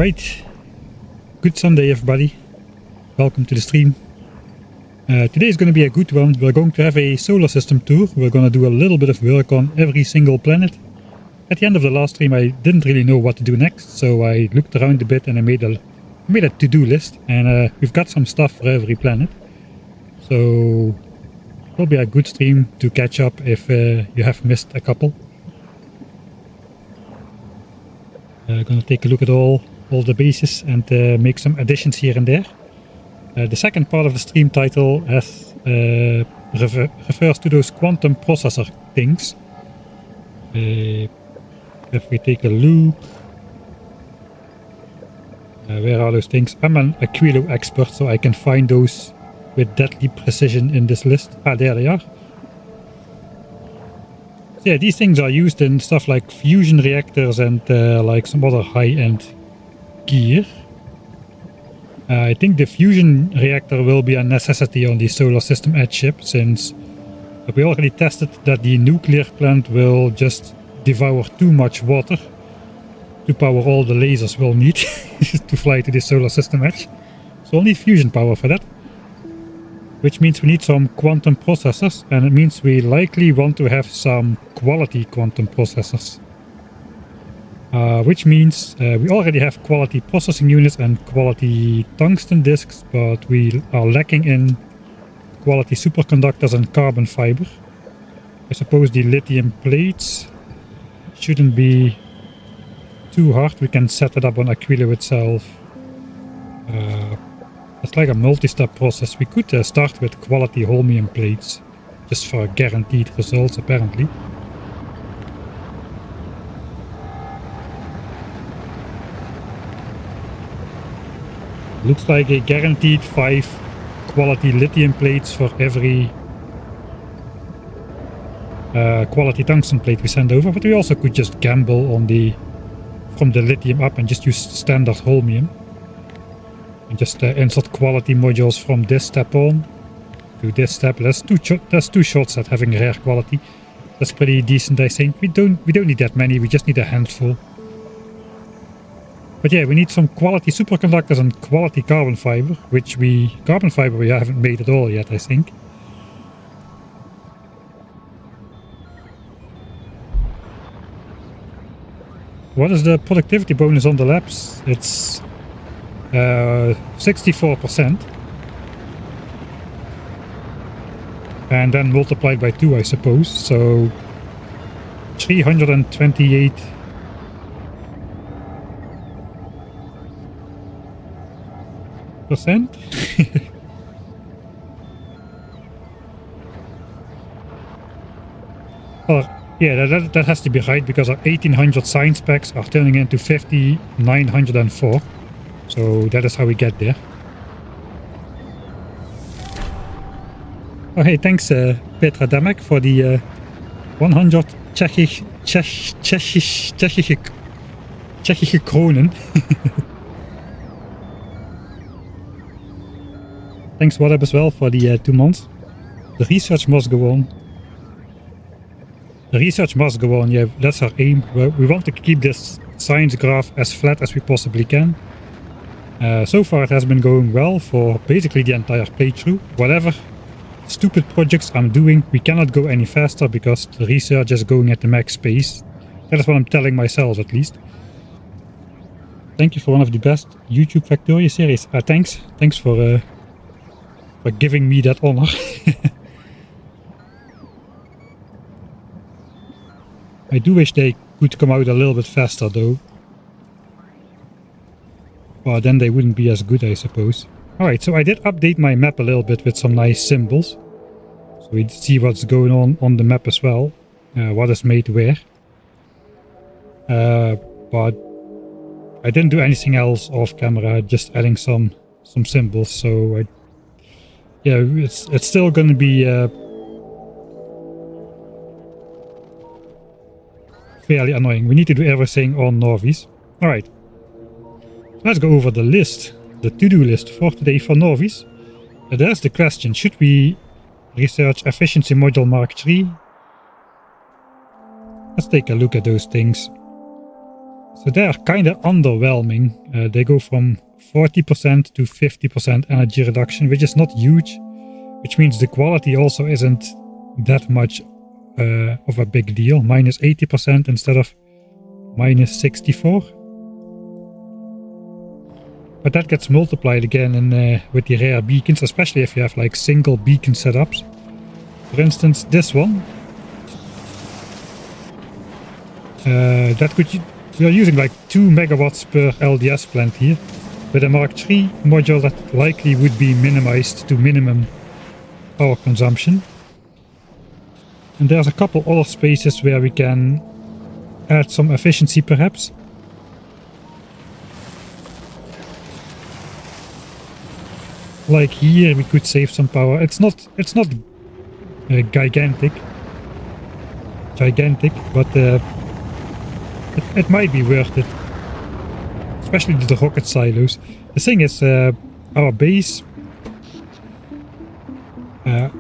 Right, good Sunday everybody, welcome to the stream. Today is going to be a good one. We're going to have a solar system tour. We're going to do a little bit of work on every single planet. At the end of the last stream I didn't really know what to do next, so I looked around a bit and I made a to-do list, and we've got some stuff for every planet. So it will be a good stream to catch up if you have missed a couple. Gonna take a look at all the bases and make some additions here and there. The second part of the stream title refers to those quantum processor things. If we take a look, where are those things? I'm an Aquilo expert, so I can find those with deadly precision in this list. Ah, there they are. So yeah, these things are used in stuff like fusion reactors and like some other high-end gear. I think the fusion reactor will be a necessity on the solar system edge ship, since we already tested that the nuclear plant will just devour too much water to power all the lasers we'll need to fly to the solar system edge. So we'll need fusion power for that, which means we need some quantum processors, and it means we likely want to have some quality quantum processors. Which means we already have quality processing units and quality tungsten disks, but we are lacking in quality superconductors and carbon fiber. I suppose the lithium plates shouldn't be too hard. We can set it up on Aquilo itself. It's like a multi-step process. We could start with quality holmium plates, just for guaranteed results apparently. Looks like a guaranteed 5 quality lithium plates for every quality tungsten plate we send over, but we also could just gamble on from the lithium up and just use standard holmium. And just insert quality modules from this step on to this step. That's two shots at having rare quality. That's pretty decent, I think. We don't need that many, we just need a handful. But yeah, we need some quality superconductors and quality carbon fiber, carbon fiber we haven't made at all yet, I think. What is the productivity bonus on the labs? It's 64%. And then multiplied by 2, I suppose. So 328 percent. Yeah, that has to be right, because our 1800 science packs are turning into 5904. So that is how we get there. Oh hey, thanks Petra Damek for the 100 Czechische kronen. Thanks Wadab as well for the 2 months. The research must go on. The research must go on, yeah, that's our aim. We want to keep this science graph as flat as we possibly can. So far it has been going well for basically the entire playthrough. Whatever stupid projects I'm doing, we cannot go any faster because the research is going at the max pace. That is what I'm telling myself, at least. Thank you for one of the best YouTube Factoria series. Thanks for giving me that honor. I do wish they could come out a little bit faster though. Well, then they wouldn't be as good, I suppose. Alright, so I did update my map a little bit with some nice symbols. So we see what's going on the map as well. What is made where. But I didn't do anything else off camera, just adding some symbols. So yeah, it's still going to be fairly annoying. We need to do everything on Novice. Alright. Let's go over the list, the to-do list for today for Novice. There's the question, should we research efficiency module Mark III? Let's take a look at those things. So they are kind of underwhelming. They go from 40% to 50% energy reduction, which is not huge, which means the quality also isn't that much of a big deal. Minus 80% instead of minus 64. But that gets multiplied again with the rare beacons, especially if you have like single beacon setups. For instance, this one. We are using like 2 megawatts per LDS plant here, with a Mark III module that likely would be minimized to minimum power consumption. And there's a couple other spaces where we can add some efficiency perhaps. Like here we could save some power. It's not gigantic, but it might be worth it, especially the rocket silos. The thing is, our base it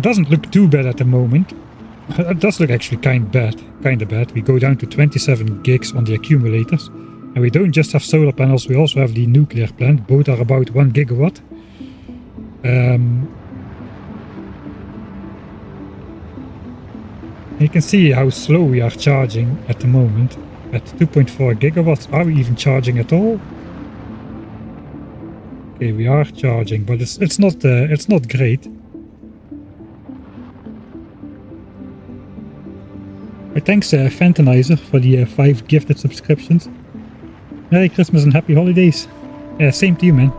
doesn't look too bad at the moment. It does look actually kind of bad. We go down to 27 gigs on the accumulators, and we don't just have solar panels, we also have the nuclear plant. Both are about 1 gigawatt. You can see how slow we are charging at the moment. At 2.4 gigawatts, are we even charging at all? Okay, we are charging, but it's not great. Thanks Fantanizer for the 5 gifted subscriptions. Merry Christmas and Happy Holidays. Yeah, same to you, man.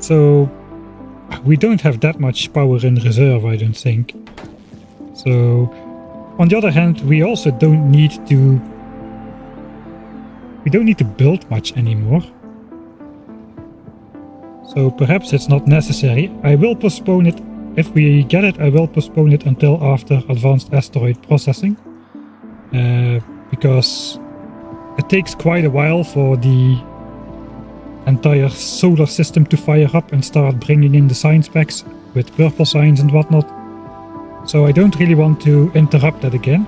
So we don't have that much power in reserve, I don't think. So on the other hand, we also don't need to build much anymore. So perhaps it's not necessary. I will postpone it. If we get it, I will postpone it until after advanced asteroid processing. Because it takes quite a while for the entire solar system to fire up and start bringing in the science packs with purple signs and whatnot. So I don't really want to interrupt that again.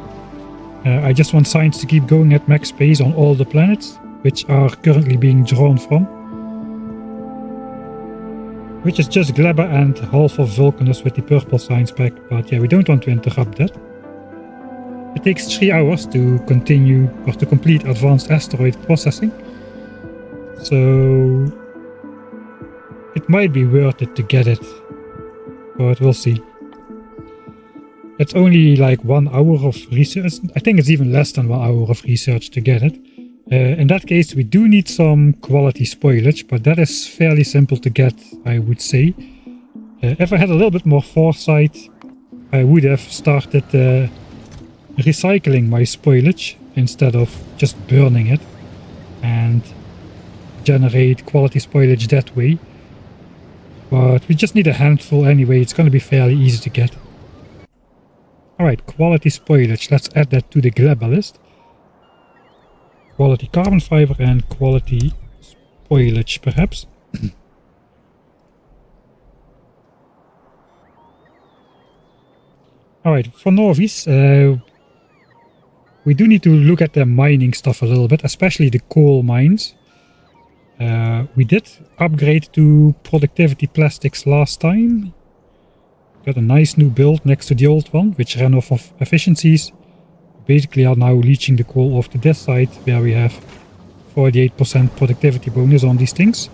I just want science to keep going at max pace on all the planets, which are currently being drawn from. Which is just Gleba and half of Vulcanus with the purple science pack, but yeah, we don't want to interrupt that. It takes 3 hours to continue or to complete advanced asteroid processing. So it might be worth it to get it, but we'll see. It's only like 1 hour of research. I think it's even less than 1 hour of research to get it. In that case, we do need some quality spoilage, but that is fairly simple to get, I would say. If I had a little bit more foresight, I would have started recycling my spoilage instead of just burning it and generate quality spoilage that way. But we just need a handful anyway. It's going to be fairly easy to get. Alright, quality spoilage. Let's add that to the Gleba list. Quality carbon fiber and quality spoilage, perhaps. Alright, for Novice, we do need to look at the mining stuff a little bit, especially the coal mines. We did upgrade to productivity plastics last time. Got a nice new build next to the old one, which ran off of efficiencies. Basically are now leaching the coal off to this side, where we have 48% productivity bonus on these things.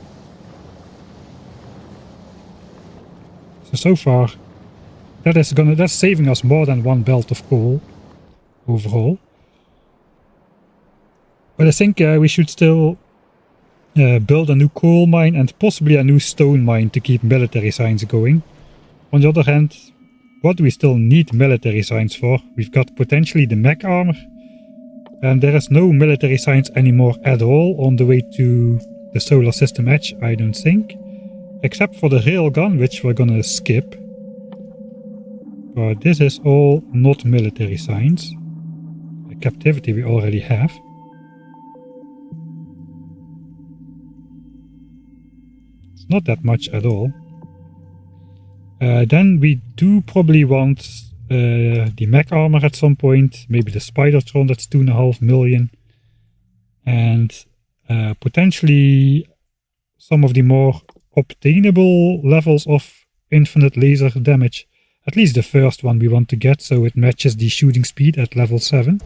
So far, that's saving us more than 1 belt of coal overall. But I think we should still build a new coal mine and possibly a new stone mine to keep military science going. On the other hand, what do we still need military science for? We've got potentially the mech armor, and there is no military science anymore at all on the way to the solar system edge, I don't think. Except for the railgun, which we're gonna skip. But this is all not military science. The captivity we already have. not that much at all. Then we do probably want the mech armor at some point, maybe the Spidertron, that's 2.5 million, and potentially some of the more obtainable levels of infinite laser damage. At least the first one we want to get, so it matches the shooting speed at level 7.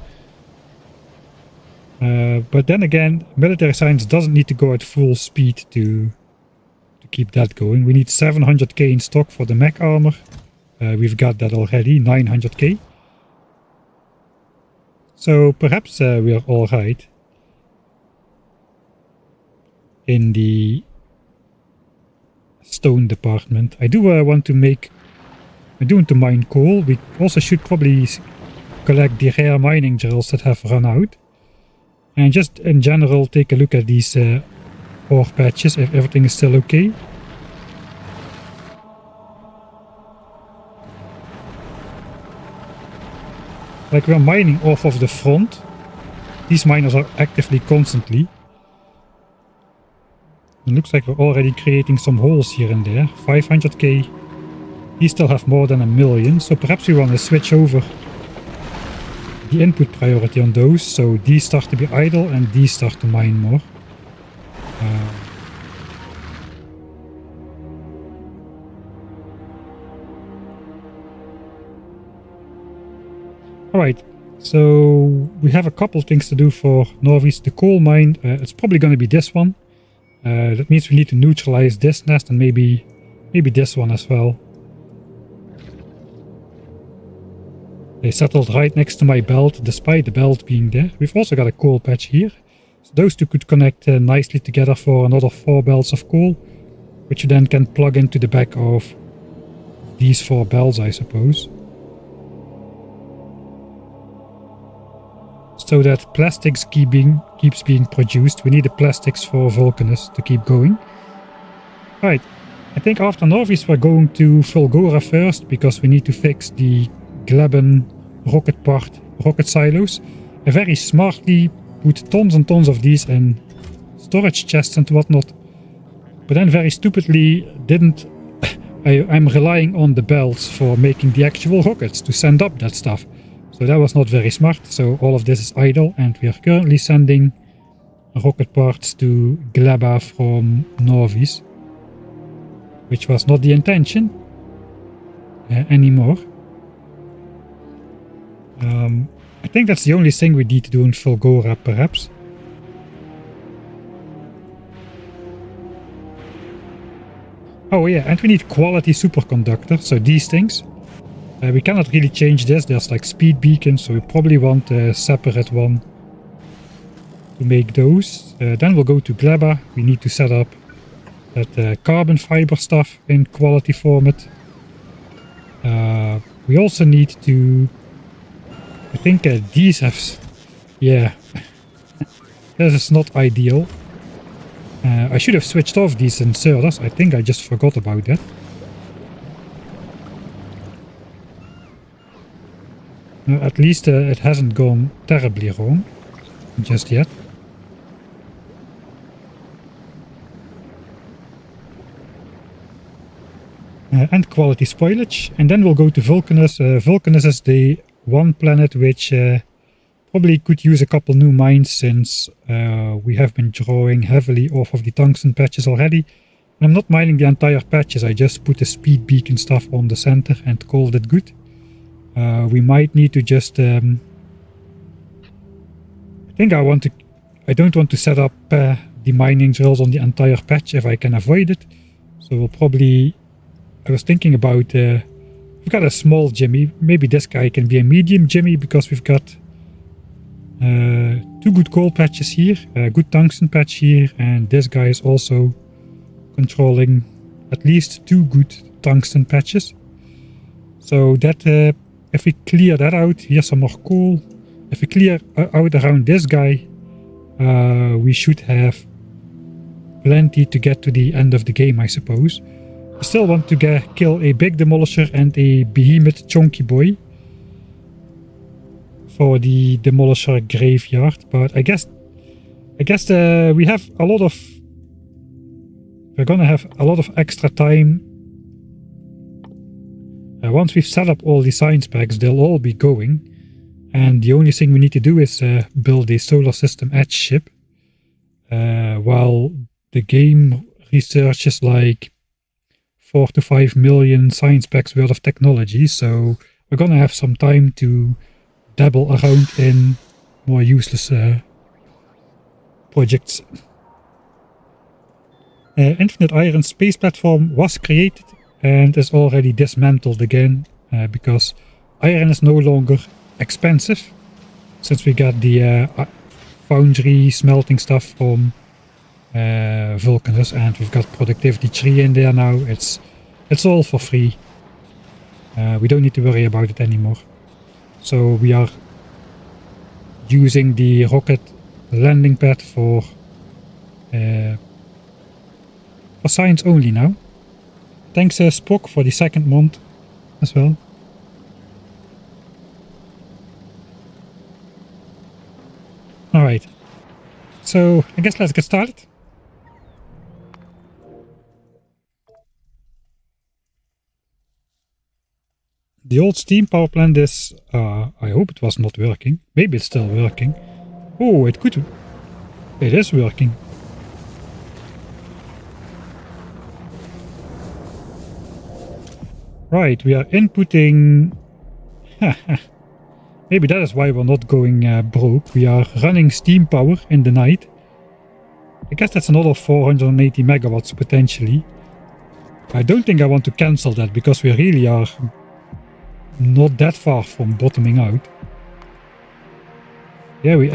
But then again, military science doesn't need to go at full speed to keep that going. We need 700k in stock for the mech armor. We've got that already, 900k. So perhaps we are alright in the stone department. I do want to mine coal. We also should probably collect the rare mining drills that have run out. And just in general take a look at these ore patches, if everything is still okay. Like we're mining off of the front. These miners are actively constantly. It looks like we're already creating some holes here and there. 500k. These still have more than 1 million, so perhaps we want to switch over the input priority on those, so these start to be idle and these start to mine more. Alright, so we have a couple things to do for Novice. The coal mine, it's probably going to be this one. That means we need to neutralize this nest and maybe this one as well. They settled right next to my belt, despite the belt being there. We've also got a coal patch here. So those two could connect nicely together for another 4 belts of coal, which you then can plug into the back of these 4 belts, I suppose. So that plastics keeps being produced. We need the plastics for Vulcanus to keep going. Right, I think after Novice we're going to Fulgora first, because we need to fix the Gleba rocket silos. I very smartly put tons and tons of these in storage chests and whatnot, but then very stupidly didn't. I'm relying on the belts for making the actual rockets to send up that stuff. So that was not very smart, so all of this is idle, and we are currently sending rocket parts to Gleba from Novice, which was not the intention anymore. I think that's the only thing we need to do in Fulgora, perhaps. Oh yeah, and we need quality superconductor, so these things. We cannot really change this, there's like speed beacons, so we probably want a separate one to make those. Then we'll go to Gleba. We need to set up that carbon fiber stuff in quality format. We also need to... I think these have... Yeah, this is not ideal. I should have switched off these inserters. I think I just forgot about that. At least it hasn't gone terribly wrong just yet. And quality spoilage. And then we'll go to Vulcanus. Vulcanus is the one planet which probably could use a couple new mines, since we have been drawing heavily off of the tungsten patches already. And I'm not mining the entire patches, I just put the speed beacon stuff on the center and called it good. We might need to just... I think I don't want to set up the mining drills on the entire patch if I can avoid it. So we'll probably... I was thinking about... we've got a small Jimmy. Maybe this guy can be a medium Jimmy, because we've got 2 good coal patches here, a good tungsten patch here, and this guy is also controlling at least 2 good tungsten patches. So that... if we clear that out, here's some more coal. If we clear out around this guy, we should have plenty to get to the end of the game, I suppose. We still want to kill a big demolisher and a behemoth chunky boy for the demolisher graveyard, but I guess we have a lot of we're gonna have a lot of extra time. Once we've set up all the science packs, they'll all be going. And the only thing we need to do is build a solar system edge ship. While the game researches like 4 to 5 million science packs worth of technology. So we're gonna have some time to dabble around in more useless projects. Infinite Iron space platform was created and is already dismantled again because iron is no longer expensive since we got the foundry smelting stuff from Vulcanus, and we've got productivity 3 in there now. It's all for free. We don't need to worry about it anymore. So we are using the rocket landing pad for science only now. Thanks Spock for the 2nd month as well. Alright, so I guess let's get started. The old steam power plant is, I hope it was not working. Maybe it's still working. Oh, it could. It is working. Right, we are inputting... Maybe that is why we're not going broke. We are running steam power in the night. I guess that's another 480 megawatts potentially. I don't think I want to cancel that because we really are not that far from bottoming out. Yeah, we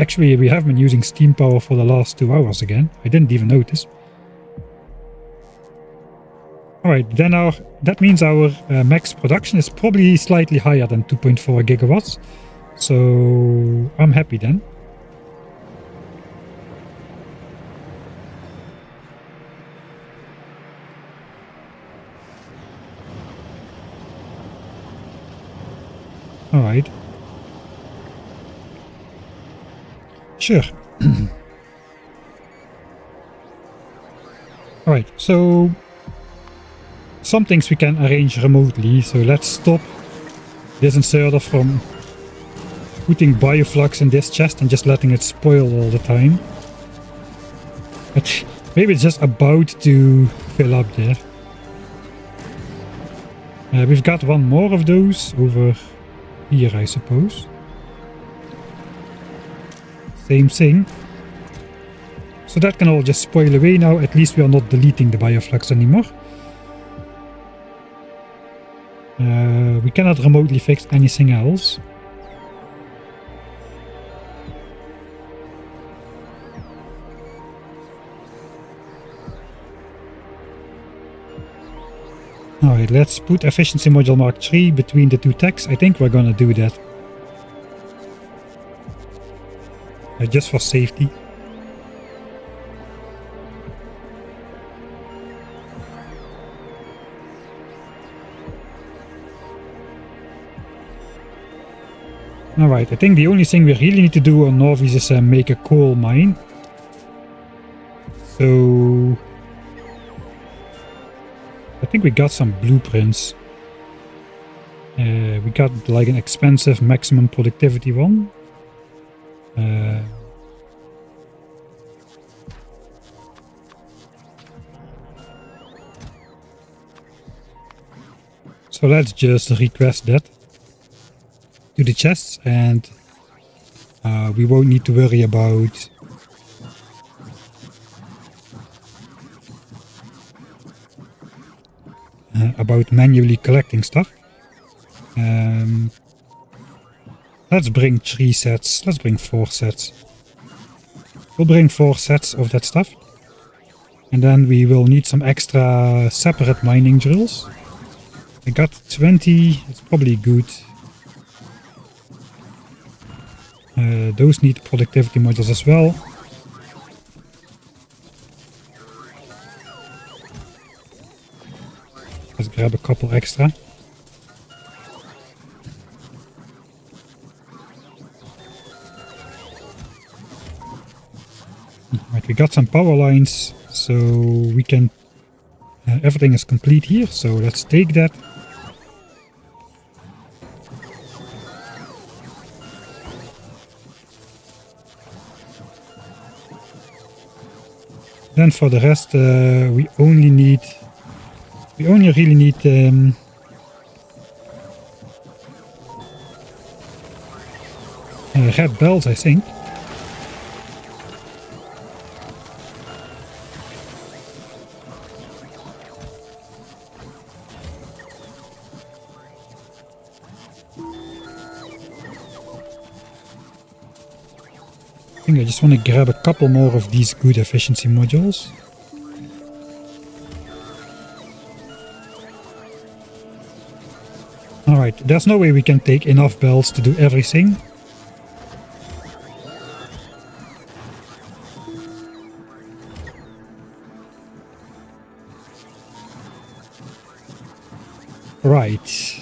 have been using steam power for the last 2 hours again. I didn't even notice. Alright, then that means our max production is probably slightly higher than 2.4 gigawatts. So I'm happy then. Alright. Sure. Alright, so some things we can arrange remotely. So let's stop this inserter from putting bioflux in this chest and just letting it spoil all the time. But maybe it's just about to fill up there. We've got one more of those over here, I suppose. Same thing. So that can all just spoil away now. At least we are not deleting the bioflux anymore. We cannot remotely fix anything else. Alright, let's put efficiency module Mark 3 between the two techs. I think we're gonna do that. Just for safety. Alright, I think the only thing we really need to do on Novice is make a coal mine. So I think we got some blueprints. We got like an expensive maximum productivity one. So let's just request that to the chests, and we won't need to worry about manually collecting stuff. Let's bring 3 sets. Let's bring 4 sets. We'll bring 4 sets of that stuff. And then we will need some extra separate mining drills. I got 20. It's probably good. Those need productivity modules as well. Let's grab a couple extra. Right, we got some power lines, so we can Everything is complete here, so let's take that. Then for the rest, we only really need red bells, I think. I think I just want to grab a couple more of these good efficiency modules. Alright, there's no way we can take enough bells to do everything. Right.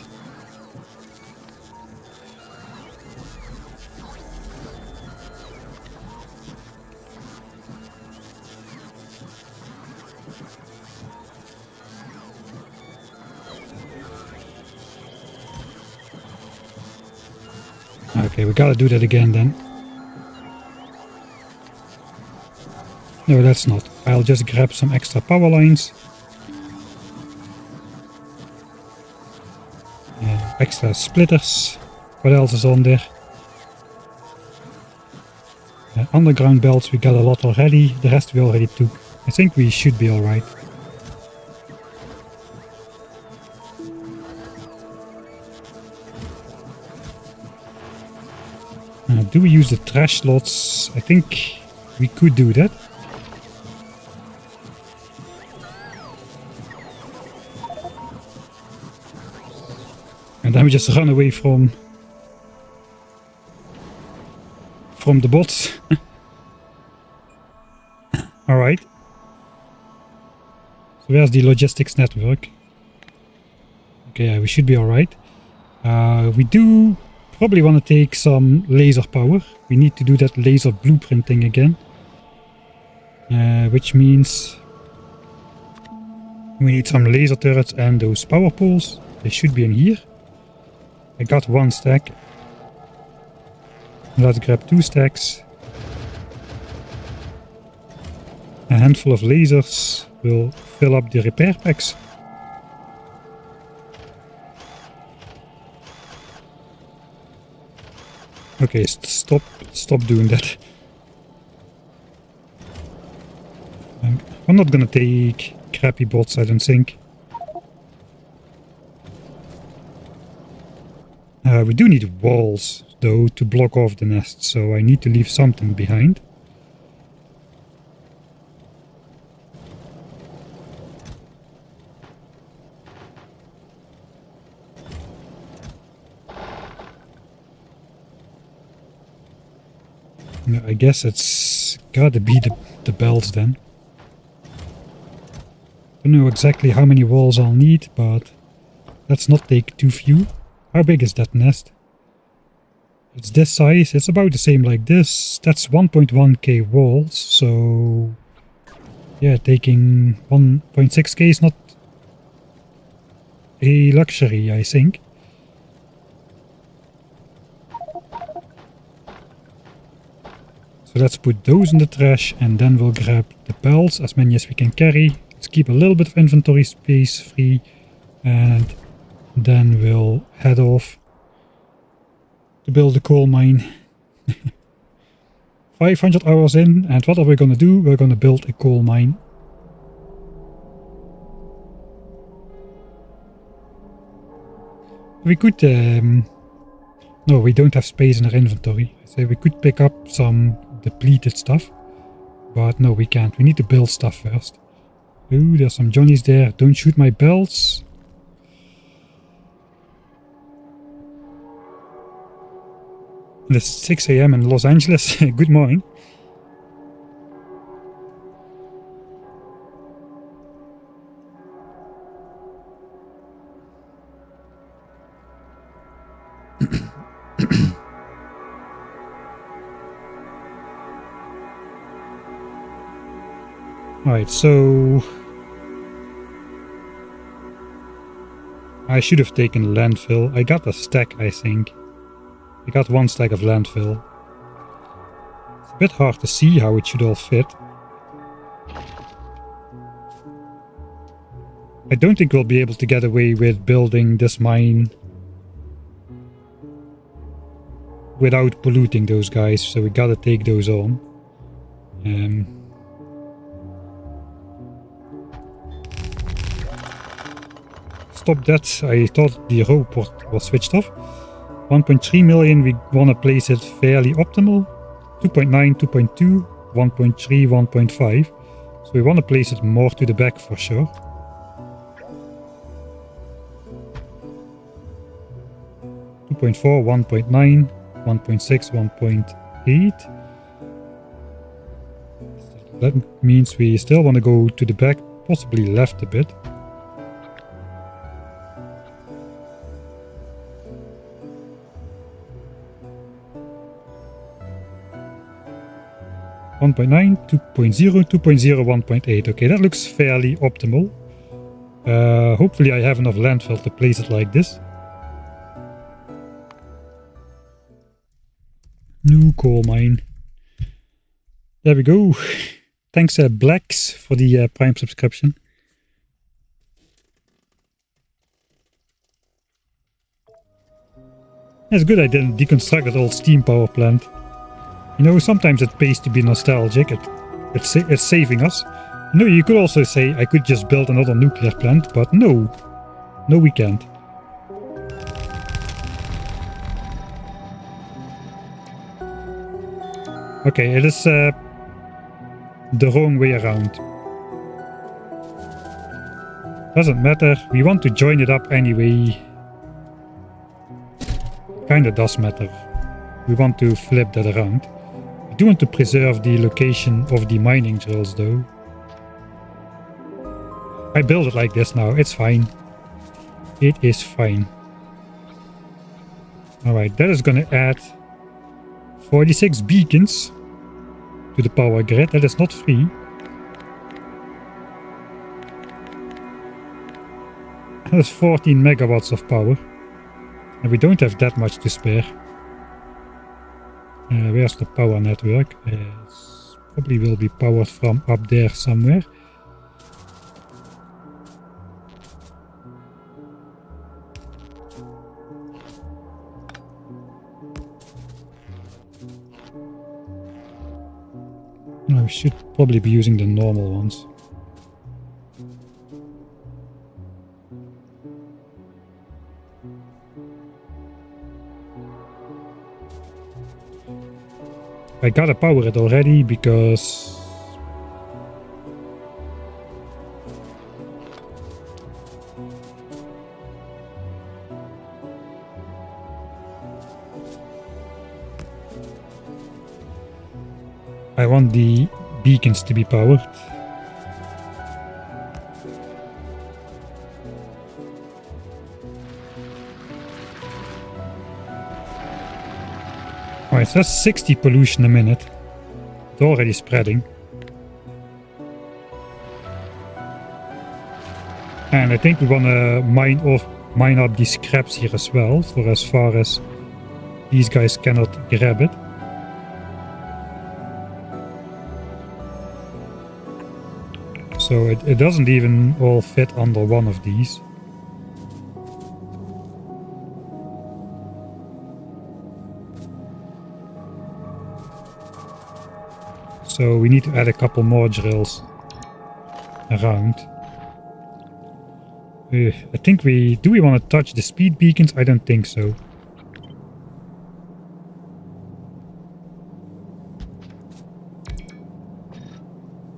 Okay, we gotta do that again then. No, that's not. I'll just grab some extra power lines. Extra splitters. What else is on there? Underground belts, we got a lot already. The rest we already took. I think we should be alright. Do we use the trash slots? I think we could do that. And then we just run away from the bots. Alright. So where's the logistics network? Okay, yeah, we should be alright. We do probably want to take some laser power. We need to do that laser blueprinting again. Which means we need some laser turrets and those power poles. They should be in here. I got one stack. Let's grab 2 stacks. A handful of lasers will fill up the repair packs. Okay, stop doing that. I'm not gonna take crappy bots, I don't think. We do need walls, though, to block off the nest, so I need to leave something behind. I guess it's gotta be the bells then. Don't know exactly how many walls I'll need, but let's not take too few. How big is that nest? It's this size, it's about the same like this. That's 1.1k walls, so yeah, taking 1.6k is not a luxury, I think. So let's put those in the trash and then we'll grab the bells, as many as we can carry. Let's keep a little bit of inventory space free and then we'll head off to build a coal mine. 500 hours in, and what are we gonna do? We're gonna build a coal mine. We could... no, we don't have space in our inventory. So we could pick up some depleted stuff. But no, we can't. We need to build stuff first. Ooh, there's some Johnnies there. Don't shoot my bells. It's 6 AM in Los Angeles. Good morning. Alright, so I should have taken landfill. I got a stack, I think. I got 1 stack of landfill. It's a bit hard to see how it should all fit. I don't think we'll be able to get away with building this mine without polluting those guys, so we gotta take those on. Stop that, I thought the robot was switched off. 1.3 million, we want to place it fairly optimal. 2.9, 2.2, 1.3, 1.5. So we want to place it more to the back for sure. .4, 1.9, 1.6, 1.8. That means we still want to go to the back, possibly left a bit. .9, 2.0, 2.0, 1.8. Okay, that looks fairly optimal. Hopefully I have enough landfill to place it like this. New coal mine. There we go. Thanks Blacks for the Prime subscription. It's good I didn't deconstruct that old steam power plant. You know, sometimes it pays to be nostalgic. It's saving us. You know, you could also say I could just build another nuclear plant, but no. No, we can't. Okay, it is the wrong way around. Doesn't matter. We want to join it up anyway. Kinda does matter. We want to flip that around. I do want to preserve the location of the mining drills though. I build it like this now. It's fine. It is fine. Alright, that is gonna add 46 beacons to the power grid. That is not free. That is 14 megawatts of power. And we don't have that much to spare. Where's the power network? Probably will be powered from up there somewhere. I should probably be using the normal ones. I gotta power it already because I want the beacons to be powered. Alright, so that's 60 pollution a minute. It's already spreading. And I think we want to mine up these scraps here as well, for as far as these guys cannot grab it. So it doesn't even all fit under one of these. So we need to add a couple more drills around. I think do we want to touch the speed beacons? I don't think so.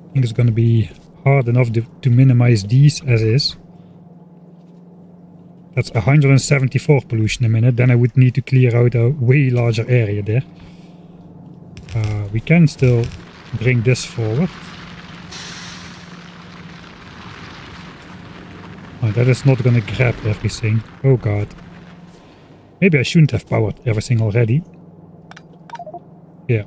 I think it's going to be hard enough to minimize these as is. That's 174 pollution a minute. Then I would need to clear out a way larger area there. We can still bring this forward. Oh, that is not going to grab everything. Oh god. Maybe I shouldn't have powered everything already. Yeah.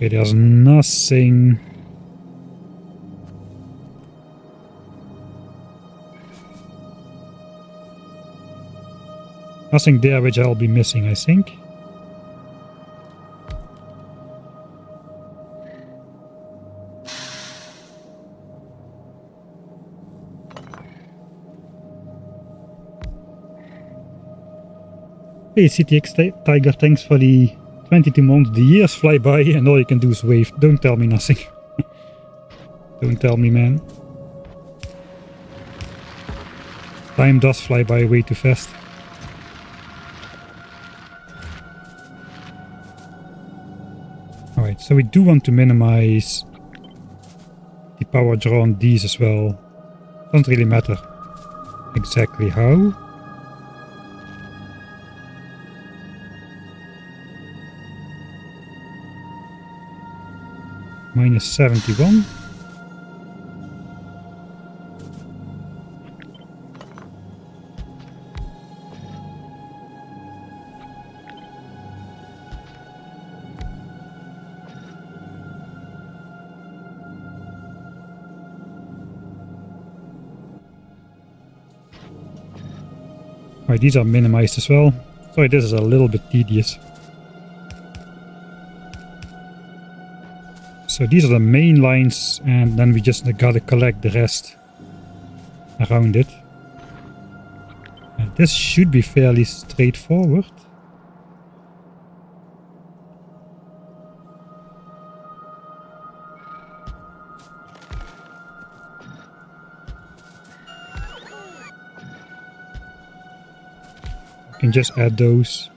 Okay, there's nothing. Nothing there which I'll be missing, I think. Hey CTX Tiger, thanks for the 22 months. The years fly by and all you can do is wave. Don't tell me nothing. Don't tell me, man. Time does fly by way too fast. Alright, so we do want to minimize the power draw on these as well. Doesn't really matter exactly how. Minus 71. Right, these are minimized as well. Sorry, this is a little bit tedious. So these are the main lines, and then we just gotta collect the rest around it. And this should be fairly straightforward. You can just add those.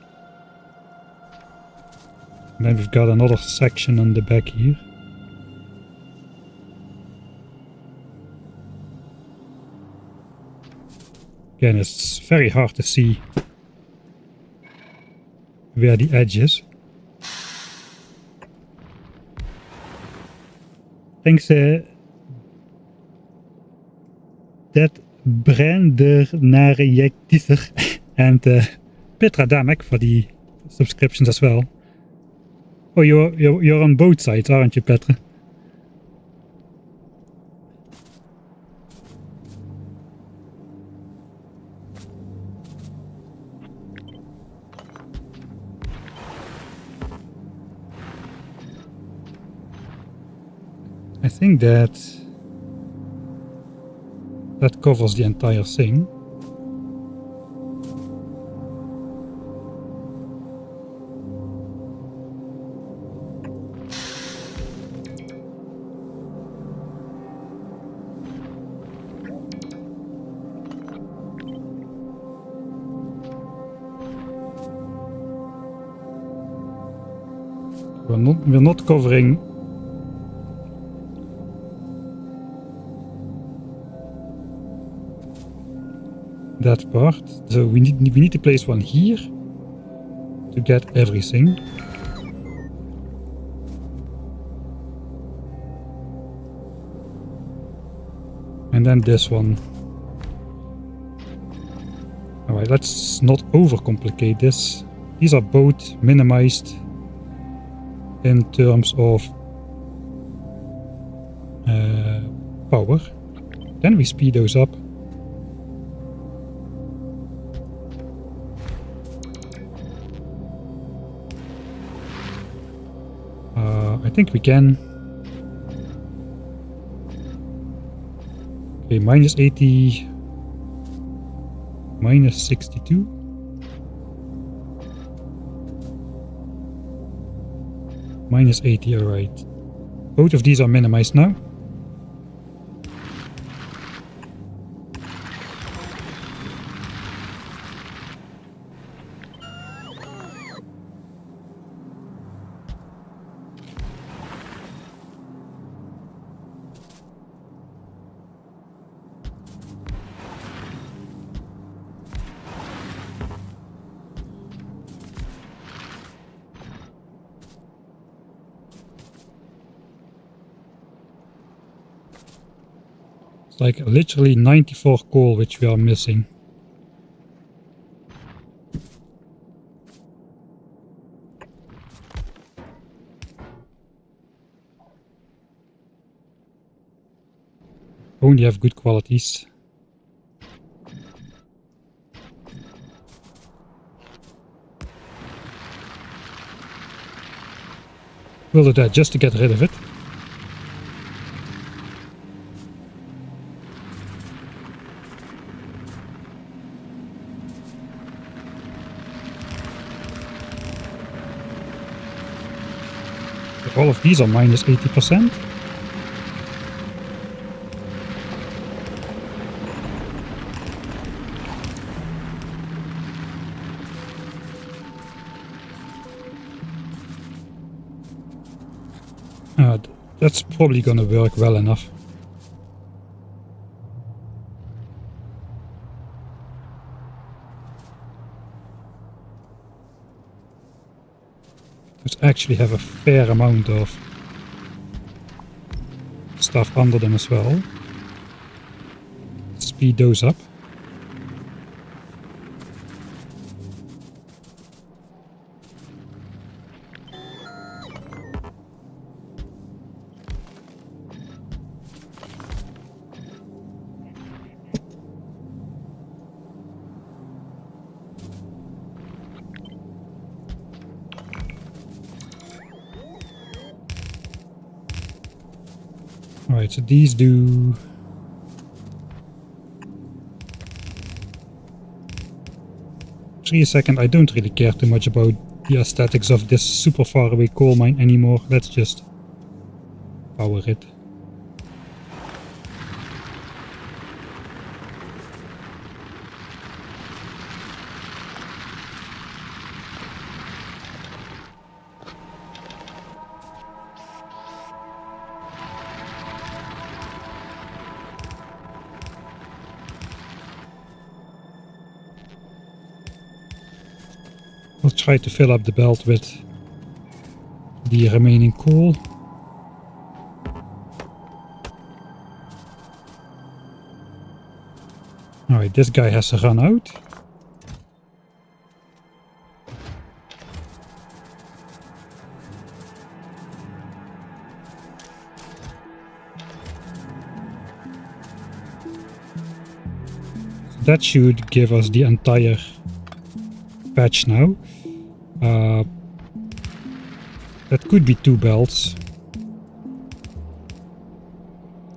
And then we've got another section on the back here. Again, it's very hard to see where the edge is. Thanks, that Brander naar Jektisser and Petra Damek for the subscriptions as well. Oh, you're on both sides, aren't you, Petra? I think that covers the entire thing. We're not covering that part, so we need to place one here to get everything. And then this one. Alright, let's not overcomplicate this. These are both minimized in terms of power. Then we speed those up. I think we can. Okay, minus 80, minus 62. Minus 80, alright. Both of these are minimized now. Like literally 94 coal which we are missing. only have good qualities. We'll do that just to get rid of it. All of these are minus 80%. That's probably gonna work well enough. Let's actually have a fair amount of stuff under them as well. Speed those up. Alright, so these do... a second, I don't really care too much about the aesthetics of this super far away coal mine anymore. Let's just power it. I'll try to fill up the belt with the remaining coal. Alright, this guy has to run out. That should give us the entire patch now. That could be 2 belts.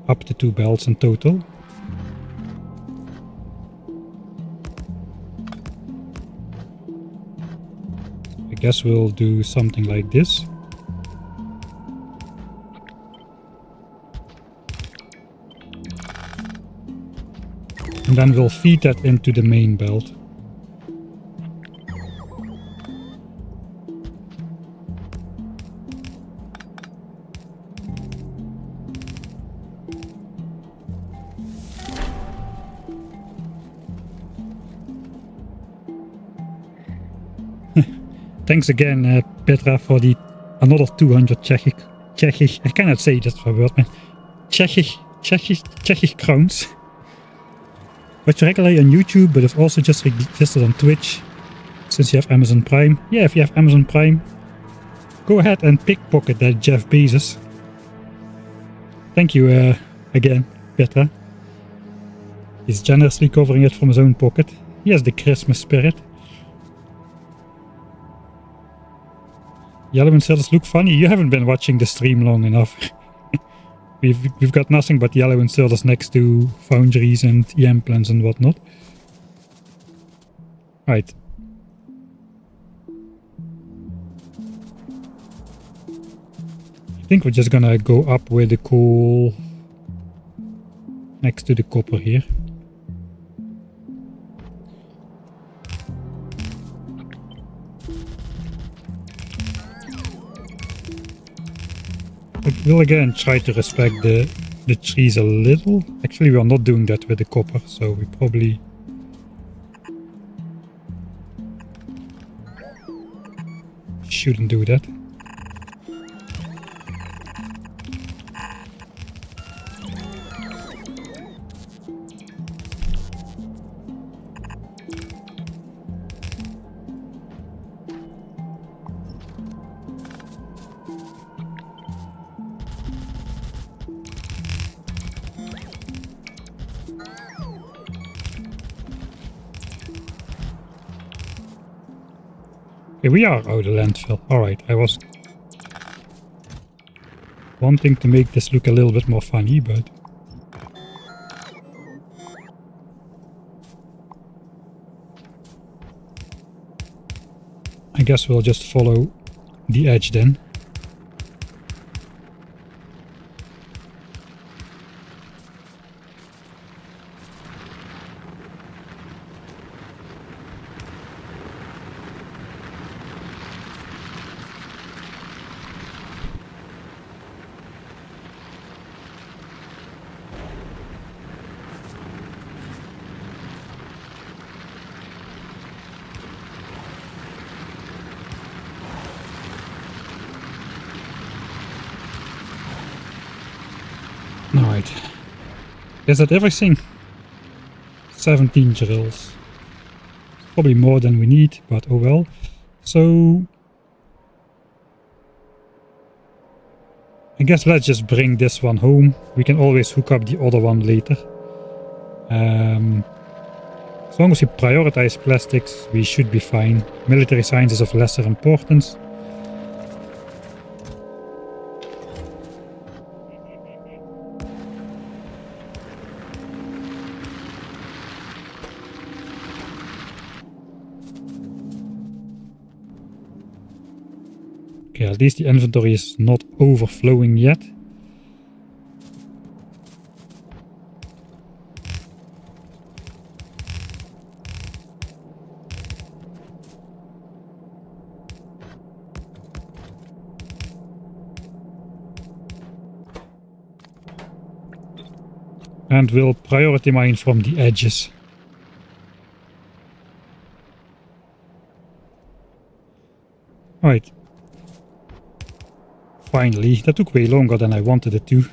Up to 2 belts in total. I guess we'll do something like this. And then we'll feed that into the main belt. Thanks again, Petra, for the another 200 Czechic, I cannot say that for a word, man. Czechic crowns. Watch regularly on YouTube, but I've also just registered on Twitch, since you have Amazon Prime. Yeah, if you have Amazon Prime, go ahead and pickpocket that Jeff Bezos. Thank you again, Petra. He's generously covering it from his own pocket. He has the Christmas spirit. Yellow inserters look funny. You haven't been watching the stream long enough. We've got nothing but yellow inserters next to foundries and EM plants and whatnot. Right. I think we're just gonna go up with the coal next to the copper here. We'll again try to respect the trees a little. Actually, we are not doing that with the copper, so we probably shouldn't do that. Okay, we are out of landfill. Alright, I was wanting to make this look a little bit more funny, but... I guess we'll just follow the edge then. Alright. Is that everything? 17 drills. Probably more than we need, but oh well. So... I guess let's just bring this one home. We can always hook up the other one later. As long as we prioritize plastics, we should be fine. Military science is of lesser importance. Okay, at least the inventory is not overflowing yet. And we'll priority mine from the edges. Alright. Finally, that took way longer than I wanted it to.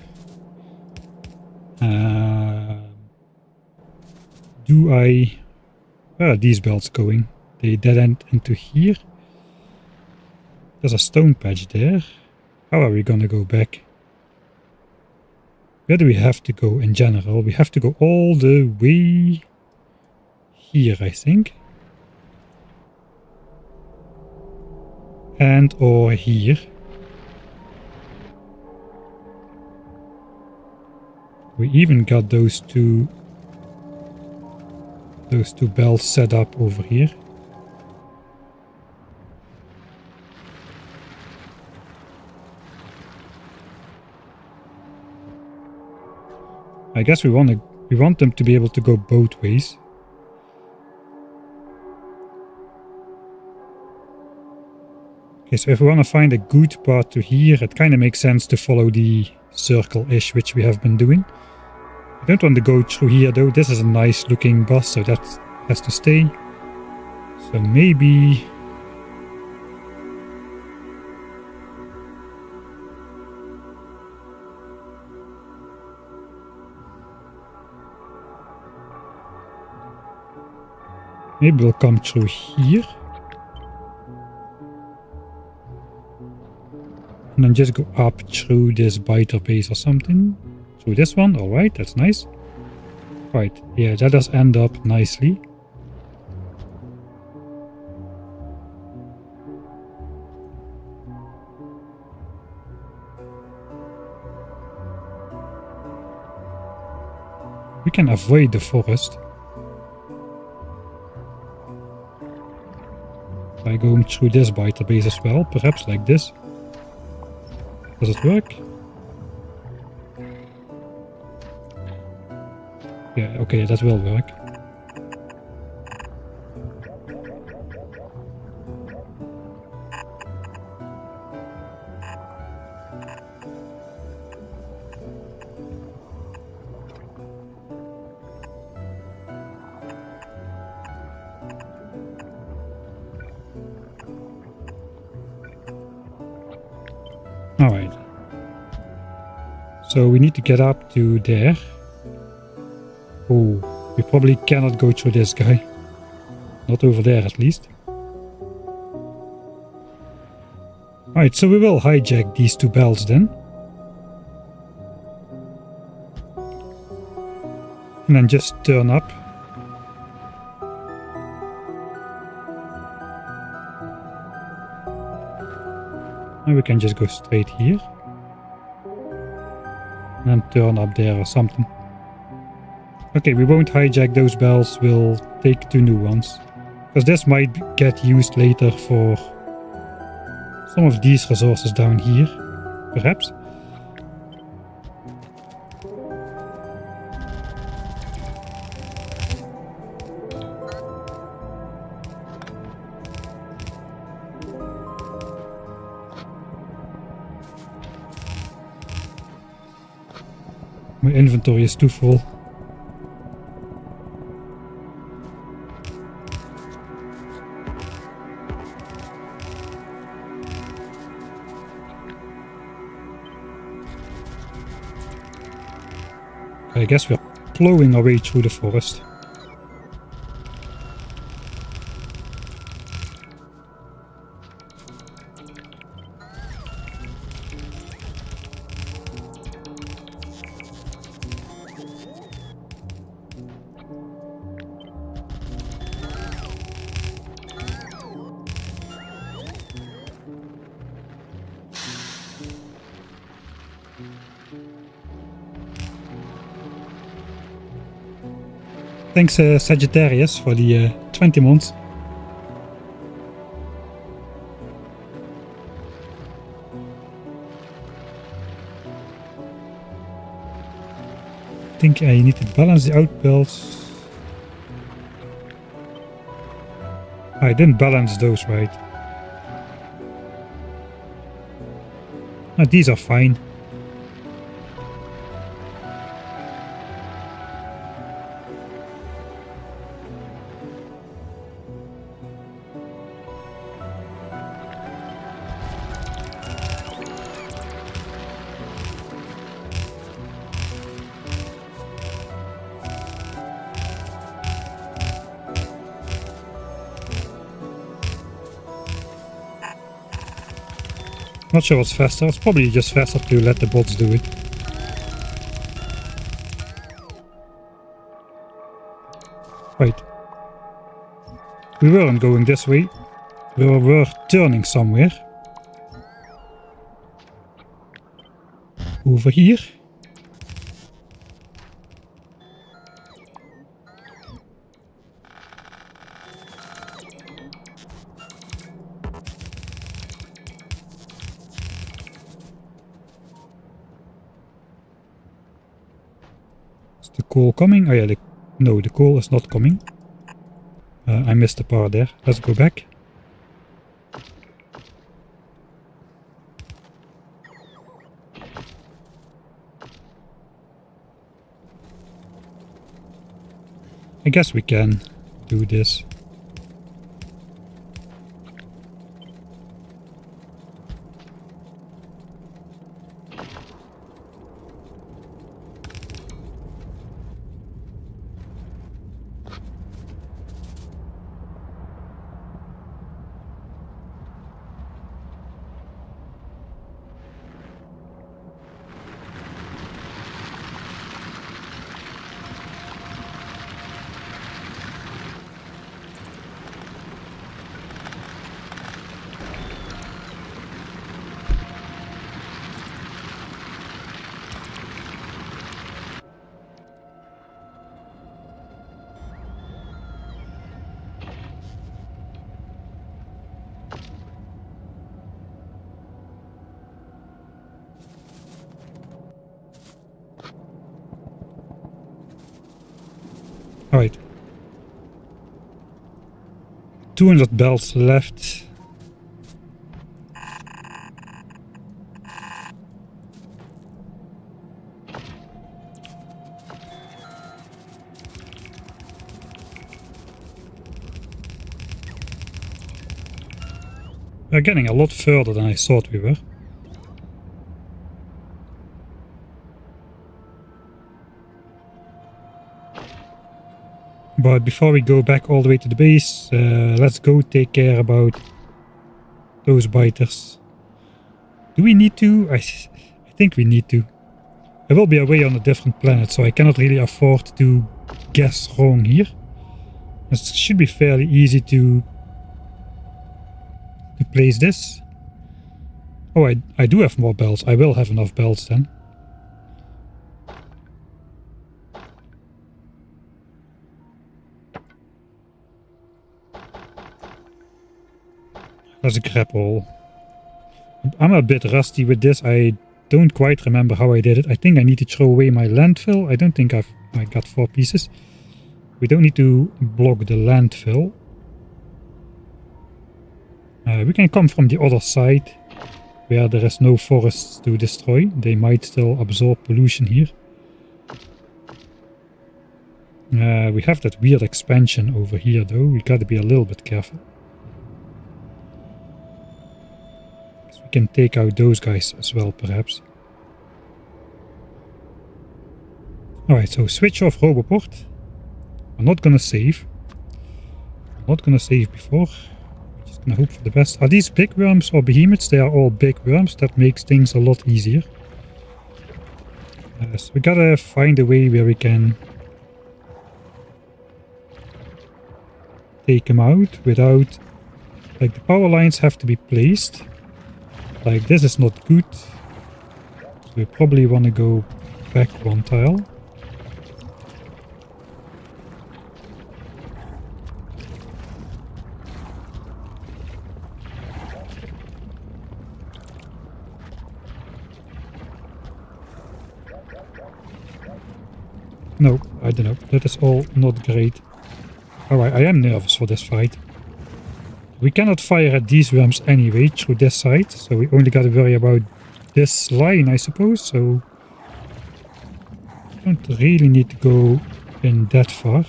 Where are these belts going? They dead end into here. There's a stone patch there. How are we gonna go back? Where do we have to go in general? We have to go all the way here, I think. And or here. We even got those two bells set up over here. I guess we want them to be able to go both ways. Okay, so if we want to find a good path to here, it kind of makes sense to follow the circle-ish, which we have been doing. I don't want to go through here though. This is a nice looking bus, so that has to stay. So maybe... maybe we'll come through here. And then just go up through this biter base or something. Through this one, alright, that's nice. Right, yeah, that does end up nicely. We can avoid the forest by going through this biter base as well, perhaps like this. Does it work? Yeah, okay, that will work. Alright. So we need to get up to there. Oh, we probably cannot go through this guy. Not over there at least. Alright, so we will hijack these two bells then. And then just turn up. And we can just go straight here. And turn up there or something. Okay, we won't hijack those bells, we'll take 2 new ones. Because this might get used later for some of these resources down here, perhaps. My inventory is too full. I guess we're plowing our way through the forest. Thanks Sagittarius for the 20 months. I think I need to balance the outbuilds. I didn't balance those right. Oh, these are fine. Not sure what's faster, it's probably just faster to let the bots do it. Right. We weren't going this way, we were turning somewhere. Over here. The coal coming? Oh yeah, no, the coal is not coming. I missed the part there. Let's go back. I guess we can do this. Alright. 200 bells left. We're getting a lot further than I thought we were. But before we go back all the way to the base, let's go take care about those biters. Do we need to? I think we need to. I will be away on a different planet, so I cannot really afford to guess wrong here. It should be fairly easy to place this. Oh, I do have more belts. I will have enough belts then. There's a grapple. I'm a bit rusty with this. I don't quite remember how I did it. I think I need to throw away my landfill. I don't think I got 4 pieces. We don't need to block the landfill. We can come from the other side, where there is no forests to destroy. They might still absorb pollution here. We have that weird expansion over here though. We gotta be a little bit careful. We can take out those guys as well, perhaps. Alright, so switch off Roboport. We're not gonna save. We're not gonna save before. We're just gonna hope for the best. Are these big worms or behemoths? They are all big worms. That makes things a lot easier. So we gotta find a way where we can take them out without... Like, the power lines have to be placed. Like, this is not good. So we probably want to go back 1 tile. No, I don't know. That is all not great. Alright, I am nervous for this fight. We cannot fire at these worms anyway through this side, so we only gotta worry about this line, I suppose, so... don't really need to go in that far.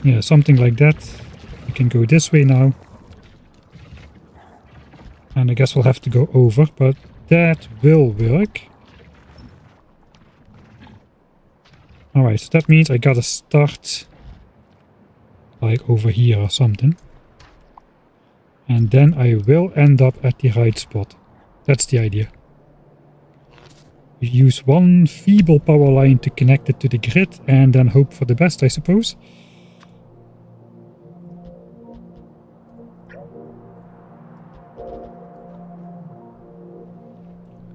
Yeah, something like that. We can go this way now. And I guess we'll have to go over, but that will work. Alright, so that means I gotta start like over here or something. And then I will end up at the right spot. That's the idea. We use 1 feeble power line to connect it to the grid and then hope for the best, I suppose.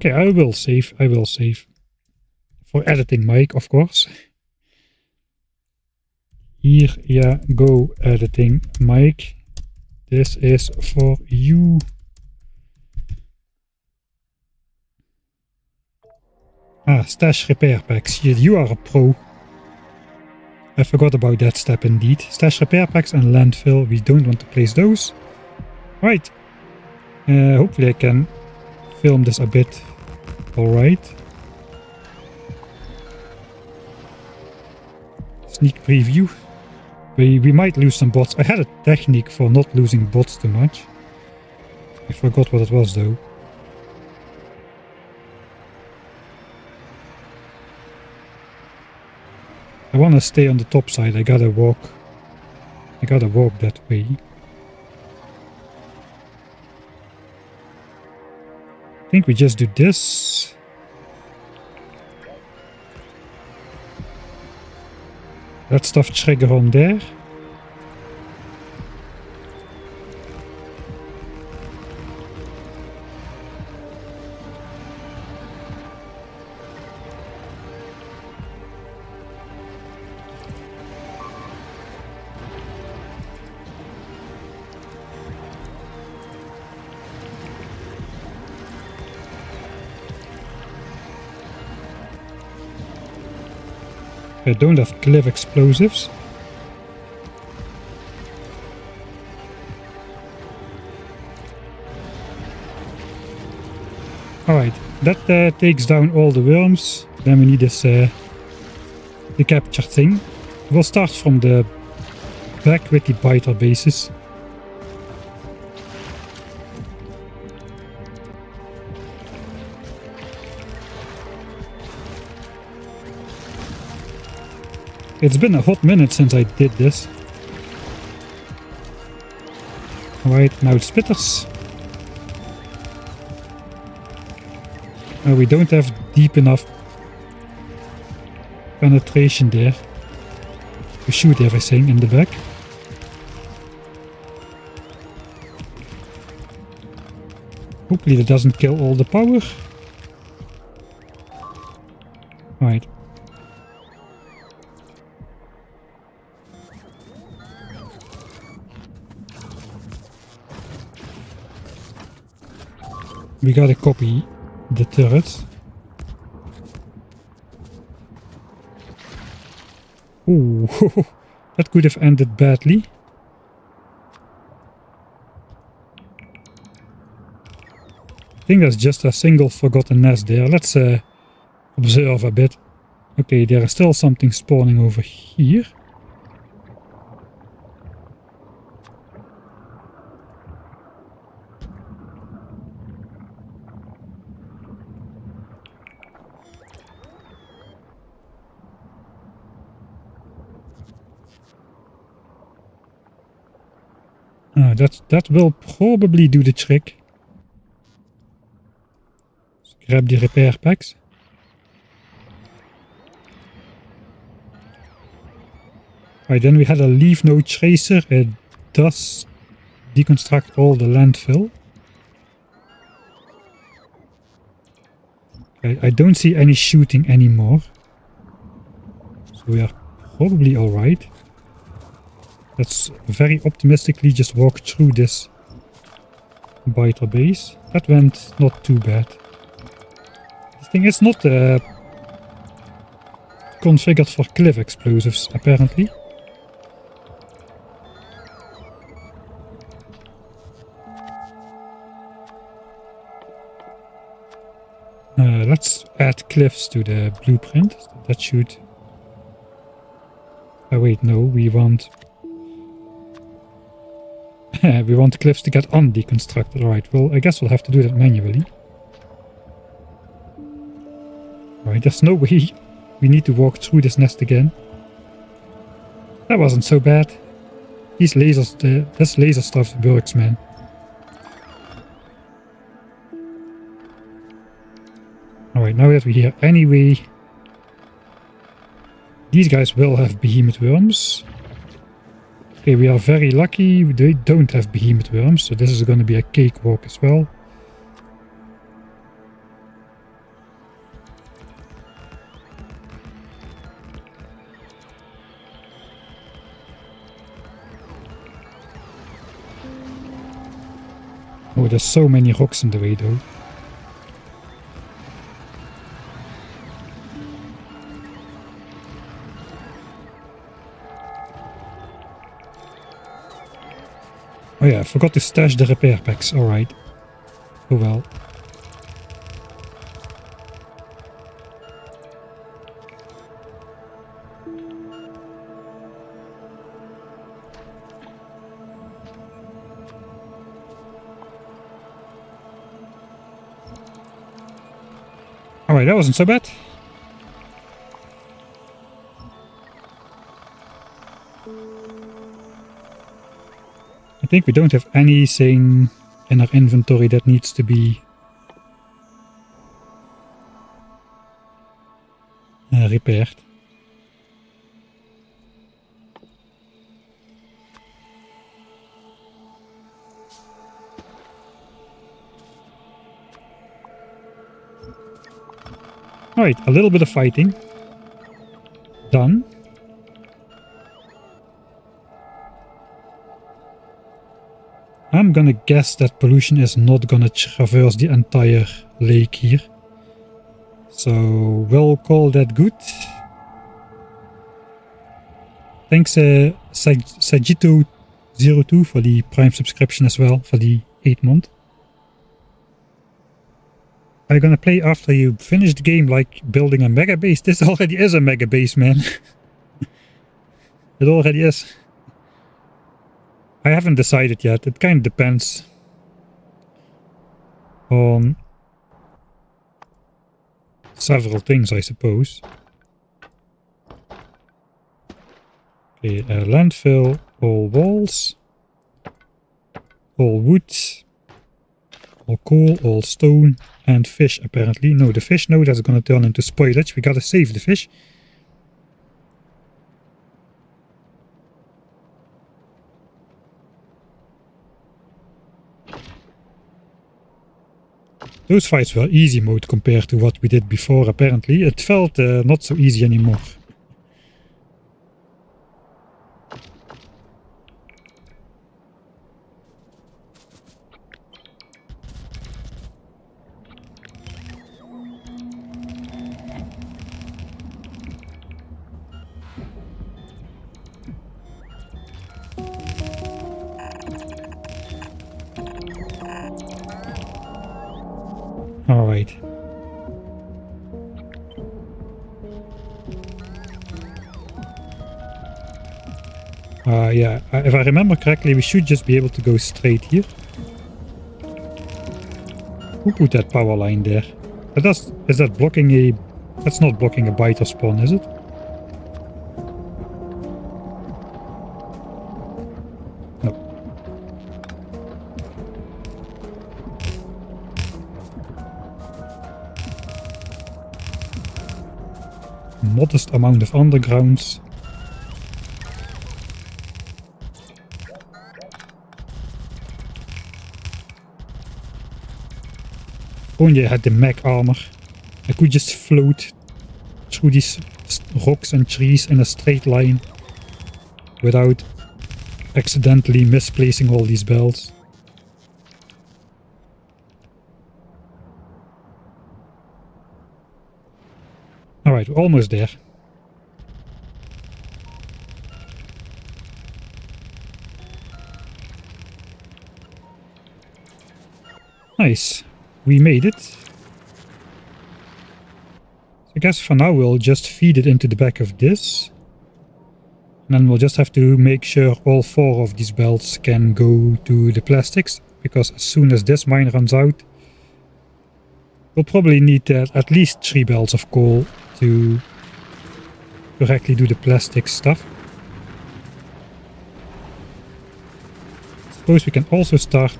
Okay, I will save. For editing, Mike, of course. Here you go, editing, Mike. This is for you. Ah, stash repair packs. You are a pro. I forgot about that step indeed. Stash repair packs and landfill. We don't want to place those. Right. Hopefully I can film this a bit. Alright. Sneak preview. We might lose some bots. I had a technique for not losing bots too much. I forgot what it was though. I want to stay on the top side. I gotta walk that way. I think we just do this. Let stuff trigger on there. I don't have Gleba explosives. Alright, that takes down all the worms. Then we need this the capture thing. We'll start from the back with the biter bases. It's been a hot minute since I did this. Alright, now it's spitters. We don't have deep enough penetration there to shoot everything in the back. Hopefully that doesn't kill all the power. Right. We gotta copy the turrets. Ooh, that could have ended badly. I think that's just a single forgotten nest there. Let's observe a bit. Okay, there is still something spawning over here. That will probably do the trick. Let's grab the repair packs. Right, then we had a leaf node tracer. It does deconstruct all the landfill. Okay, I don't see any shooting anymore. So we are probably alright. Let's very optimistically just walk through this biter base. That went not too bad. This thing is not configured for cliff explosives, apparently. Let's add cliffs to the blueprint. That should... Oh wait, no, we want... we want the cliffs to get undeconstructed. Alright, well, I guess we'll have to do that manually. Alright, there's no way we need to walk through this nest again. That wasn't so bad. These lasers, this laser stuff works, man. Alright, now that we're here anyway, these guys will have behemoth worms. Okay, we are very lucky they don't have behemoth worms, so this is going to be a cakewalk as well. Oh, there's so many rocks in the way though. Oh yeah, I forgot to stash the repair packs. Alright. Oh well. Alright, that wasn't so bad. I think we don't have anything in our inventory that needs to be repaired. Alright, a little bit of fighting. Done. I'm gonna guess that pollution is not gonna traverse the entire lake here. So we'll call that good. Thanks Sagito02 for the Prime subscription as well, for the 8th month. Are you gonna play after you finish the game like building a mega base? This already is a mega base, man. It already is. I haven't decided yet. It kind of depends on several things, I suppose. Okay, landfill, all walls, all wood, All coal, all stone, and fish apparently. No, the fish, no, that's gonna turn into spoilage. We gotta save the fish. Those fights were easy mode compared to what we did before, apparently. It felt not so easy anymore. Alright. Yeah, if I remember correctly, we should just be able to go straight here. Who put that power line there? Is that blocking a... That's not blocking a biter spawn, is it? No. Modest amount of undergrounds. Only I had the mech armor. I could just float through these rocks and trees in a straight line without accidentally misplacing all these bells. Alright, we're almost there. Nice. We made it. So I guess for now we'll just feed it into the back of this. And then we'll just have to make sure all 4 of these belts can go to the plastics. Because as soon as this mine runs out, we'll probably need at least 3 belts of coal to correctly do the plastic stuff. Suppose we can also start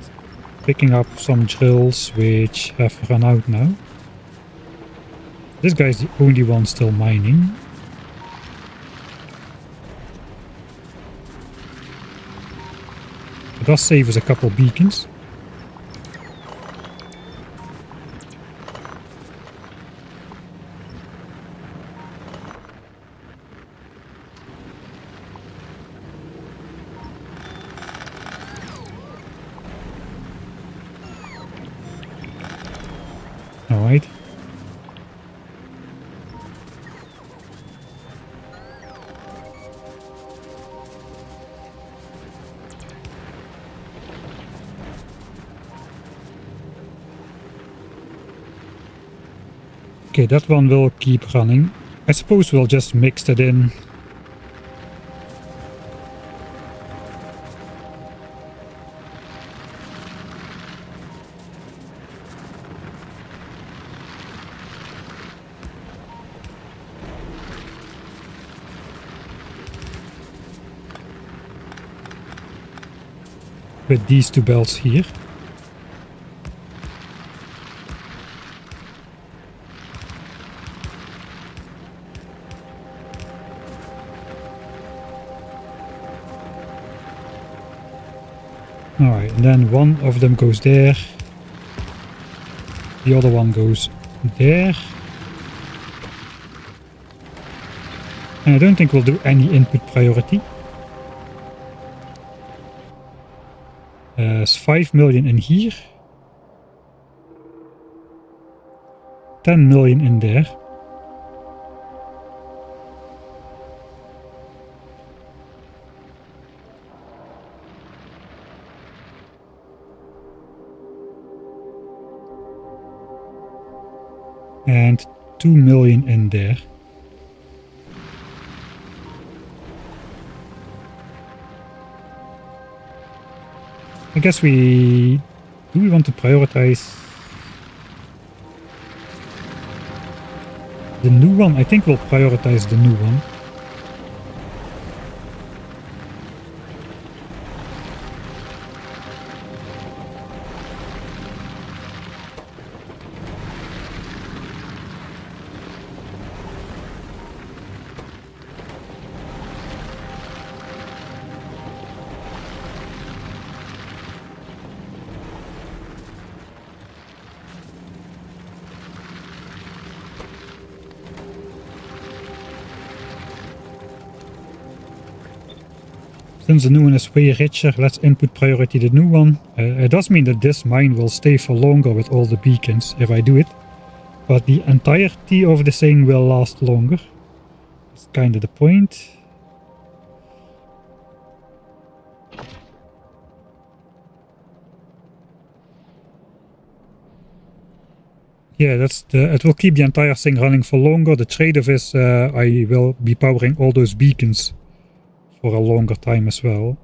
picking up some drills which have run out now. This guy's the only one still mining. It does save us a couple beacons. Alright. Okay, that one will keep running. I suppose we'll just mix it in. With these 2 belts here. Alright, and then one of them goes there. The other one goes there. And I don't think we'll do any input priority. There's 5 million in here. 10 million in there. And 2 million in there. I guess do we want to prioritize the new one? I think we'll prioritize the new one. Since the new one is way richer, let's input priority the new one. It does mean that this mine will stay for longer with all the beacons if I do it. But the entirety of the thing will last longer. That's kind of the point. Yeah, it will keep the entire thing running for longer. The trade-off is I will be powering all those beacons for a longer time as well.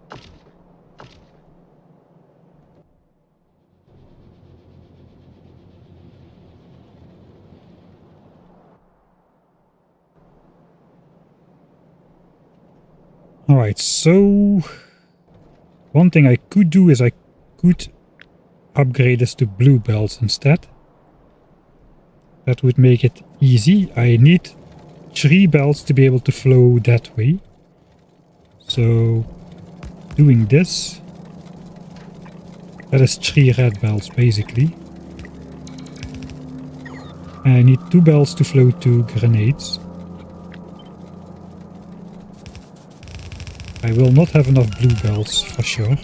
Alright, so one thing I could do is I could upgrade this to blue belts instead. That would make it easy. I need 3 belts to be able to flow that way. So doing this, that is 3 red belts basically. And I need 2 belts to flow to grenades. I will not have enough blue belts for sure.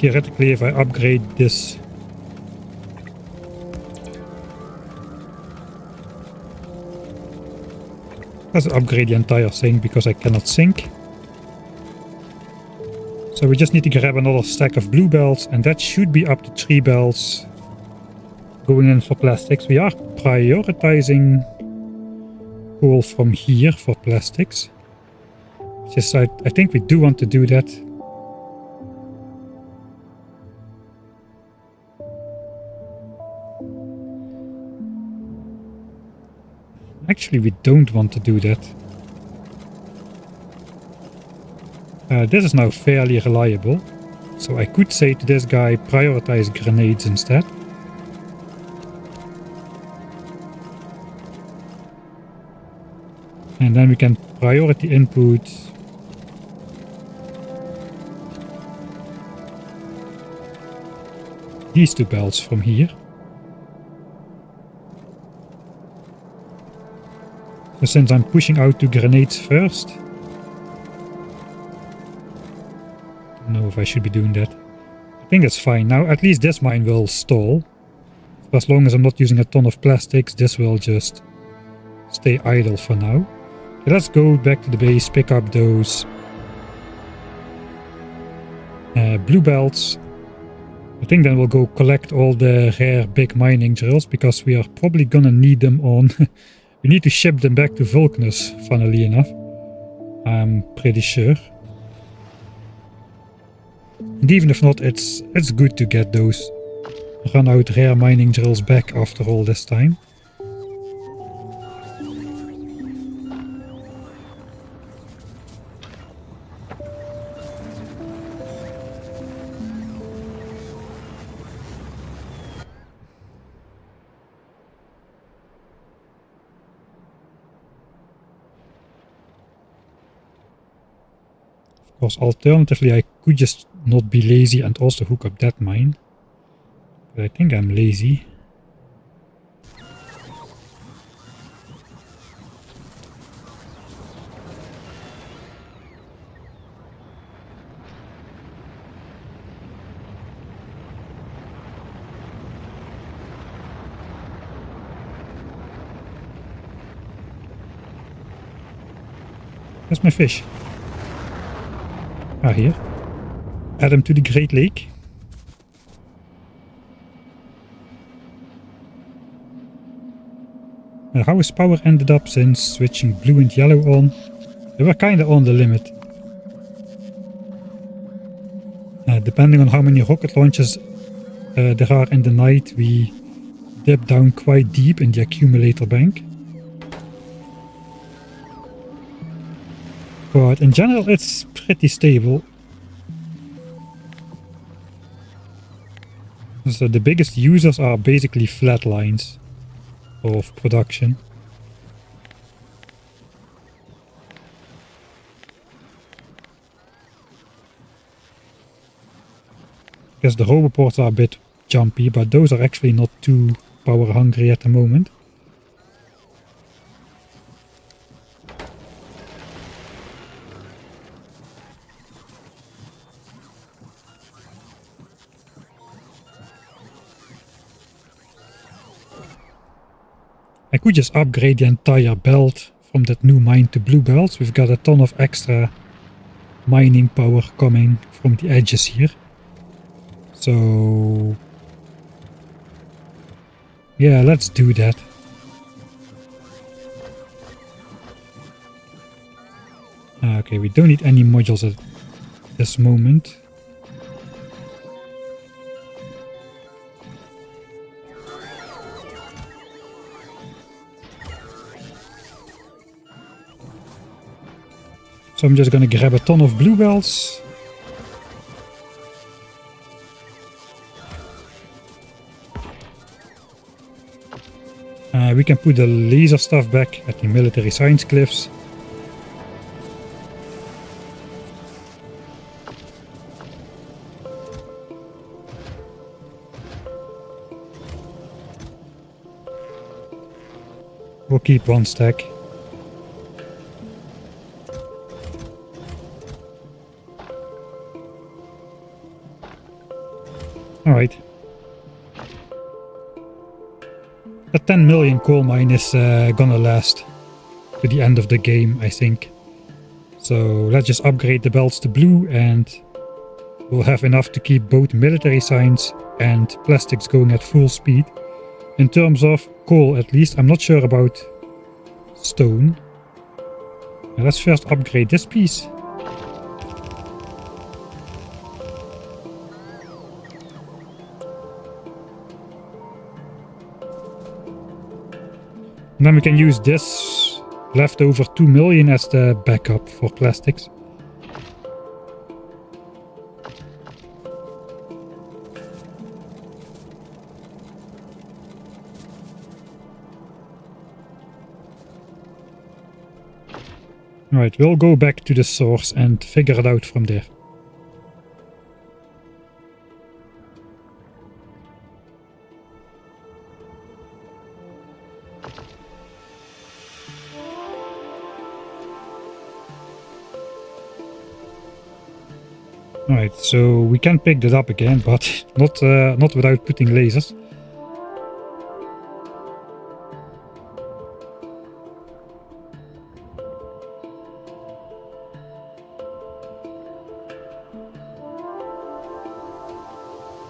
Theoretically, if I upgrade this, let's upgrade the entire thing because I cannot sink. So we just need to grab another stack of blue belts, and that should be up to 3 belts going in for plastics. We are prioritizing coal from here for plastics. Just I think we do want to do that. Actually, we don't want to do that. This is now fairly reliable. So I could say to this guy, prioritize grenades instead. And then we can priority input these 2 belts from here. So since I'm pushing out 2 grenades first, I don't know if I should be doing that. I think that's fine. Now at least this mine will stall. For as long as I'm not using a ton of plastics, this will just stay idle for now. Okay, let's go back to the base, pick up those blue belts. I think then we'll go collect all the rare big mining drills, because we are probably gonna need them on... We need to ship them back to Vulcanus, funnily enough. I'm pretty sure. And even if not, it's good to get those run out rare mining drills back after all this time. Of course, alternatively, I could just not be lazy and also hook up that mine. But I think I'm lazy. Where's my fish? Ah, here. Add him to the Great Lake. How his power ended up since switching blue and yellow on. They were kinda on the limit. Depending on how many rocket launches there are in the night, we dip down quite deep in the accumulator bank. But in general, it's pretty stable. So the biggest users are basically flat lines of production. Because the roboports are a bit jumpy, but those are actually not too power hungry at the moment. I could just upgrade the entire belt from that new mine to blue belts. We've got a ton of extra mining power coming from the edges here. So yeah, let's do that. Okay, we don't need any modules at this moment. So I'm just gonna grab a ton of blue belts. We can put the laser stuff back at the military science cliffs. We'll keep one stack. Alright. The 10 million coal mine is gonna last to the end of the game, I think. So let's just upgrade the belts to blue and we'll have enough to keep both military science and plastics going at full speed. In terms of coal at least, I'm not sure about stone. Now let's first upgrade this piece. And then we can use this leftover 2 million as the backup for plastics. Alright, we'll go back to the source and figure it out from there. Alright, so we can pick that up again, but not without putting lasers.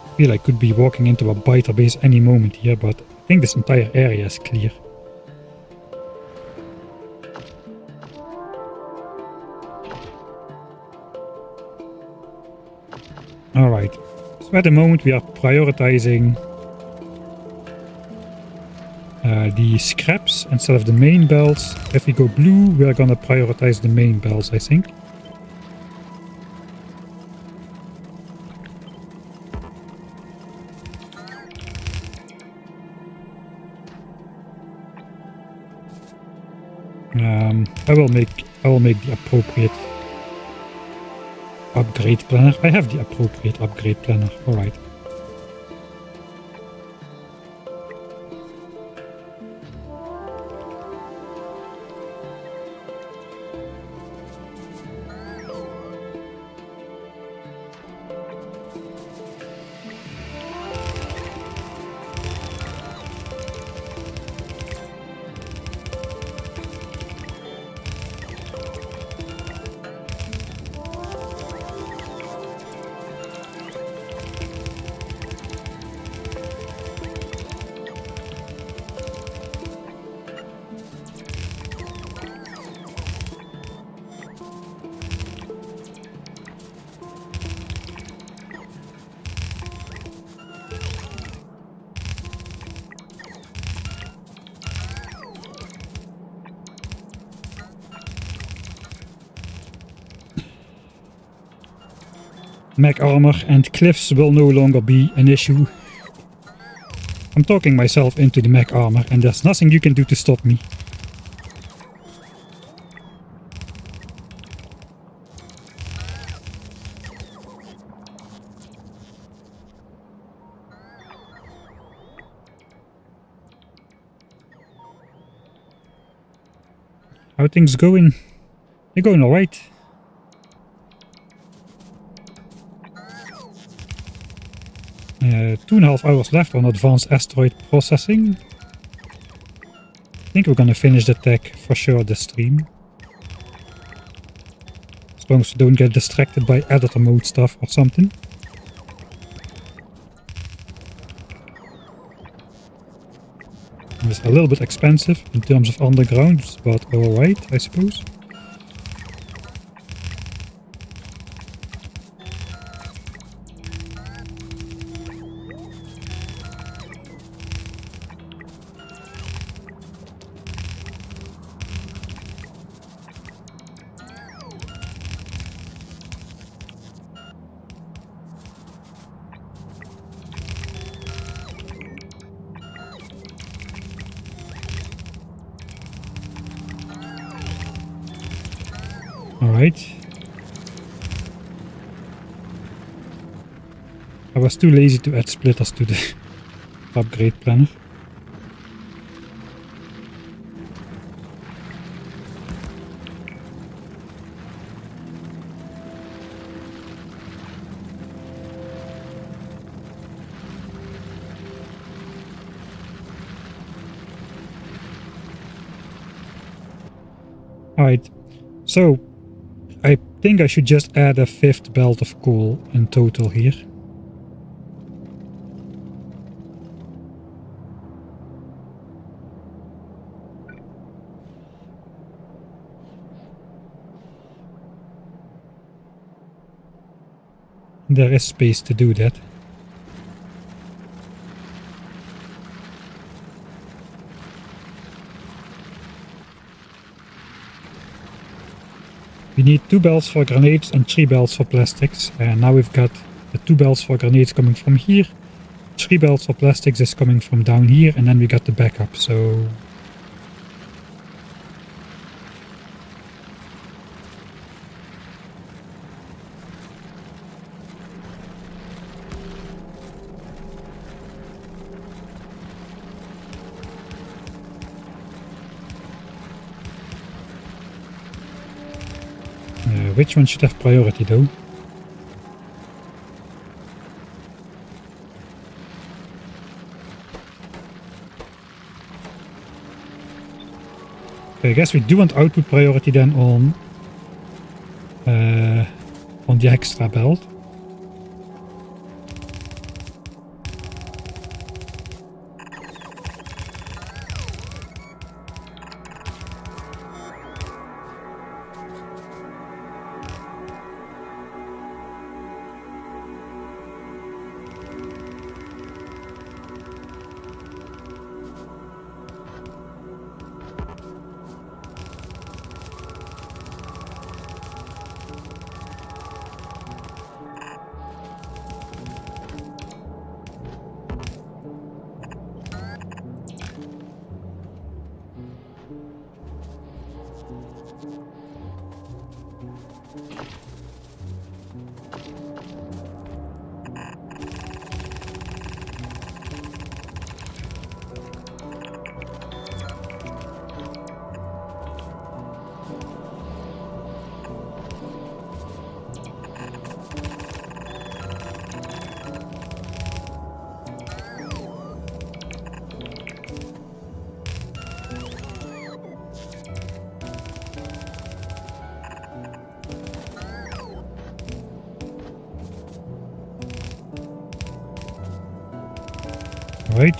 I feel I could be walking into a biter base any moment here, but I think this entire area is clear. Alright, so at the moment we are prioritizing the scraps instead of the main belts. If we go blue, we are gonna prioritize the main belts, I think. I will make the appropriate upgrade planner. I have the appropriate upgrade planner. Alright. mech armor and cliffs will no longer be an issue. I'm talking myself into the mech armor and there's nothing you can do to stop me. How are things going? They're going alright. Uh, 2.5 hours left on advanced asteroid processing. I think we're gonna finish the tech for sure this stream. As long as we don't get distracted by editor mode stuff or something. It's a little bit expensive in terms of underground, but alright, I suppose. Alright. I was too lazy to add splitters to the upgrade planner. Alright, so I think I should just add a 5th belt of coal in total here. There is space to do that. We need 2 belts for grenades and 3 belts for plastics. And now we've got the 2 belts for grenades coming from here. 3 belts for plastics is coming from down here. And then we got the backup, so... which one should have priority though? Okay, I guess we do want output priority then on the extra belt. Right.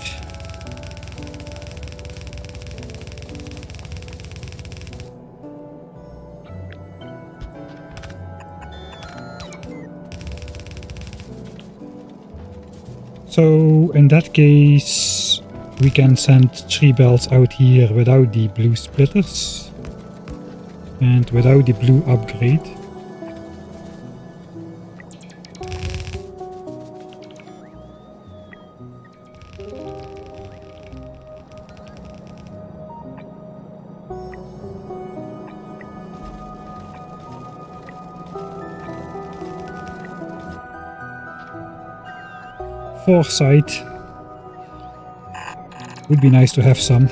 So in that case we can send 3 belts out here without the blue splitters and without the blue upgrade. foresight. Would be nice to have some.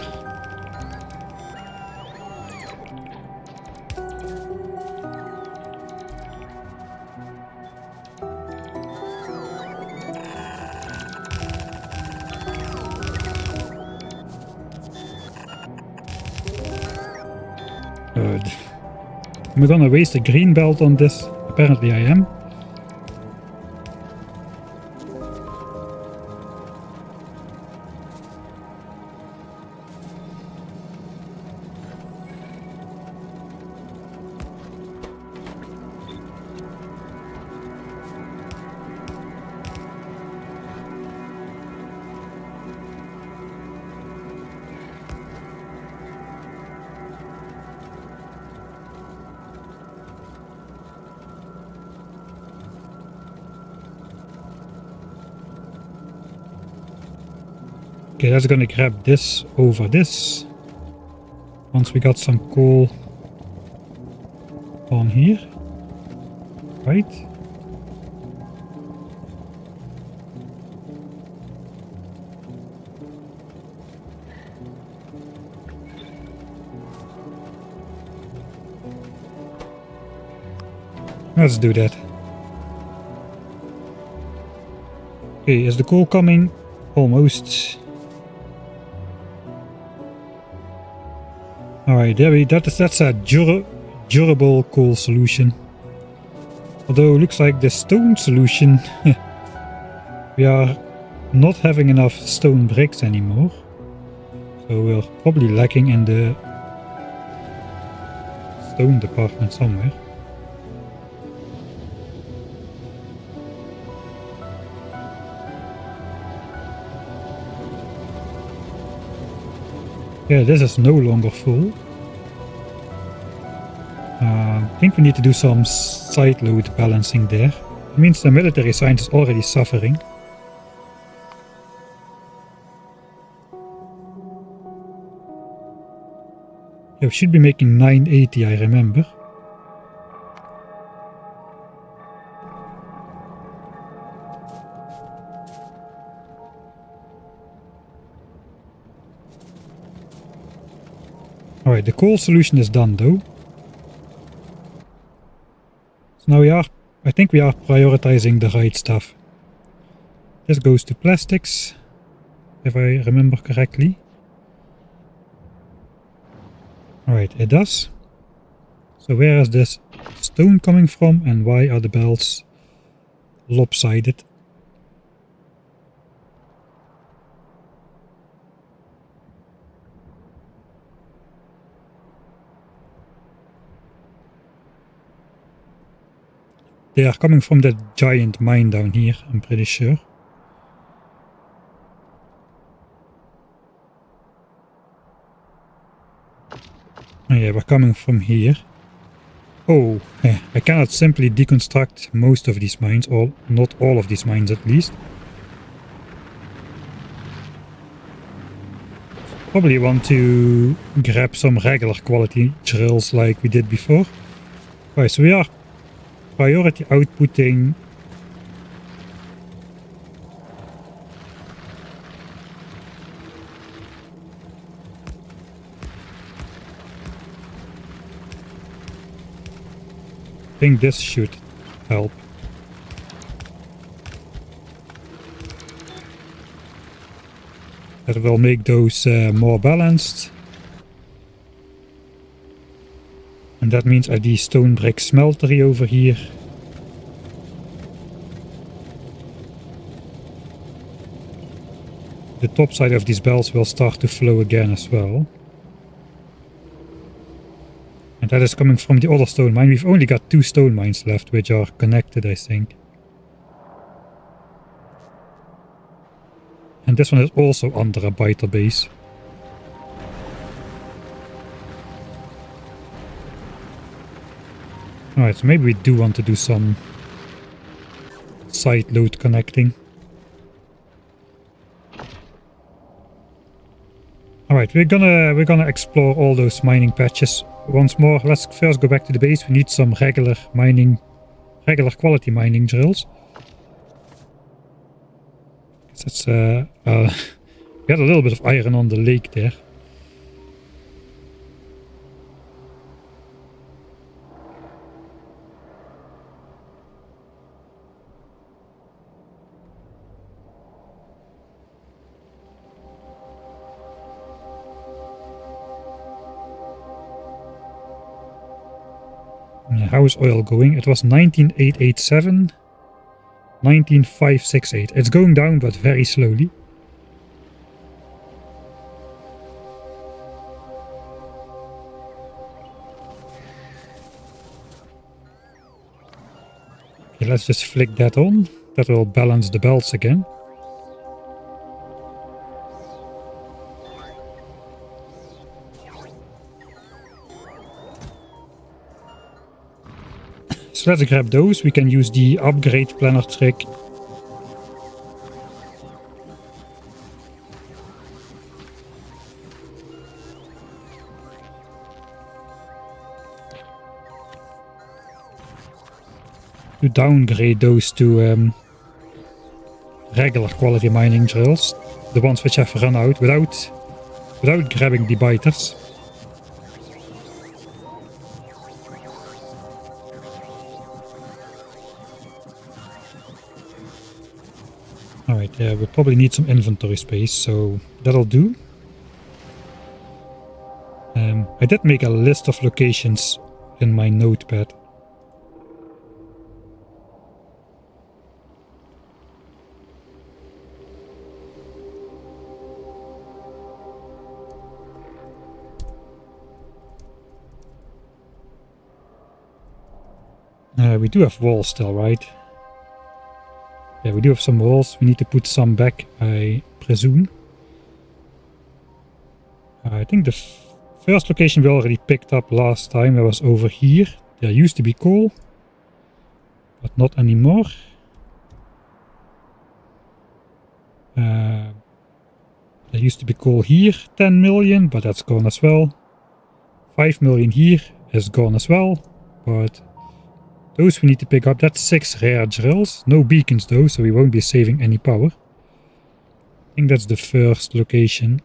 Good. Am I gonna waste a green belt on this? Apparently I am. Okay, that's gonna grab this over this. Once we got some coal on here. Right? Let's do that. Okay, is the coal coming? Almost. Alright, that's a durable coal solution. Although it looks like the stone solution, we are not having enough stone bricks anymore. So we're probably lacking in the stone department somewhere. Yeah, this is no longer full. I think we need to do some side load balancing there. It means the military science is already suffering. Yeah, we should be making 980, I remember. Alright, the coal solution is done though. So now I think we are prioritizing the right stuff. This goes to plastics, if I remember correctly. Alright, it does. So where is this stone coming from and why are the belts lopsided? They are coming from that giant mine down here, I'm pretty sure. Oh yeah, we're coming from here. Oh, I cannot simply deconstruct most of these mines, or not all of these mines at least. Probably want to grab some regular quality drills like we did before. Alright, so we are priority outputting I think this should help. That will make those more balanced. And that means the stone brick smeltery over here. The top side of these belts will start to flow again as well. And that is coming from the other stone mine. We've only got 2 stone mines left, which are connected, I think. And this one is also under a biter base. Alright, so maybe we do want to do some side load connecting. Alright, we're gonna explore all those mining patches once more. Let's first go back to the base. We need some regular quality mining drills. That's we had a little bit of iron on the lake there. How is oil going? It was 19,887, 19,568. It's going down, but very slowly. Okay, let's just flick that on. That will balance the belts again. So let's grab those. We can use the upgrade planner trick. To downgrade those to regular quality mining drills. The ones which have run out without grabbing the biters. Alright, we probably need some inventory space, so that'll do. I did make a list of locations in my notepad. We do have walls still, right? Yeah, we do have some walls. We need to put some back, I presume. I think the first location we already picked up last time. That was over here. There used to be coal, but not anymore. There used to be coal here, 10 million, but that's gone as well. 5 million here is gone as well, but those we need to pick up. That's 6 rare drills. No beacons though, so we won't be saving any power. I think that's the first location.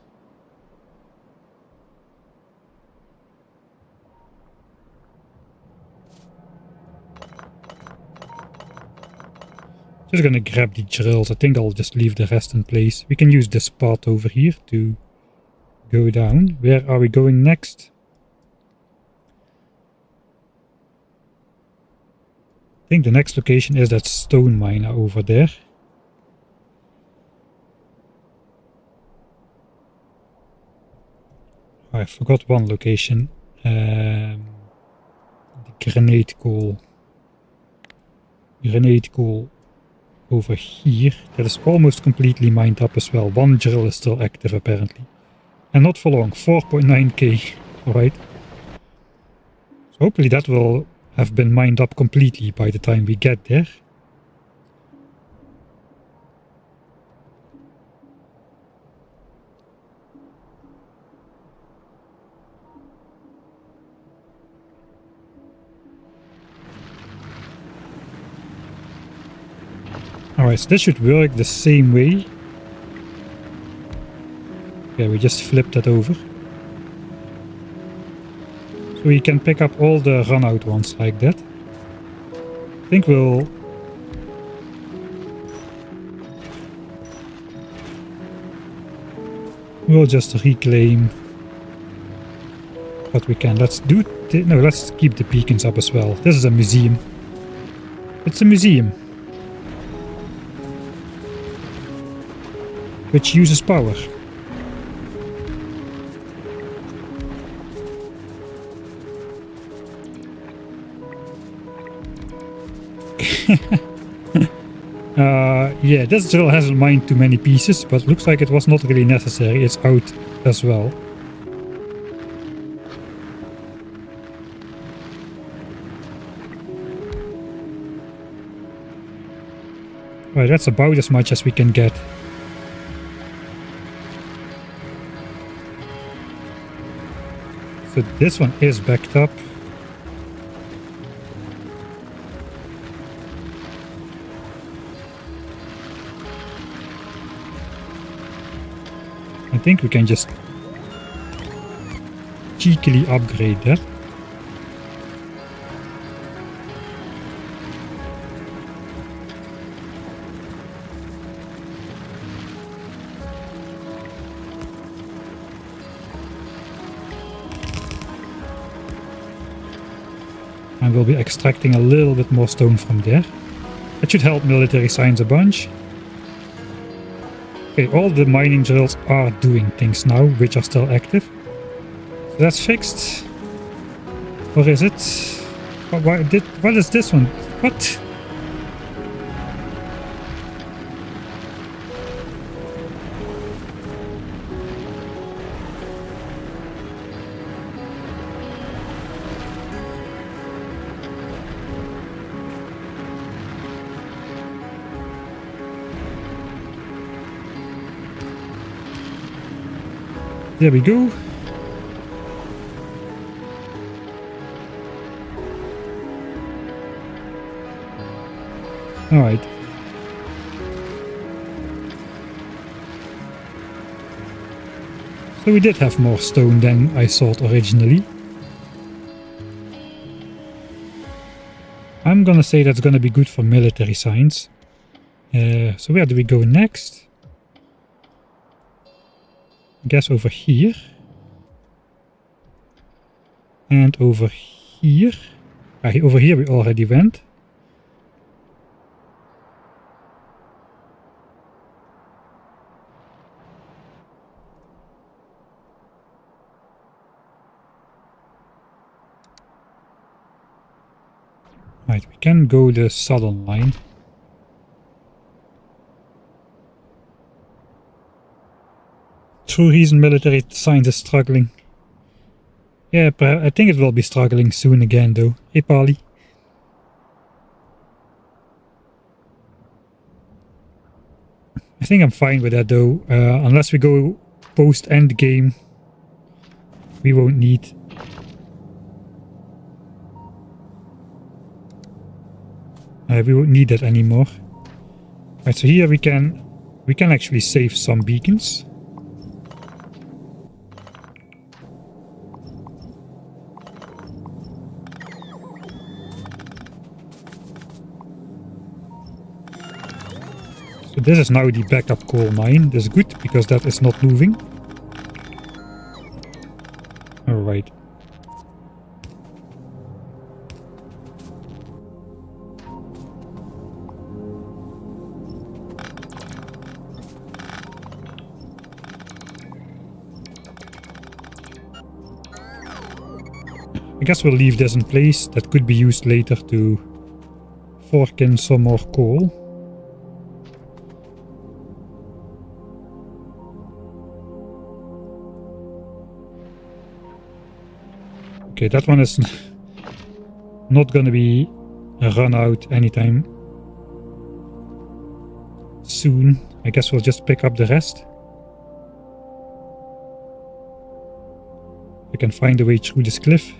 Just gonna grab the drills. I think I'll just leave the rest in place. We can use this spot over here to go down. Where are we going next? I think the next location is that stone miner over there. Oh, I forgot one location. The grenade coal. Grenade coal over here. That is almost completely mined up as well. One drill is still active apparently. And not for long. 4.9k. Alright. So hopefully that will have been mined up completely by the time we get there. Alright, so this should work the same way. Yeah, we just flipped that over. So we can pick up all the run out ones like that. I think we'll just reclaim what we can. Let's keep the beacons up as well. This is a museum. It's a museum which uses power. Yeah, this drill hasn't mined too many pieces, but looks like it was not really necessary. It's out as well. Right, that's about as much as we can get. So this one is backed up. think we can just cheekily upgrade that. And we'll be extracting a little bit more stone from there. That should help military science a bunch. Okay, all the mining drills are doing things now, which are still active. So that's fixed. Or is it? What is this one? What? There we go. All right. So we did have more stone than I thought originally. I'm gonna say that's gonna be good for military science. So where do we go next? I guess over here. And over here. Over here we already went. Right, we can go the southern line. True reason military science is struggling. Yeah, I think it will be struggling soon again though. Hey Pali. I think I'm fine with that though. Unless we go post-end game, we won't need. We won't need that anymore. Right, so here we can actually save some beacons. So this is now the backup coal mine. That's good because that is not moving. All right. I guess we'll leave this in place. That could be used later to fork in some more coal. Okay, that one is not gonna be run out anytime soon. I guess we'll just pick up the rest. We can find a way through this cliff.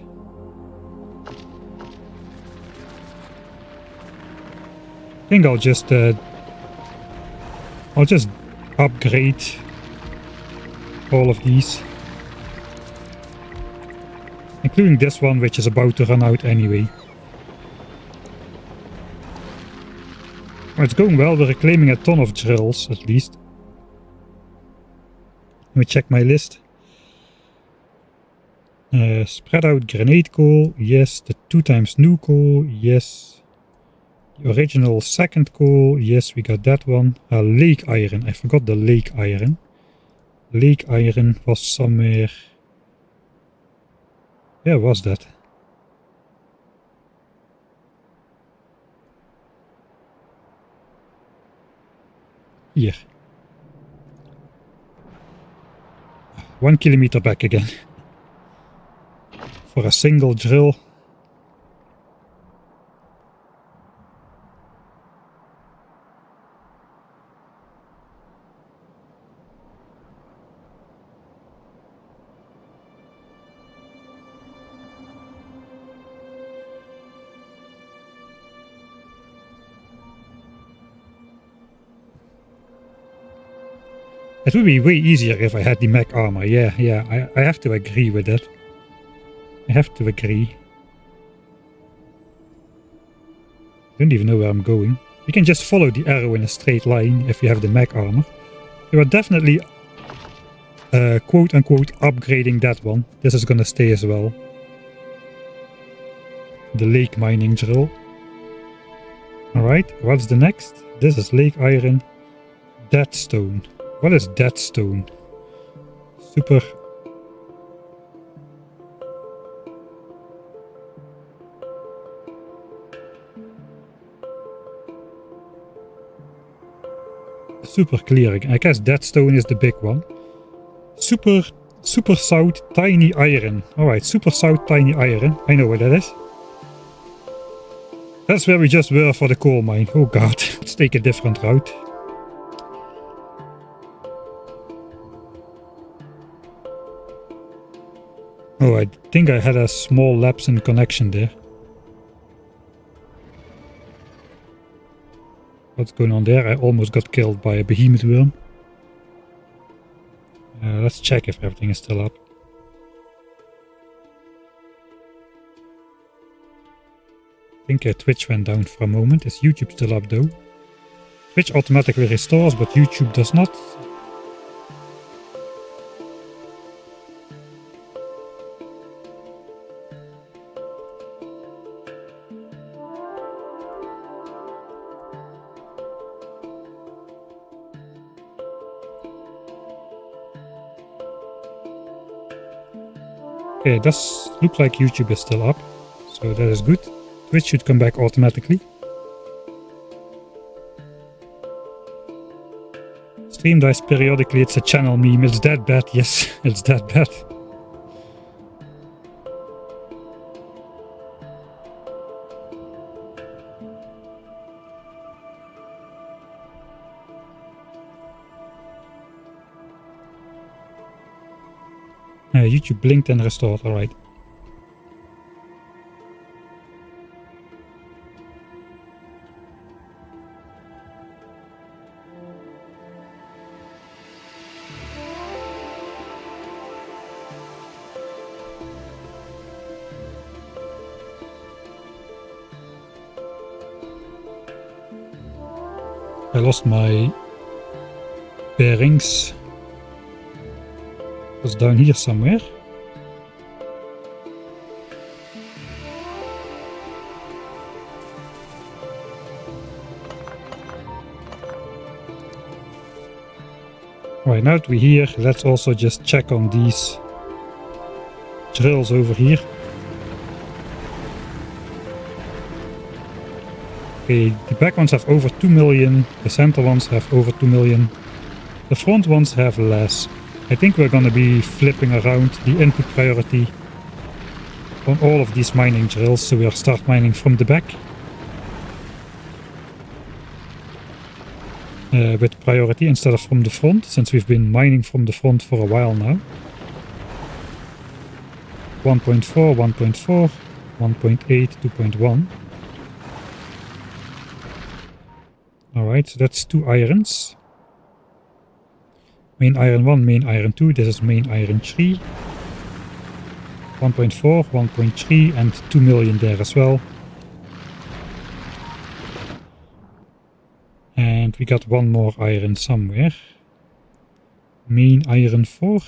I think I'll just upgrade all of these, including this one, which is about to run out anyway. Oh, it's going well. We're reclaiming a ton of drills, at least. Let me check my list. Spread out grenade coal, yes. The 2x new coal, yes. The original second coal, yes, we got that one. Lake iron, I forgot the lake iron. Lake iron was somewhere. Where was that? Here. 1 kilometer back again. For a single drill. It would be way easier if I had the mech armor. Yeah, I have to agree with that. I have to agree. Don't even know where I'm going. You can just follow the arrow in a straight line if you have the mech armor. You are definitely quote-unquote upgrading that one. This is gonna stay as well. The lake mining drill. Alright, what's the next? This is lake iron. Deadstone. What is deadstone? Super... Super clearing. I guess deadstone is the big one. Super south tiny iron. Alright, super south tiny iron. I know what that is. That's where we just were for the coal mine. Oh god. Let's take a different route. Oh, I think I had a small lapse in connection there. What's going on there? I almost got killed by a behemoth worm. Let's check if everything is still up. I think Twitch went down for a moment. Is YouTube still up though? Twitch automatically restores, but YouTube does not. Okay, it does look like YouTube is still up, so that is good. Twitch should come back automatically. Stream dies periodically, it's a channel meme. It's that bad, yes, it's that bad. YouTube blinked and restored, alright. I lost my bearings. It was down here somewhere. Right, now that we're here, let's also just check on these drills over here. Okay, the back ones have over 2 million, the center ones have over 2 million, the front ones have less. I think we're gonna be flipping around the input priority on all of these mining drills, so we'll start mining from the back. With priority instead of from the front, since we've been mining from the front for a while now. 1.4, 1.4, 1.8, 2.1. Alright, so that's 2 irons. Main iron 1, main iron 2, this is main iron 3. 1.4, 1.3 and 2 million there as well. And we got one more iron somewhere. Main iron 4.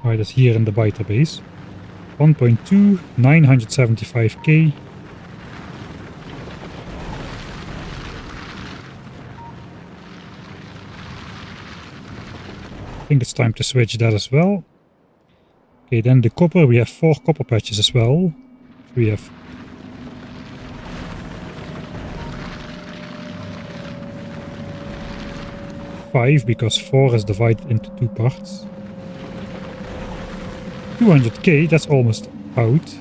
Right, that's here in the biter base. 1.2, 975k. I think it's time to switch that as well. Okay, then the copper, we have 4 copper patches as well. We have 5 because 4 is divided into 2 parts. 200k, that's almost out.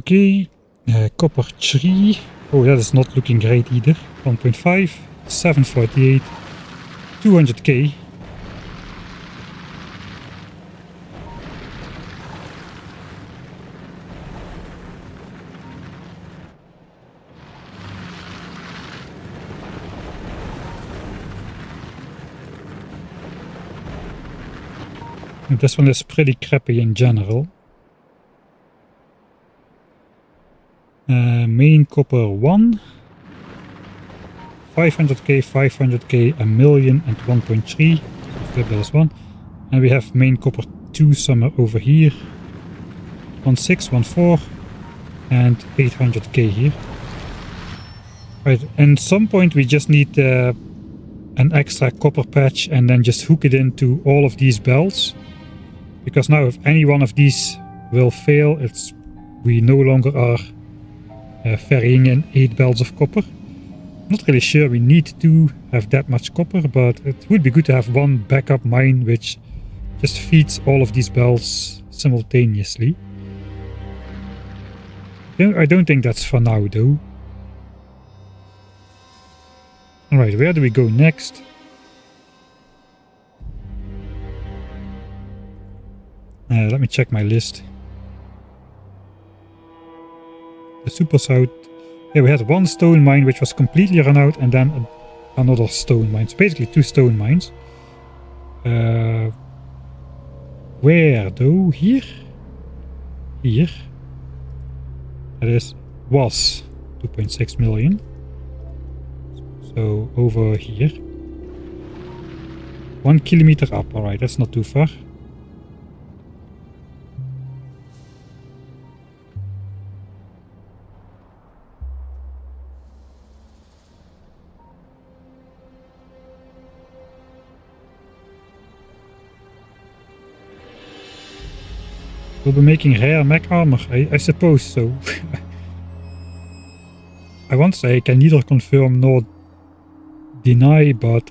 Okay, copper 3. Oh, that is not looking great either. 1.5, 748, 200k. This one is pretty crappy in general. Main copper 1. 500k, 500k, a million and 1.3. So flip that as 1. And we have main copper 2 somewhere over here. 16, 14 and 800k here. Right, and some point we just need an extra copper patch and then just hook it into all of these belts. Because now if any one of these will fail, we no longer are ferrying in 8 belts of copper. Not really sure we need to have that much copper, but it would be good to have one backup mine which just feeds all of these belts simultaneously. I don't think that's for now though. Alright, where do we go next? Let me check my list. The super south. Yeah, we had one stone mine which was completely run out, and then another stone mine. So basically 2 stone mines. Where though? Here? Here. That was 2.6 million. So over here. 1 kilometer up. Alright, that's not too far. We'll be making rare mech armor, I suppose so. I want to say I can neither confirm nor deny, but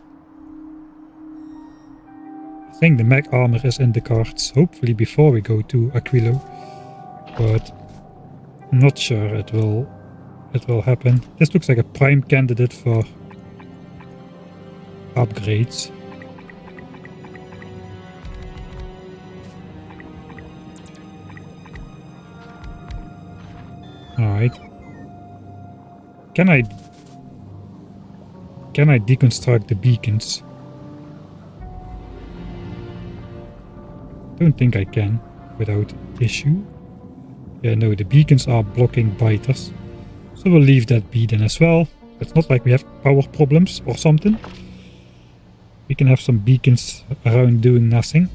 I think the mech armor is in the cards, hopefully before we go to Aquilo. But I'm not sure it will happen. This looks like a prime candidate for upgrades. Alright. Can I deconstruct the beacons? Don't think I can without issue. Yeah, no, the beacons are blocking biters. So we'll leave that be then as well. It's not like we have power problems or something. We can have some beacons around doing nothing.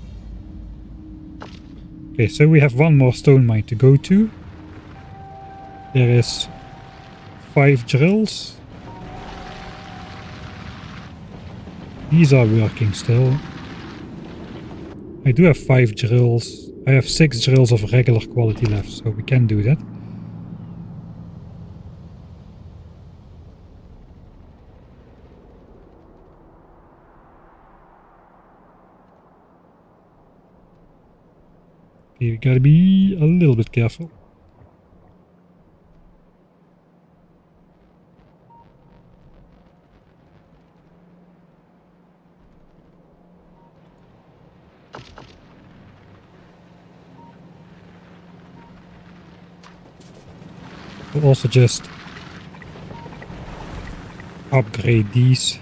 Okay, so we have one more stone mine to go to. There is 5 drills. These are working still. I do have 5 drills. I have 6 drills of regular quality left, so we can do that. Okay, we gotta be a little bit careful. We'll also just upgrade these.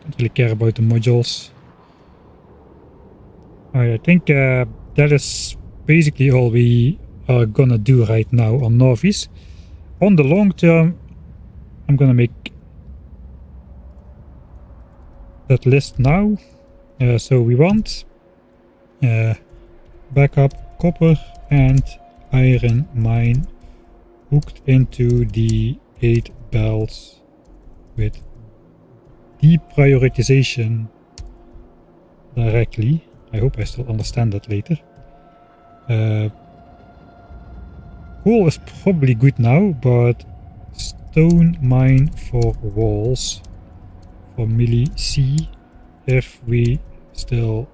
Don't really care about the modules. Alright, I think that is basically all we are gonna do right now on Novice. On the long term, I'm gonna make that list now. So we want backup copper and iron mine hooked into the 8 belts with deprioritization directly. I hope I still understand that later. Coal is probably good now, but stone mine for walls for milli C if we still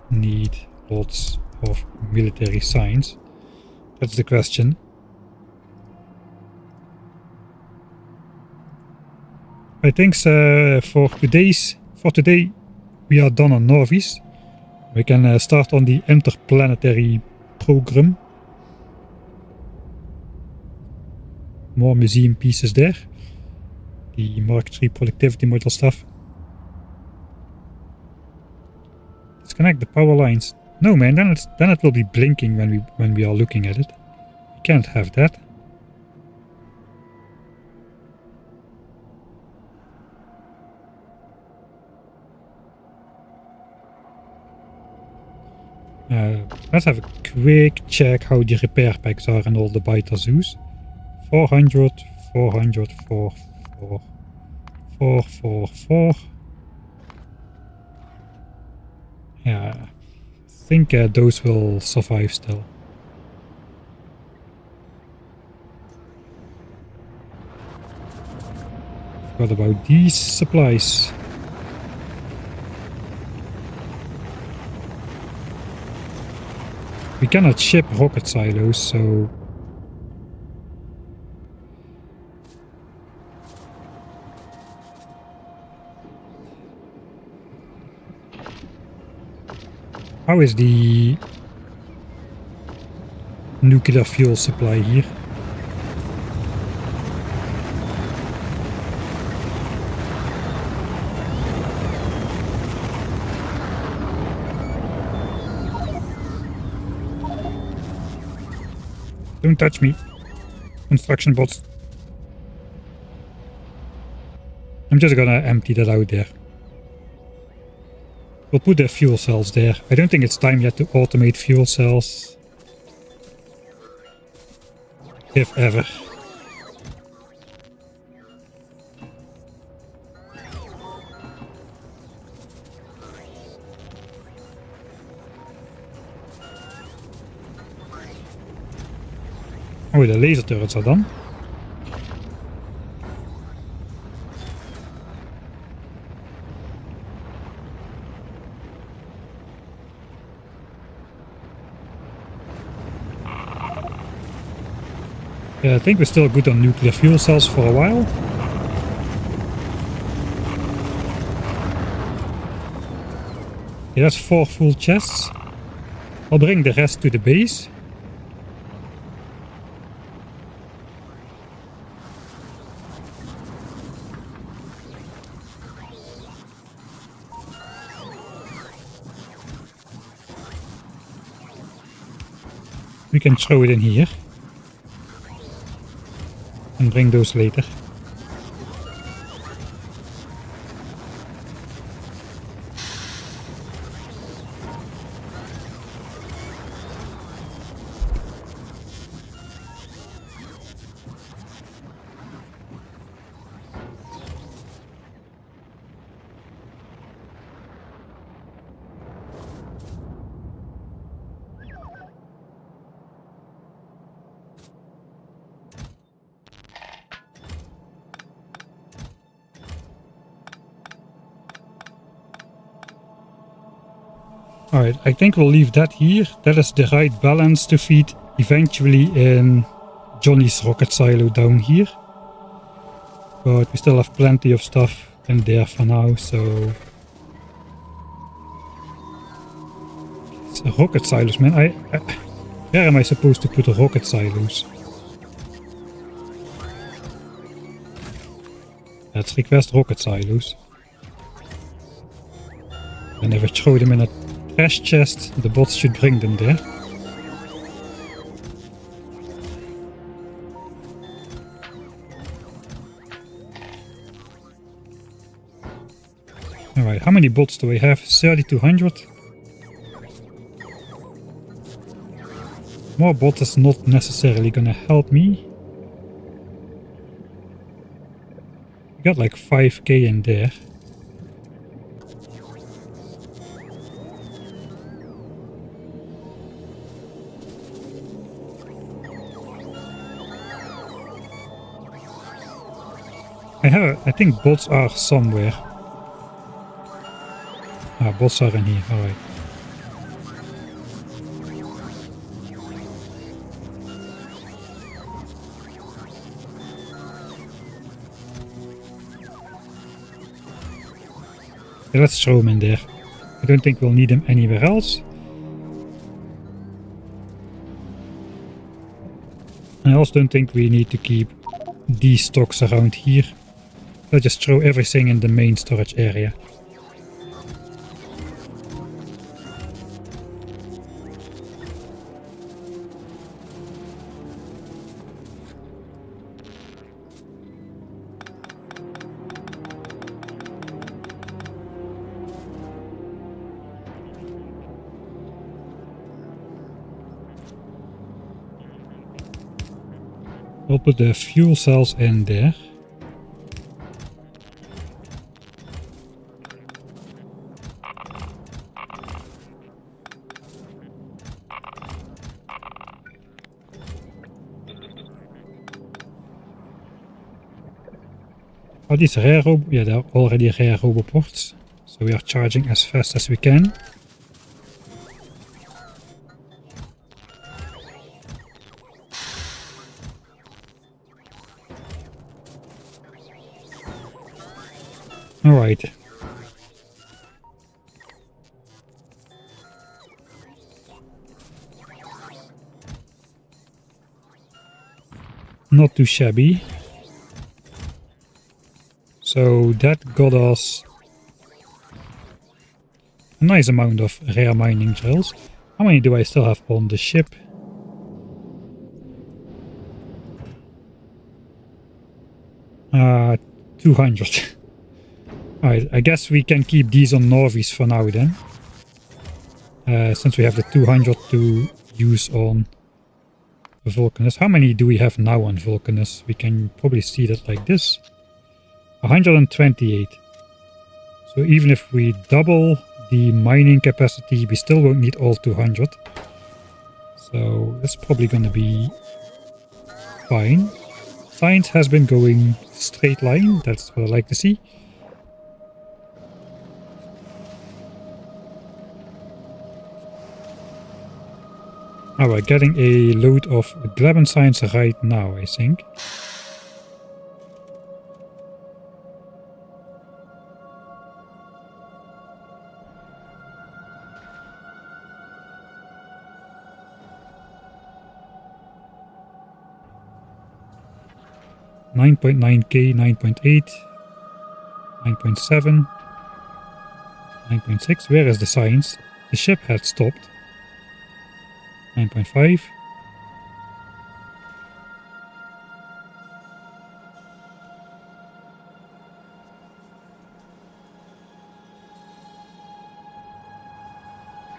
need lots of military science. That's the question. I think for today we are done on Novice. We can start on the Interplanetary program. More museum pieces there. The Mark III productivity model stuff. Disconnect the power lines. No man, then it will be blinking when we are looking at it. We can't have that. Let's have a quick check how the repair packs are and all the biter zoos. 400, 400, 4, 4, 4, 4, 4. Yeah, I think those will survive still. What about these supplies? We cannot ship rocket silos, so... How is the nuclear fuel supply here? Don't touch me. Construction bots. I'm just gonna empty that out there. We'll put the fuel cells there. I don't think it's time yet to automate fuel cells. If ever. Oh, the laser turrets are done. Yeah, I think we're still good on nuclear fuel cells for a while. Yeah, that's 4 full chests. I'll bring the rest to the base. We can throw it in here. And bring those later. Alright, I think we'll leave that here. That is the right balance to feed eventually in Johnny's rocket silo down here. But we still have plenty of stuff in there for now, so... It's a rocket silos, man. Where am I supposed to put the rocket silos? Let's request rocket silos. And if I throw them in a trash chest, the bots should bring them there. Alright, how many bots do I have? 3200. More bots is not necessarily gonna help me. We got like 5k in there. I think bots are somewhere. bots are in here, alright. Yeah, let's throw him in there. I don't think we'll need him anywhere else. I also don't think we need to keep these stocks around here. Let's just throw everything in the main storage area. We'll put the fuel cells in there. Are these rare yeah, they're already rare roboports, so we are charging as fast as we can. Alright. Not too shabby. So that got us a nice amount of rare mining drills. How many do I still have on the ship? Uh, 200. Alright, I guess we can keep these on Novice for now then. Since we have the 200 to use on Vulcanus. How many do we have now on Vulcanus? We can probably see that like this. 128. So even if we double the mining capacity, we still won't need all 200. So that's probably going to be fine. Science has been going straight line. That's what I like to see. Oh, we're getting a load of Gleba science right now, I think. $9.9k, 9.8, 9.7, 9.6. Where is the science? The ship had stopped. 9.5.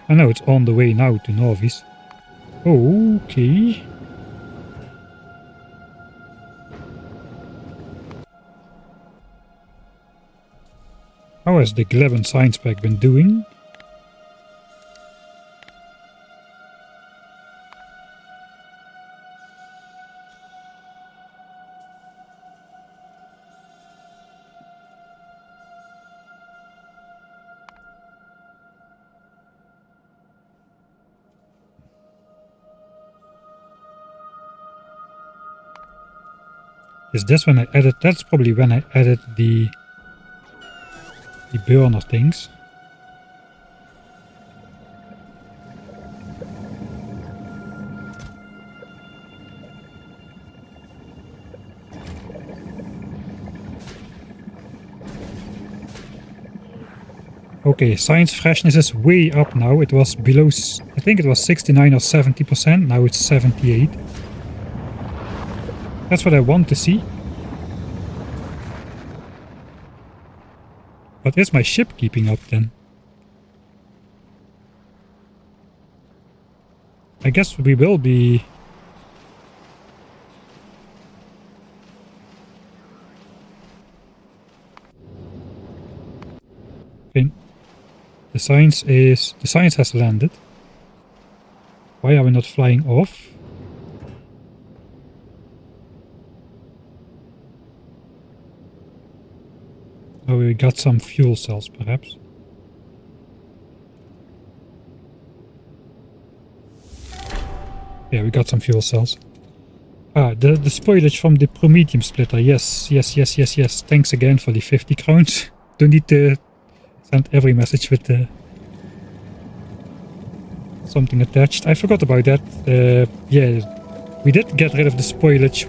I know it's on the way now to Novice. Okay. How has the Gleba science pack been doing? Is this when I added? That's probably when I added the burner things. Okay, science freshness is way up now. It was below, I think it was 69 or 70%. Now it's 78. That's what I want to see. But is my ship keeping up then? I guess we will be... Okay. The science has landed. Why are we not flying off? Oh, we got some fuel cells, perhaps. Yeah, we got some fuel cells. Ah, the spoilage from the Prometheum splitter. Yes. Thanks again for the 50 crowns. Don't need to send every message with something attached. I forgot about that. Yeah, we did get rid of the spoilage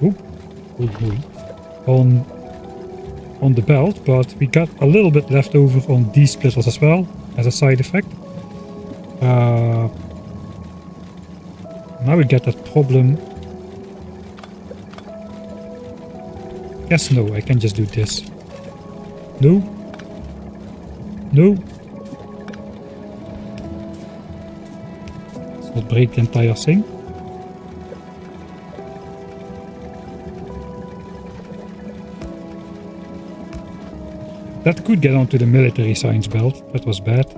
on the belt, but we got a little bit left over on these splitters as well as a side effect. Now we get that problem. Yes, no, I can just do this. No. Let's not break the entire thing. That could get onto the military science belt. That was bad.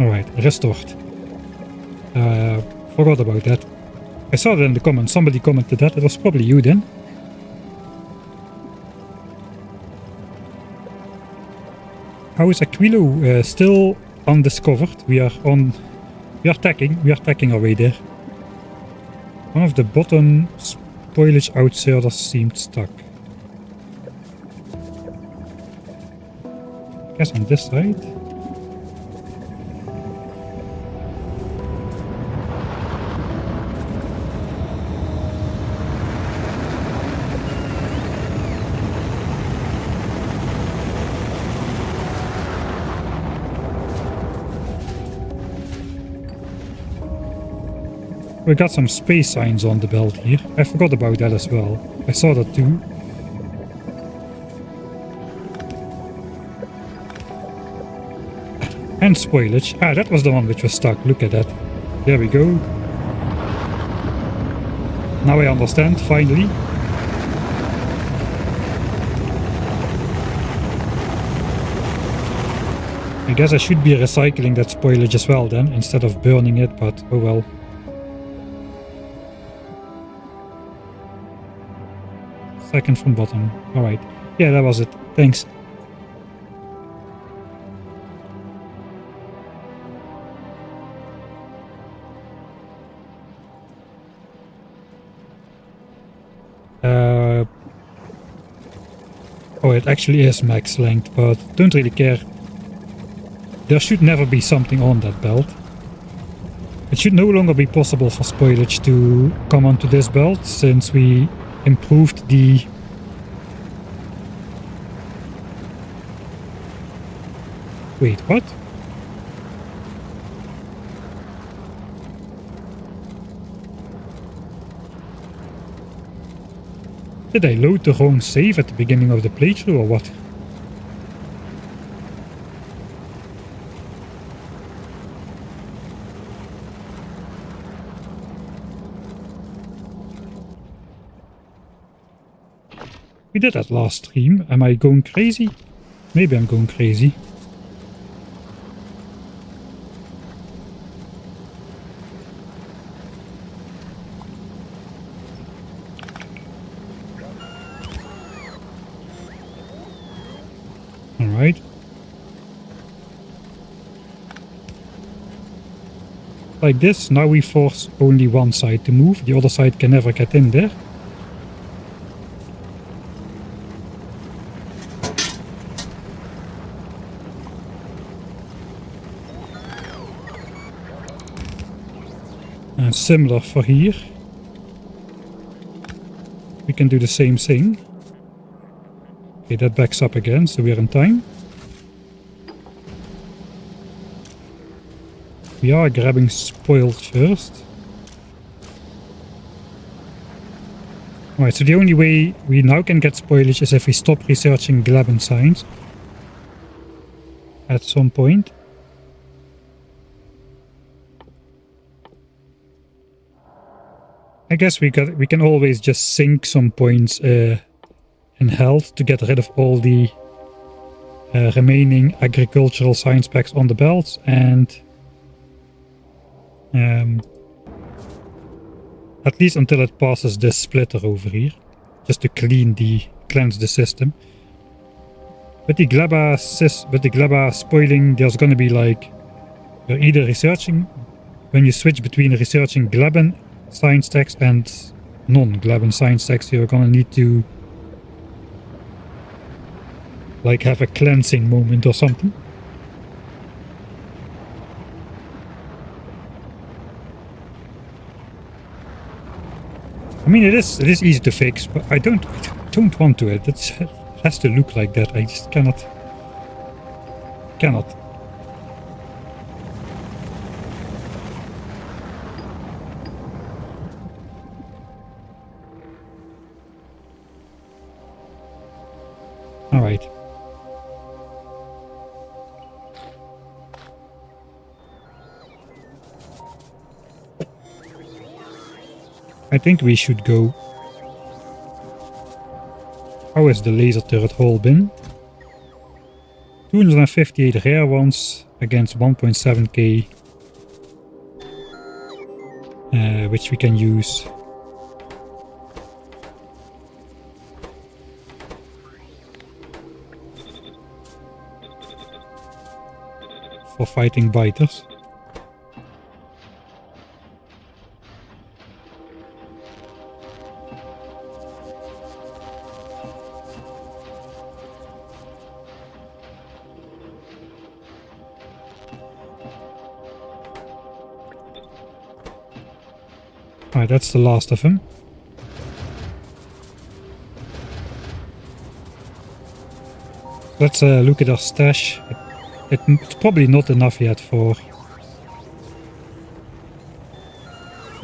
Alright, restored. Forgot about that. I saw that in the comments. Somebody commented that. It was probably you then. How is Aquilo? Still undiscovered. We are tacking our way there. One of the bottom spoilage outsiders seemed stuck. Guess on this side. We got some space signs on the belt here. I forgot about that as well. I saw that too. And spoilage. Ah, that was the one which was stuck. Look at that. There we go. Now I understand, finally. I guess I should be recycling that spoilage as well then, instead of burning it, but oh well. Second from bottom. Alright. Yeah, that was it. Thanks. Oh, it actually is max length, but don't really care. There should never be something on that belt. It should no longer be possible for spoilage to come onto this belt, since we improved the wait, what? Did I load the wrong save at the beginning of the playthrough or what? We did that last stream. Am I going crazy? Maybe I'm going crazy. Alright. Like this, now we force only one side to move. The other side can never get in there. And similar for here. We can do the same thing. Okay, that backs up again, so we're in time. We are grabbing spoiled first. Alright, so the only way we now can get spoilage is if we stop researching Gleba signs at some point. I guess we can always just sink some points in health to get rid of all the remaining agricultural science packs on the belts, and at least until it passes this splitter over here, just to cleanse the system. with the Gleba spoiling, there's gonna be like, you're either researching, when you switch between researching Gleban science text and non-Gleban science text, you're gonna need to like have a cleansing moment or something. I mean, it is easy to fix, but I don't want to. It has to look like that. I just cannot. All right. I think we should go. How is the laser turret hole bin? 258 rare ones against 1.7k, which we can use. For fighting biters. Alright, that's the last of him. Let's look at our stash. It's probably not enough yet for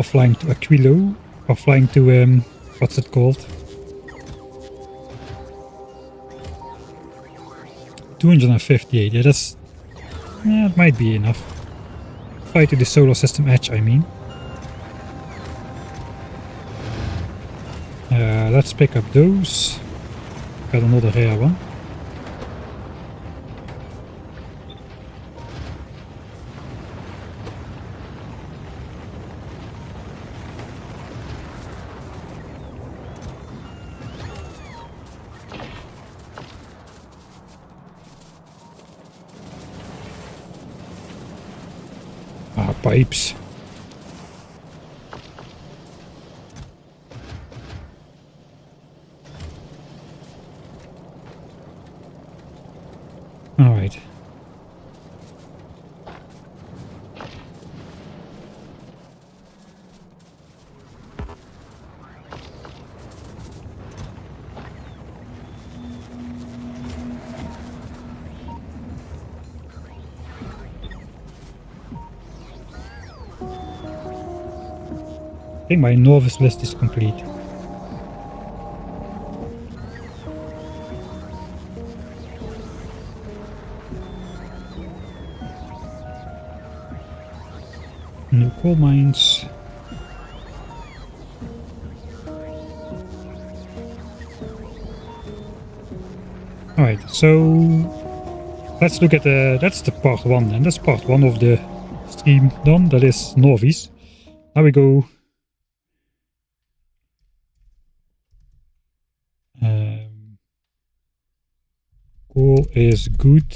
flying to Aquilo, or flying to what's it called? 258. Yeah, that's it might be enough. Fly to the solar system edge, I mean. Let's pick up those. Got another rare one. Pipes. All right. I think my novice list is complete. No coal mines. Alright, so let's look at that's the part 1 then. That's part 1 of the stream done. That is Novice. Now we go. Coal is good.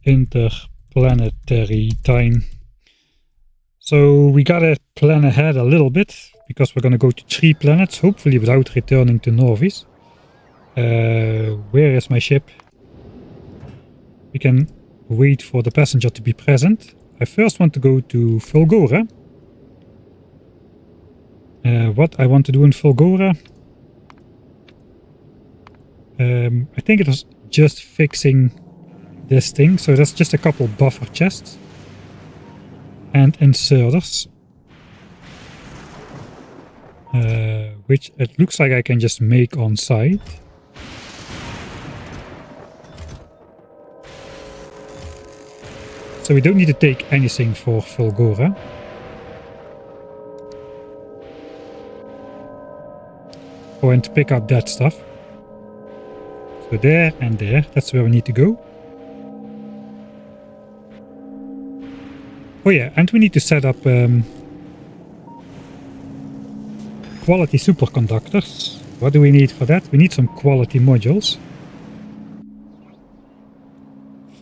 Interplanetary time. So we gotta plan ahead a little bit because we're gonna go to 3 planets, hopefully without returning to Novice. Where is my ship? We can wait for the passenger to be present. I first want to go to Fulgora. What I want to do in Fulgora? I think it was just fixing this thing, so that's just a couple buffer chests and inserters, which it looks like I can just make on site. So we don't need to take anything for Fulgora. Oh, and to pick up that stuff. So there and there, that's where we need to go. Oh yeah, and we need to set up Kwality superconductors. What do we need for that? We need some quality modules.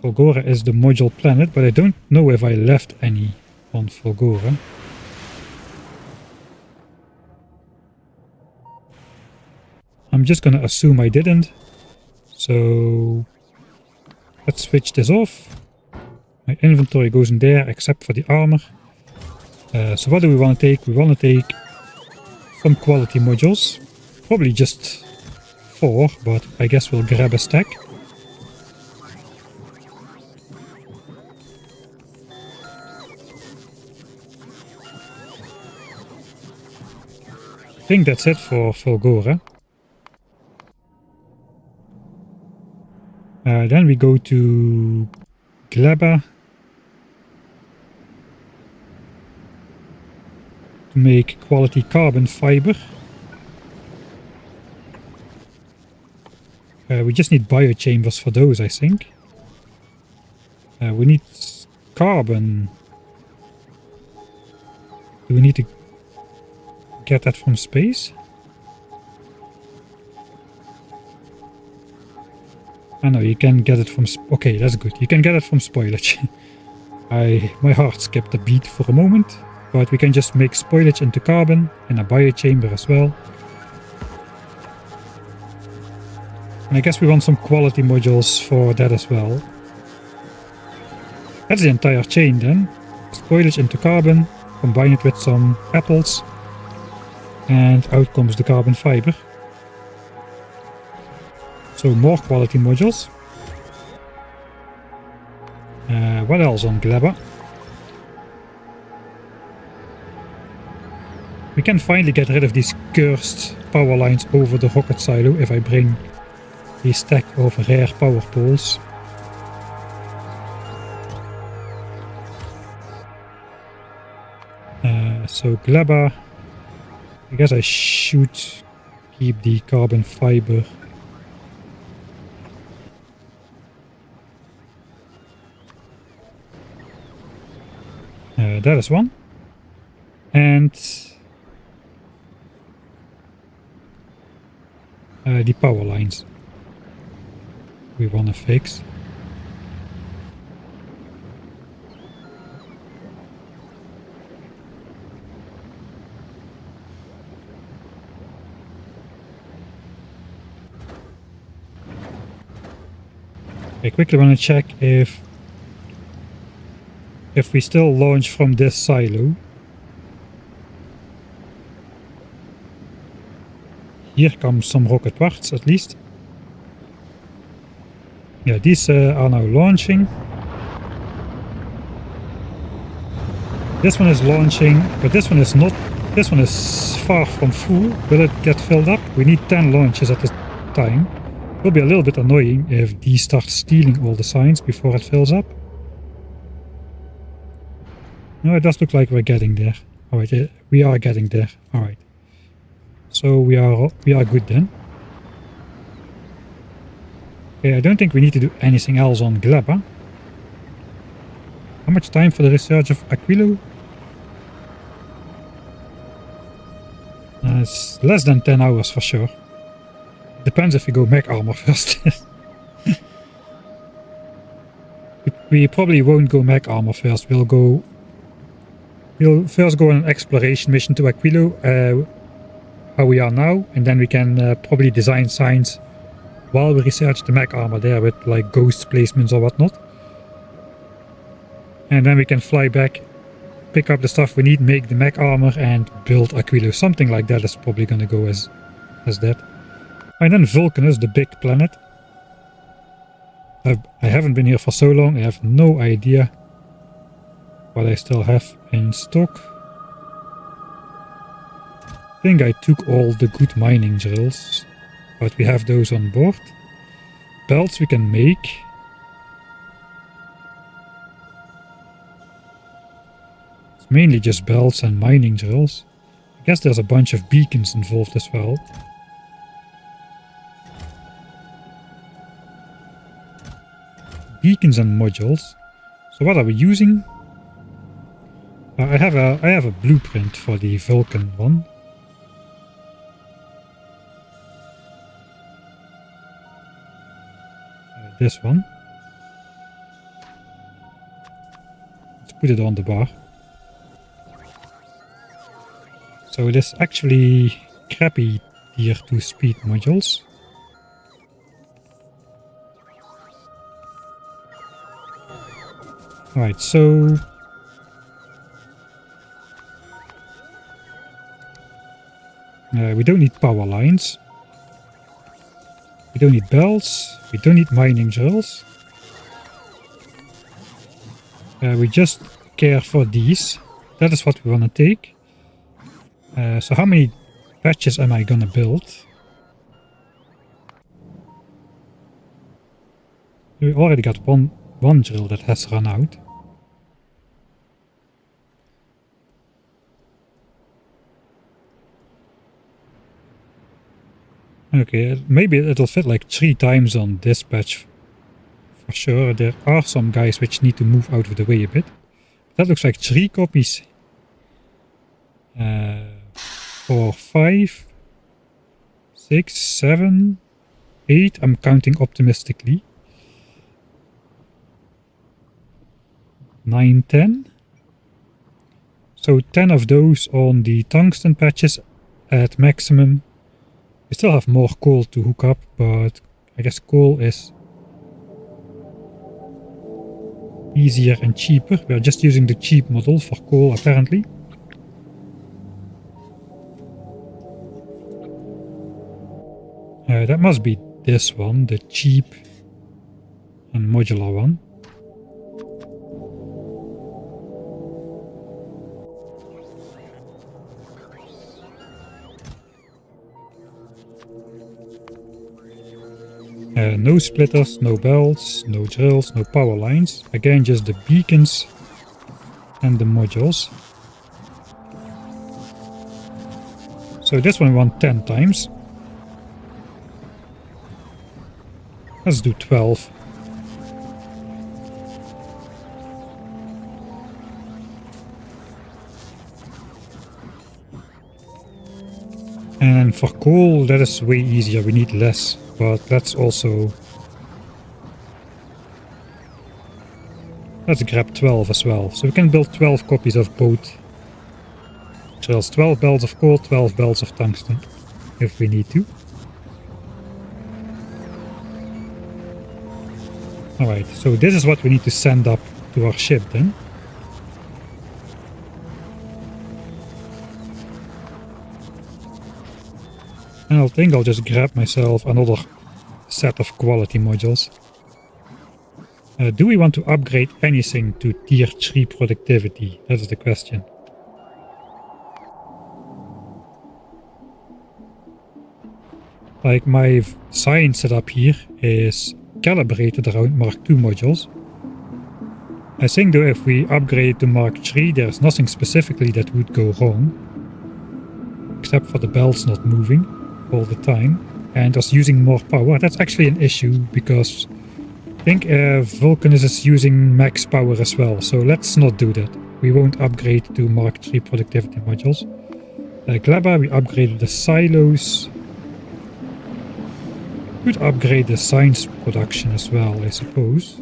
Fulgora is the module planet, but I don't know if I left any on Fulgora. I'm just gonna assume I didn't. So let's switch this off. My inventory goes in there except for the armor. So what do we want to take? We want to take some quality modules. Probably just 4, but I guess we'll grab a stack. I think that's it for Fulgora. Then we go to Gleba to make quality carbon fiber. We just need biochambers for those, I think. We need carbon. Do we need to get that from space? I know you can get it from... Okay, that's good. You can get it from spoilage. My heart skipped a beat for a moment. But we can just make spoilage into carbon and a biochamber as well. And I guess we want some quality modules for that as well. That's the entire chain then. Spoilage into carbon, combine it with some apples, and out comes the carbon fiber. So more quality modules. What else on Gleba? We can finally get rid of these cursed power lines over the rocket silo if I bring a stack of rare power poles. So Gleba, I guess I should keep the carbon fiber. That is one. And the power lines we want to fix. I quickly want to check if we still launch from this silo. Here comes some rocket parts at least. Yeah, these are now launching. This one is launching, but this one is not. This one is far from full. Will it get filled up? We need 10 launches at a time. It will be a little bit annoying if these start stealing all the signs before it fills up. No, it does look like we're getting there. Alright, we are getting there. Alright. So we are good then. Okay, I don't think we need to do anything else on Gleba. How much time for the research of Aquilo? It's less than 10 hours for sure. Depends if we go mech armor first. We probably won't go mech armor first. We'll first go on an exploration mission to Aquilo, how we are now, and then we can probably design signs while we research the mech armor there with like ghost placements or whatnot. And then we can fly back, pick up the stuff we need, make the mech armor, and build Aquilo. Something like that is probably going to go as that. And then Vulcanus, the big planet. I haven't been here for so long, I have no idea what I still have in stock. I think I took all the good mining drills, but we have those on board. Belts we can make. It's mainly just belts and mining drills. I guess there's a bunch of beacons involved as well. Beacons and modules. So what are we using? I have a blueprint for the Vulcan one. this one. Let's put it on the bar. So it is actually crappy tier 2 speed modules. Right, so we don't need power lines. We don't need bells. We don't need mining drills. We just care for these. That is what we want to take. So how many patches am I gonna build? We already got one drill that has run out. Okay, maybe it'll fit like 3 times on this patch. For sure, there are some guys which need to move out of the way a bit. That looks like 3 copies. 4, 5, 6, 7, 8. I'm counting optimistically. 9, 10. So 10 of those on the tungsten patches at maximum. We still have more coal to hook up, but I guess coal is easier and cheaper. We are just using the cheap model for coal apparently. That must be this one, the cheap and modular one. No splitters, no belts, no drills, no power lines. Again, just the beacons and the modules. So this one we want 10 times. Let's do 12. And for coal, that is way easier. We need less, but let's grab 12 as well. So we can build 12 copies of both drills. 12 belts of coal, 12 belts of tungsten, if we need to. Alright, so this is what we need to send up to our ship then. And I think I'll just grab myself another set of quality modules. Do we want to upgrade anything to tier 3 productivity? That is the question. Like my science setup here is calibrated around Mark II modules. I think though if we upgrade to Mark III, there's nothing specifically that would go wrong. Except for the belts not moving all the time. And us using more power. That's actually an issue because I think Vulcanus is using max power as well. So let's not do that. We won't upgrade to Mark III productivity modules. Gleba, we upgraded the silos. Could upgrade the science production as well, I suppose.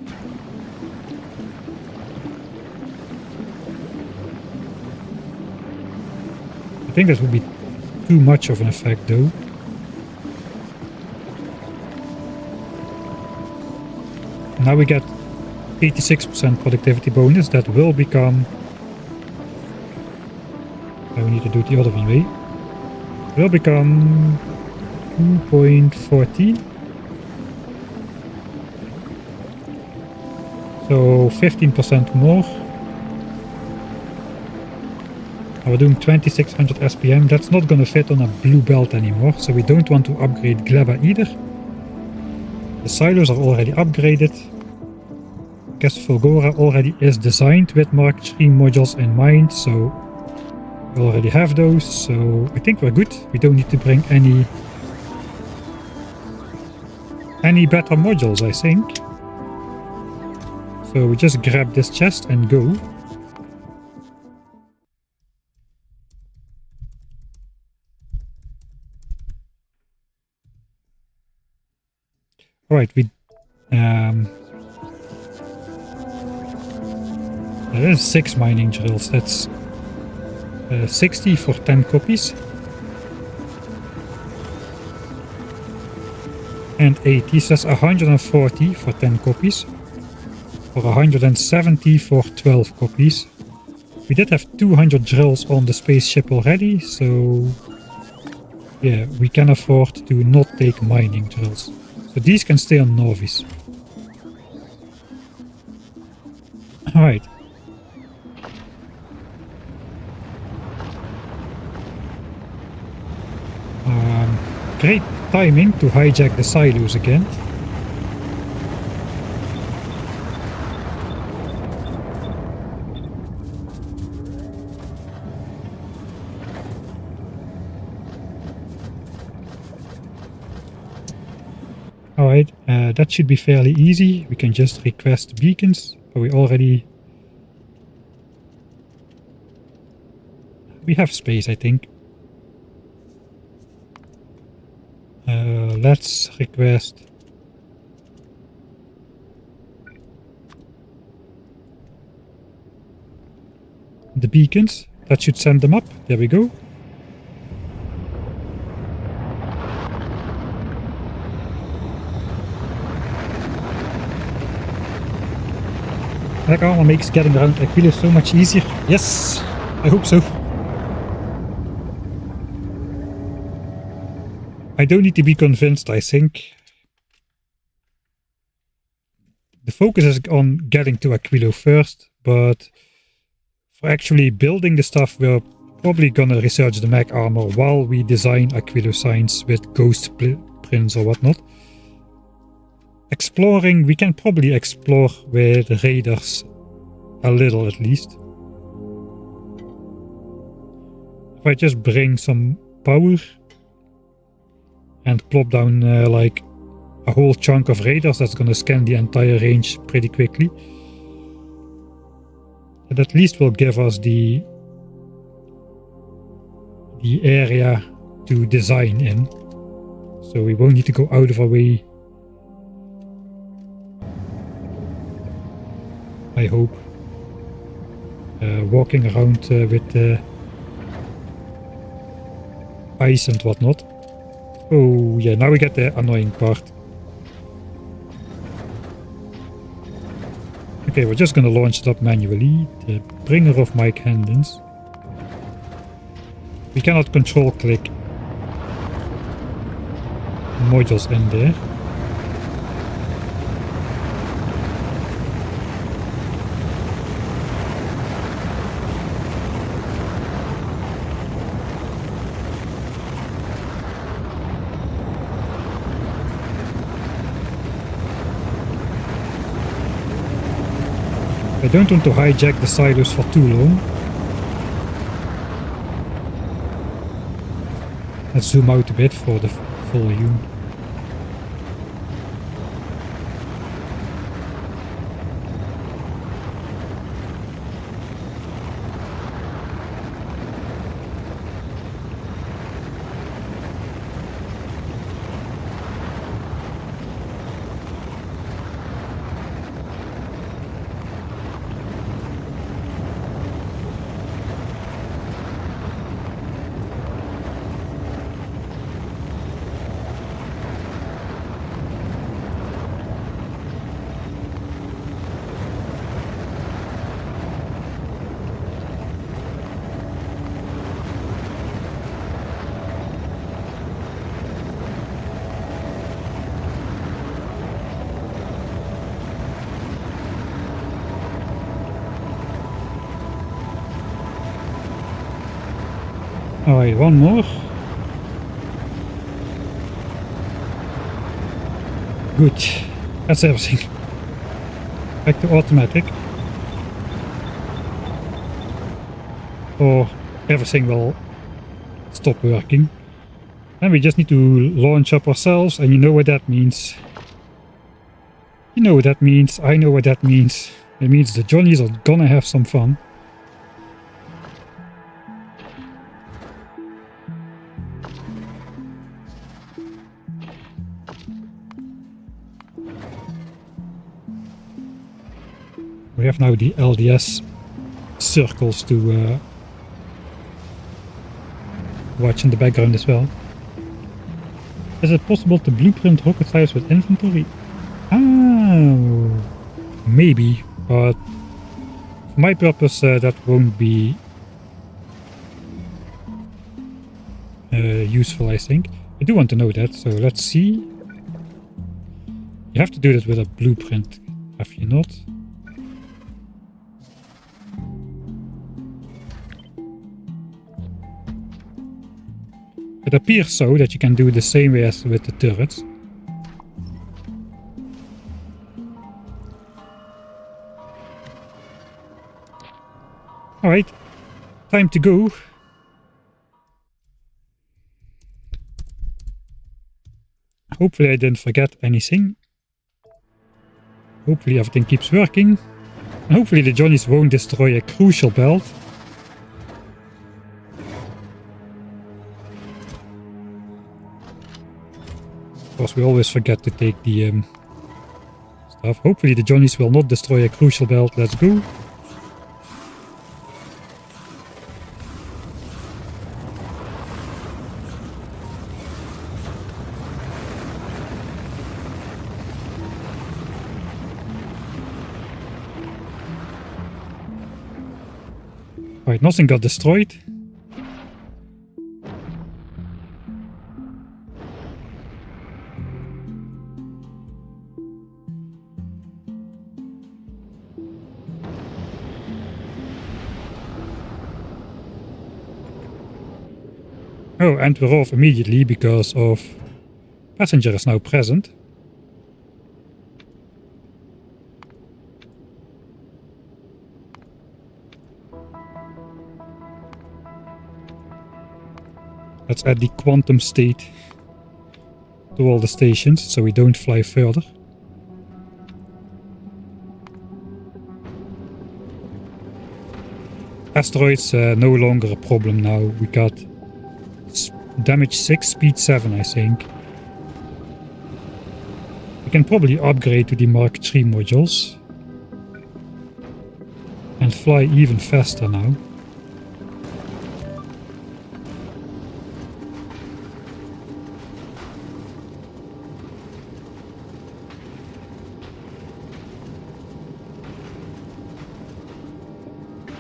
I think that would be too much of an effect though. Now we get 86% productivity bonus. That will become... we need to do it the other one way. It will become 2.14. So 15% more. Now we're doing 2600 SPM. That's not going to fit on a blue belt anymore. So we don't want to upgrade Gleba either. The silos are already upgraded. I guess Fulgora already is designed with Mark III modules in mind, so we already have those, so I think we're good. We don't need to bring any better modules, I think. So we just grab this chest and go. Alright, There is 6 mining drills. That's 60 for 10 copies. And 80, so that's 140 for 10 copies. Or 170 for 12 copies. We did have 200 drills on the spaceship already, so yeah, we can afford to not take mining drills. So these can stay on Novice. Alright. Great timing to hijack the silos again. Alright, that should be fairly easy. We can just request beacons. We have space, I think. Let's request the beacons. That should send them up. There we go. That armor makes getting around Aquila so much easier. Yes, I hope so. I don't need to be convinced, I think. The focus is on getting to Aquilo first, but for actually building the stuff, we're probably gonna research the mech armor while we design Aquilo signs with ghost prints or whatnot. Exploring, we can probably explore with raiders a little at least. If I just bring some power and plop down like a whole chunk of raiders, that's gonna scan the entire range pretty quickly. It at least will give us the area to design in. So we won't need to go out of our way, I hope. Walking around with ice and whatnot. Oh yeah, now we get the annoying part. Okay, we're just gonna launch it up manually. The bringer of my cannons. We cannot control click modules in there. I don't want to hijack the silos for too long. Let's zoom out a bit for the full view. Alright, one more. Good. That's everything. Back to automatic. Or everything will stop working. And we just need to launch up ourselves, and you know what that means. You know what that means. I know what that means. It means the Johnnies are gonna have some fun. We have now the LDS circles to watch in the background as well. Is it possible to blueprint rocket silos with inventory? Oh, maybe, but for my purpose that won't be useful, I think. I do want to know that, so let's see. You have to do that with a blueprint, have you not? It appears so that you can do the same way as with the turrets. Alright, time to go. Hopefully I didn't forget anything. Hopefully everything keeps working. And hopefully the Johnnies won't destroy a crucial belt. Of course, we always forget to take the stuff. Hopefully the Johnnies will not destroy a crucial belt. Let's go. Alright, nothing got destroyed. Oh, and we're off immediately because of passenger is now present. Let's add the quantum state to all the stations so we don't fly further. Asteroids no longer a problem now. We got damage 6, speed 7, I think. We can probably upgrade to the Mark III modules and fly even faster now.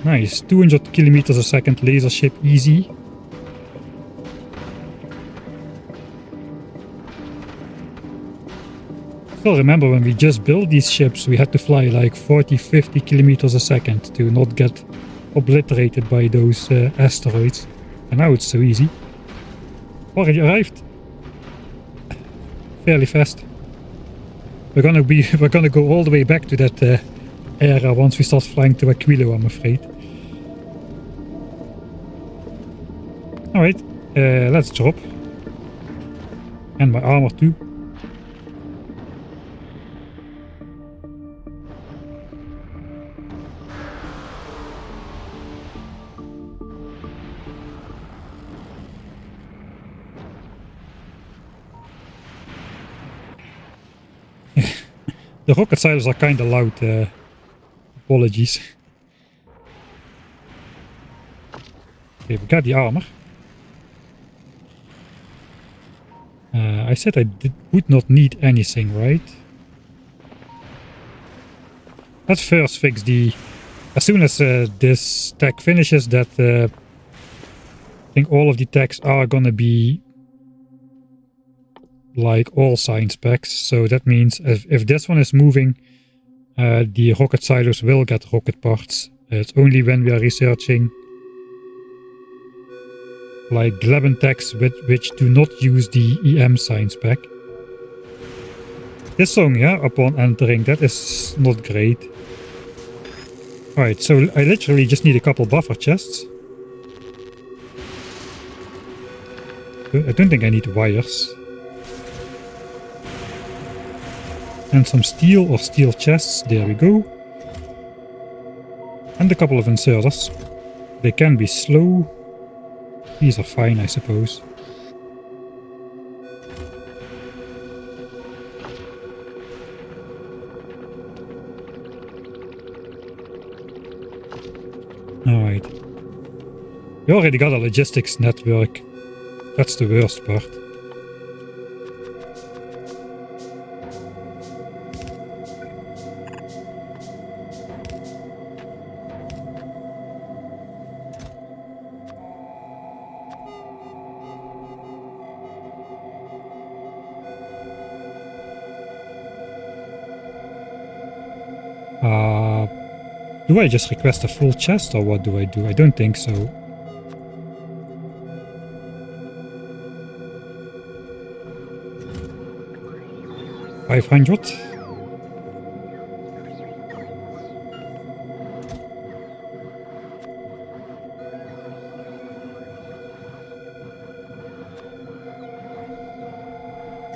Nice, 200 kilometers a second laser ship, easy. Still remember when we just built these ships, we had to fly like 40-50 kilometers a second to not get obliterated by those asteroids. And now it's so easy. Already arrived. Fairly fast. We're gonna go all the way back to that era once we start flying to Aquilo, I'm afraid. Alright, let's drop. And my armor too. The rocket silos are kinda loud, apologies. Okay, we got the armor. I said I would not need anything, right? Let's first fix the... As soon as this tech finishes, that I think all of the techs are gonna be like all science packs. So that means if this one is moving, the rocket silos will get rocket parts. It's only when we are researching like Gleba techs which do not use the EM science pack. This song, yeah, upon entering, that is not great. Alright, so I literally just need a couple buffer chests. I don't think I need wires. And some steel or steel chests, there we go. And a couple of inserters. They can be slow. These are fine, I suppose. Alright. We already got a logistics network. That's the worst part. Do I just request a full chest or what do? I don't think so. $500.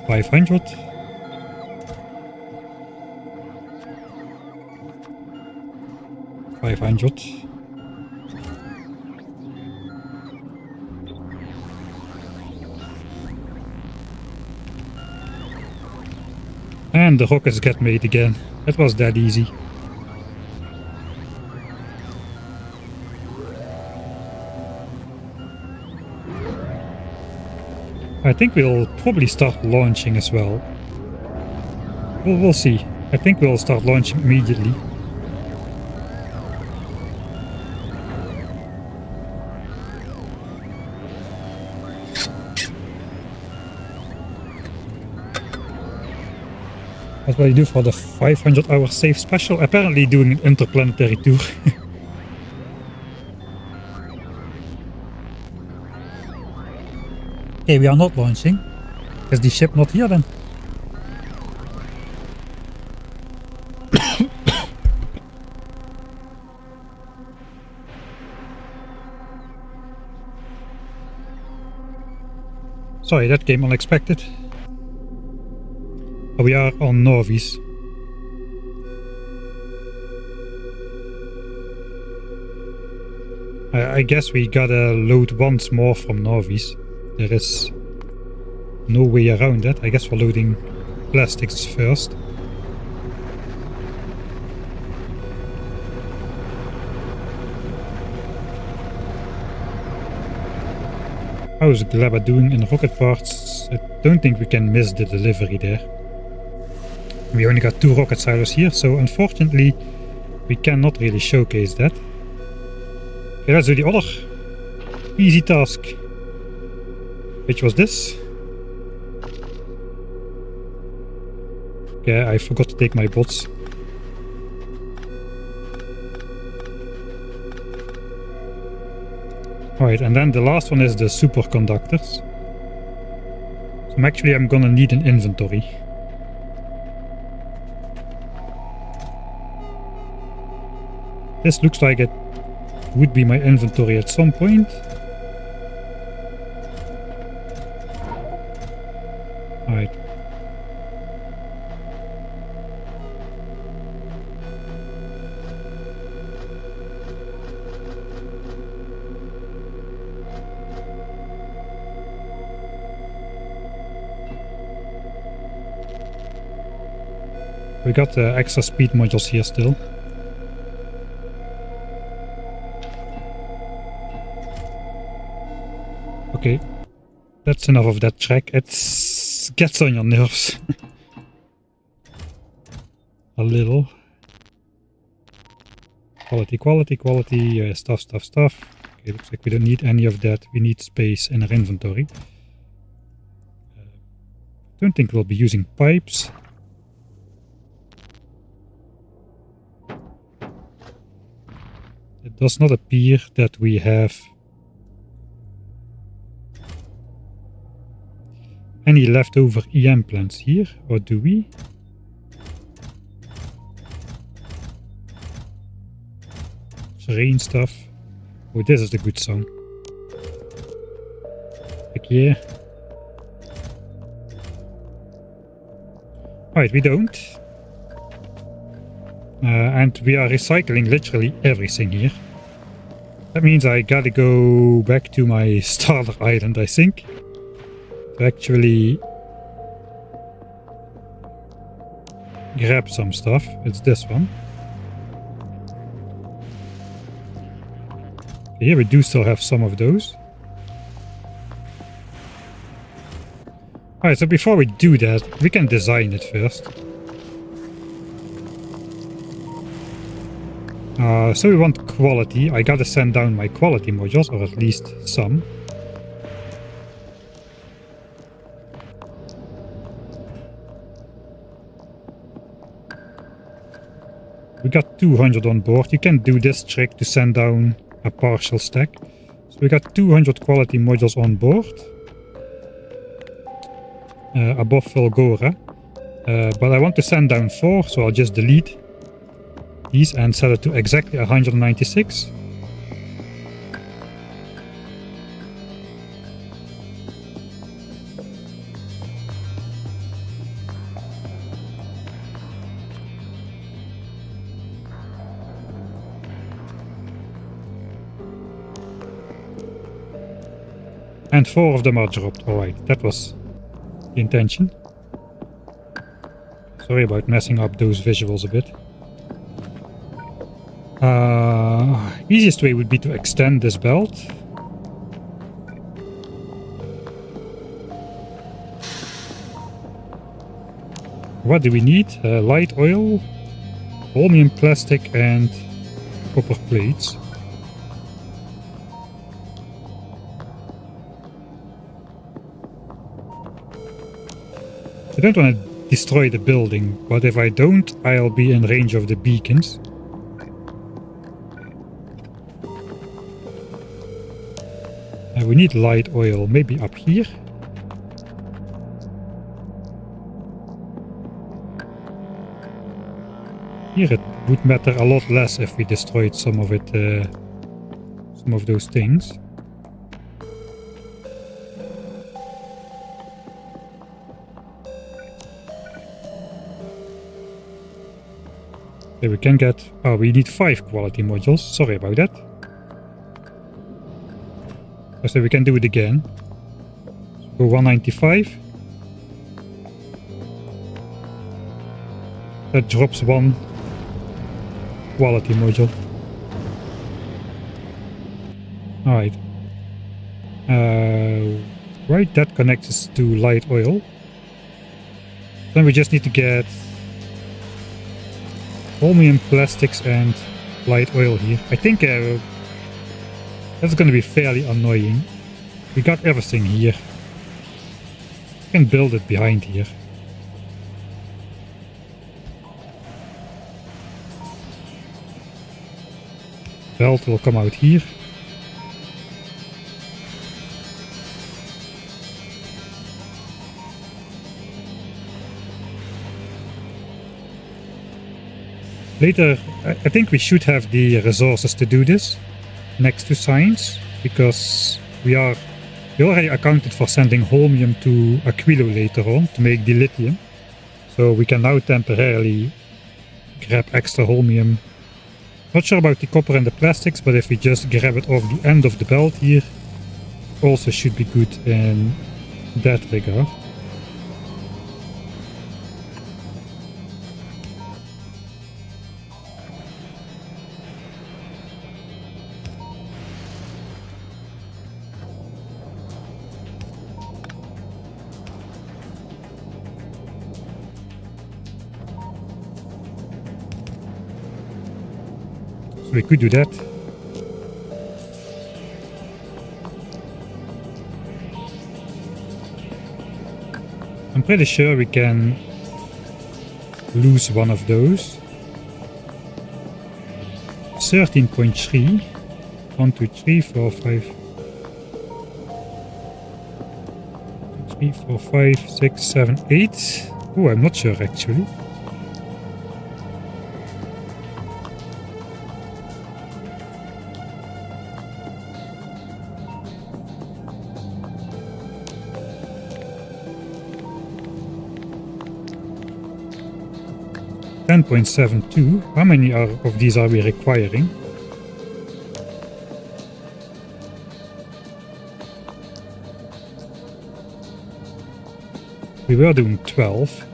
$500. $500. And the rockets get made again. That was that easy. I think we'll probably start launching as well. We'll see. I think we'll start launching immediately. What will I do for the 500-hour save special? Apparently doing an interplanetary tour. Okay, we are not launching. Is the ship not here then? Sorry, that came unexpected. We are on Novice. I guess we gotta load once more from Novice. There is no way around that. I guess we're loading plastics first. How is Gleba doing in rocket parts? I don't think we can miss the delivery there. We only got 2 rocket silos here, so unfortunately we cannot really showcase that. Okay, let's do the other easy task, which was this. Okay, I forgot to take my bots. Alright, and then the last one is the superconductors. So I'm gonna need an inventory. This looks like it would be my inventory at some point. Alright. We got the extra speed modules here still. Okay, that's enough of that track. It gets on your nerves. A little. Quality, stuff. Okay, looks like we don't need any of that. We need space in our inventory. Don't think we'll be using pipes. It does not appear that we have any leftover EM plants here, or do we? Rain stuff. Oh, this is the good song. Heck yeah. Alright, we don't. And we are recycling literally everything here. That means I gotta go back to my starter island, I think. To actually grab some stuff. It's this one. Here we do still have some of those. Alright, so before we do that, we can design it first. So we want quality. I gotta send down my quality modules, or at least some. We got 200 on board. You can do this trick to send down a partial stack. So we got 200 quality modules on board. Above Fulgora. But I want to send down 4, so I'll just delete these and set it to exactly 196. And 4 of them are dropped. Alright, that was the intention. Sorry about messing up those visuals a bit. Easiest way would be to extend this belt. What do we need? Light oil, holmium plastic and copper plates. I don't want to destroy the building, but if I don't, I'll be in range of the beacons. We need light oil, maybe up here. Here it would matter a lot less if we destroyed some of it, some of those things. Okay, we can get... Oh, we need 5 quality modules. Sorry about that. So we can do it again. Go 195. That drops 1 quality module. Alright. Right, that connects us to light oil. Then we just need to get holmium plastics and light oil here. I think that's going to be fairly annoying. We got everything here. We can build it behind here. Belt will come out here. Later, I think we should have the resources to do this next to science, because we already accounted for sending holmium to Aquilo later on to make the lithium. So we can now temporarily grab extra holmium. Not sure about the copper and the plastics, but if we just grab it off the end of the belt here, also should be good in that regard. So we could do that. I'm pretty sure we can lose one of those. 13.3. 1, 2, 3, 4, 5. 3, 4, 5, 6, 7, 8. Oh, I'm not sure actually. $10.72. How many of these are we requiring? We were doing 12.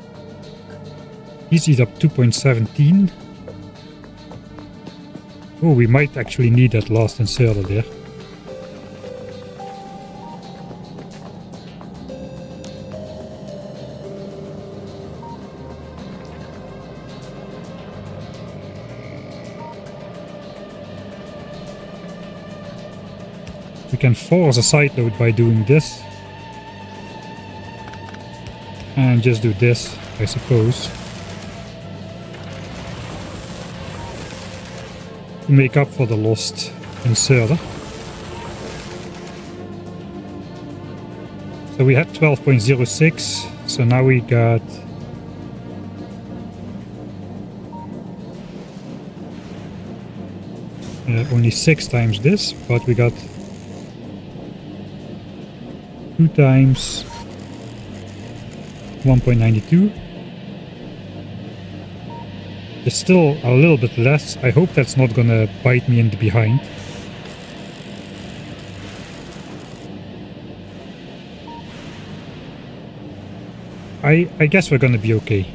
This is up 2.17. Oh, we might actually need that last inserter there. We can force a side load by doing this. And just do this, I suppose. To make up for the lost inserter. So we had 12.06, so now we got only 6 times this, but we got 2 times 1.92. It's still a little bit less. I hope that's not gonna bite me in the behind. I guess we're gonna be okay.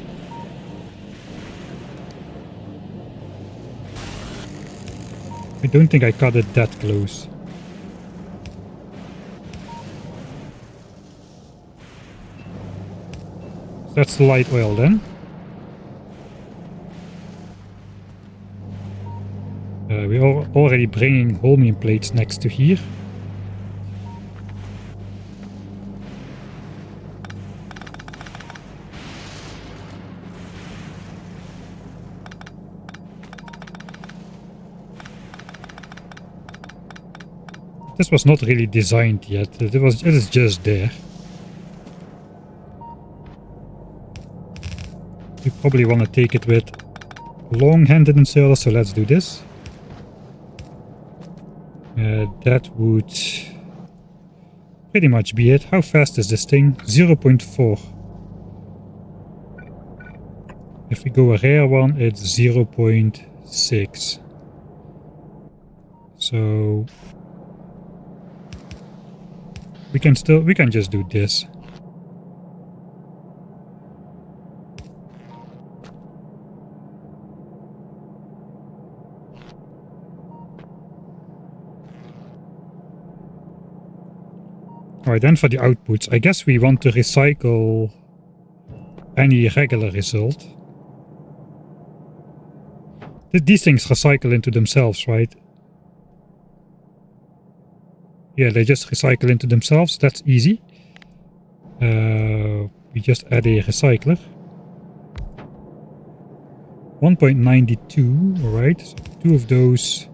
I don't think I cut it that close. That's the light oil then. We're already bringing holmium plates next to here. This was not really designed yet. It is just there. We probably want to take it with long-handed inserter, so let's do this. That would pretty much be it. How fast is this thing? 0.4. If we go a rare one, it's 0.6. So we can just do this. Alright, then for the outputs, I guess we want to recycle any regular result. These things recycle into themselves, right? Yeah, they just recycle into themselves. That's easy. We just add a recycler. 1.92, alright. So 2 of those.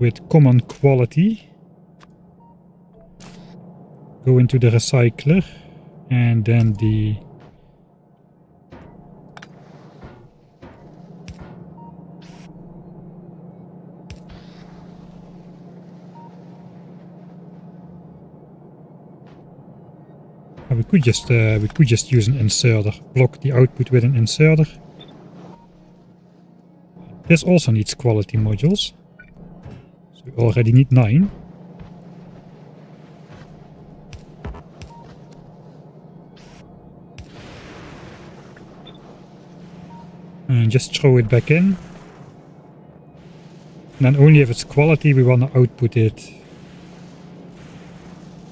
With common quality. Go into the recycler. And then the... we could just use an inserter. Block the output with an inserter. This also needs quality modules. So we already need 9. And just throw it back in. And then only if it's quality we want to output it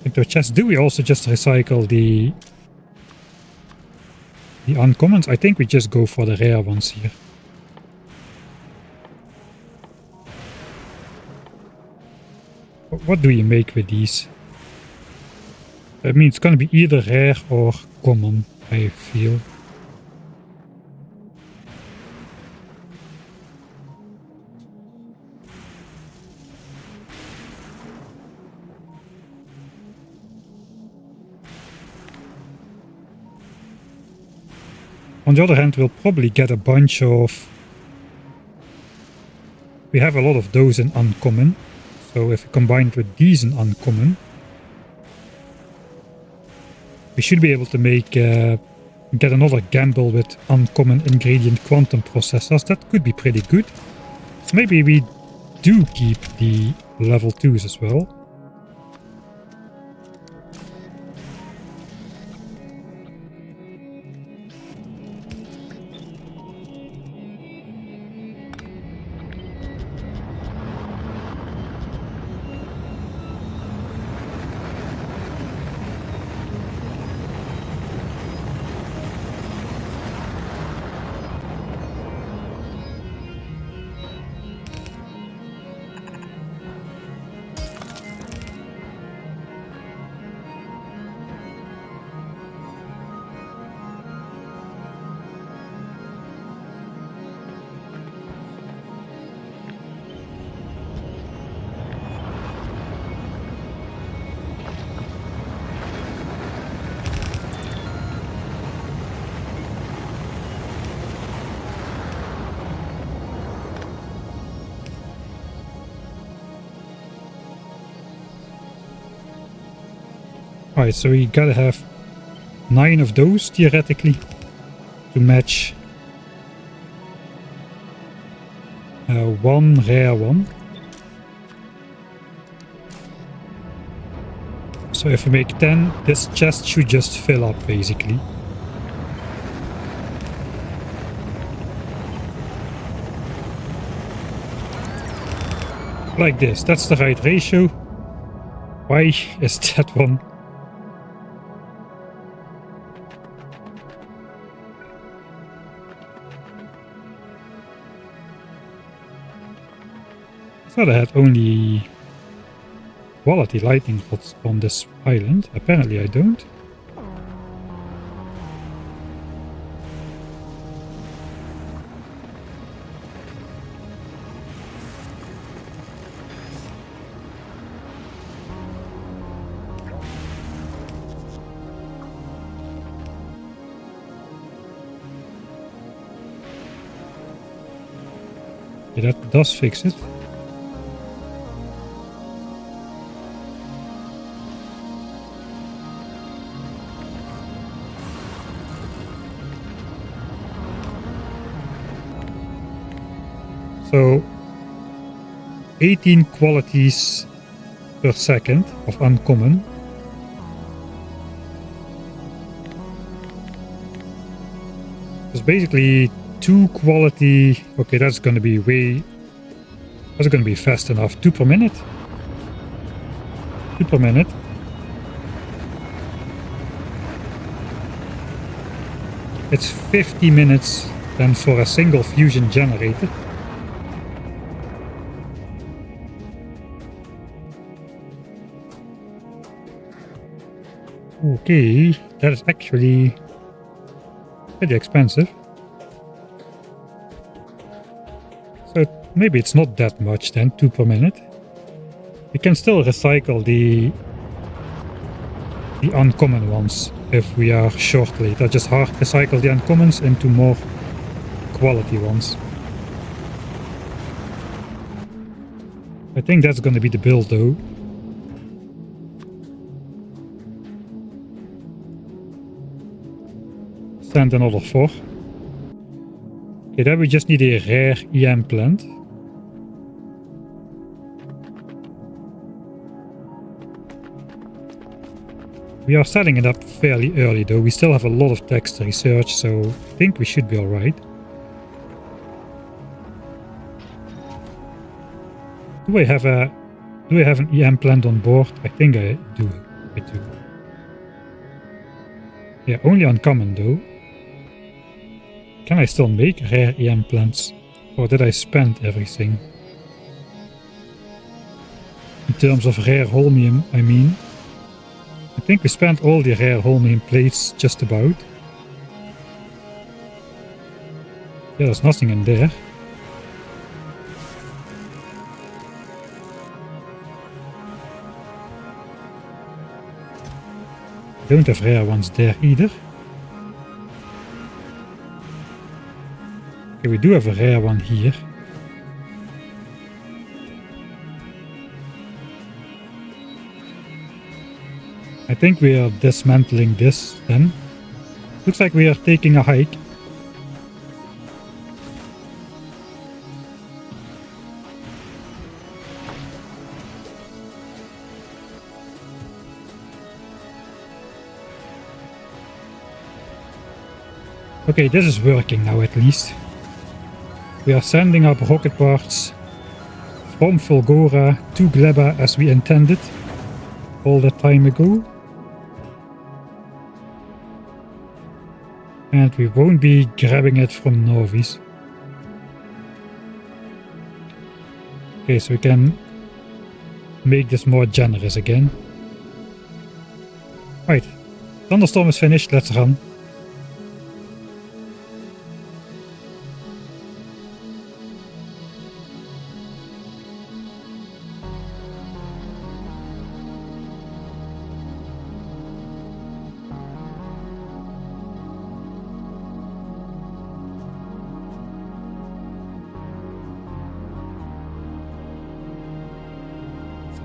into a chest. Do we also just recycle the uncommons? I think we just go for the rare ones here. What do you make with these? I mean, it's gonna be either rare or common, I feel. On the other hand, we'll probably get a bunch of... We have a lot of those in uncommon. So if we combine it with these in uncommon, we should be able to make get another gamble with uncommon ingredient quantum processors. That could be pretty good. So maybe we do keep the level 2s as well. Alright, so we gotta have 9 of those theoretically to match one rare one. So if we make 10, this chest should just fill up basically. Like this, that's the right ratio. Why is that one? I thought I had only quality lightning rods on this island. Apparently I don't. Yeah, that does fix it. So 18 qualities per second of uncommon. It's basically 2 quality. Okay, that's gonna be that's gonna be fast enough. 2 per minute. 2 per minute. It's 50 minutes then for a single fusion generator. Okay, that is actually pretty expensive. So maybe it's not that much then, 2 per minute. We can still recycle the uncommon ones if we are short later. Just hard recycle the uncommons into more quality ones. I think that's gonna be the build though. Send another 4. Okay, then we just need a rare EM plant. We are setting it up fairly early though. We still have a lot of text research, so I think we should be alright. Do I have an EM plant on board? I think I do. Yeah, only uncommon though. Can I still make rare EM plants? Or did I spend everything? In terms of rare holmium, I mean. I think we spent all the rare holmium plates just about. Yeah, there's nothing in there. Don't have rare ones there either. Okay, we do have a rare one here. I think we are dismantling this then. Looks like we are taking a hike. Okay, this is working now at least. We are sending up rocket parts from Fulgora to Gleba as we intended all that time ago. And we won't be grabbing it from Novice. Okay, so we can make this more generous again. Right, thunderstorm is finished, let's run.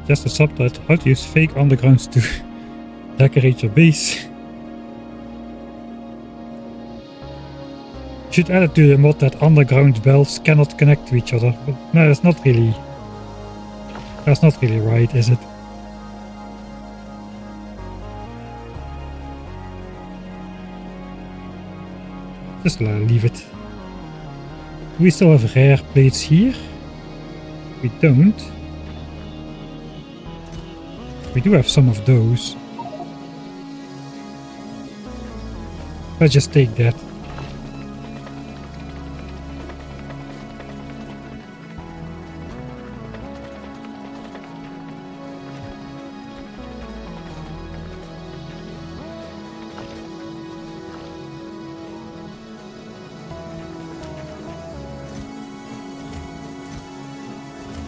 Just a subtitle, how to use fake undergrounds to Decorate your base. Should add it to the mod that underground belts cannot connect to each other. But no, that's not really right, is it? Just leave it. We still have rare plates here. We don't. We do have some of those. Let's just take that.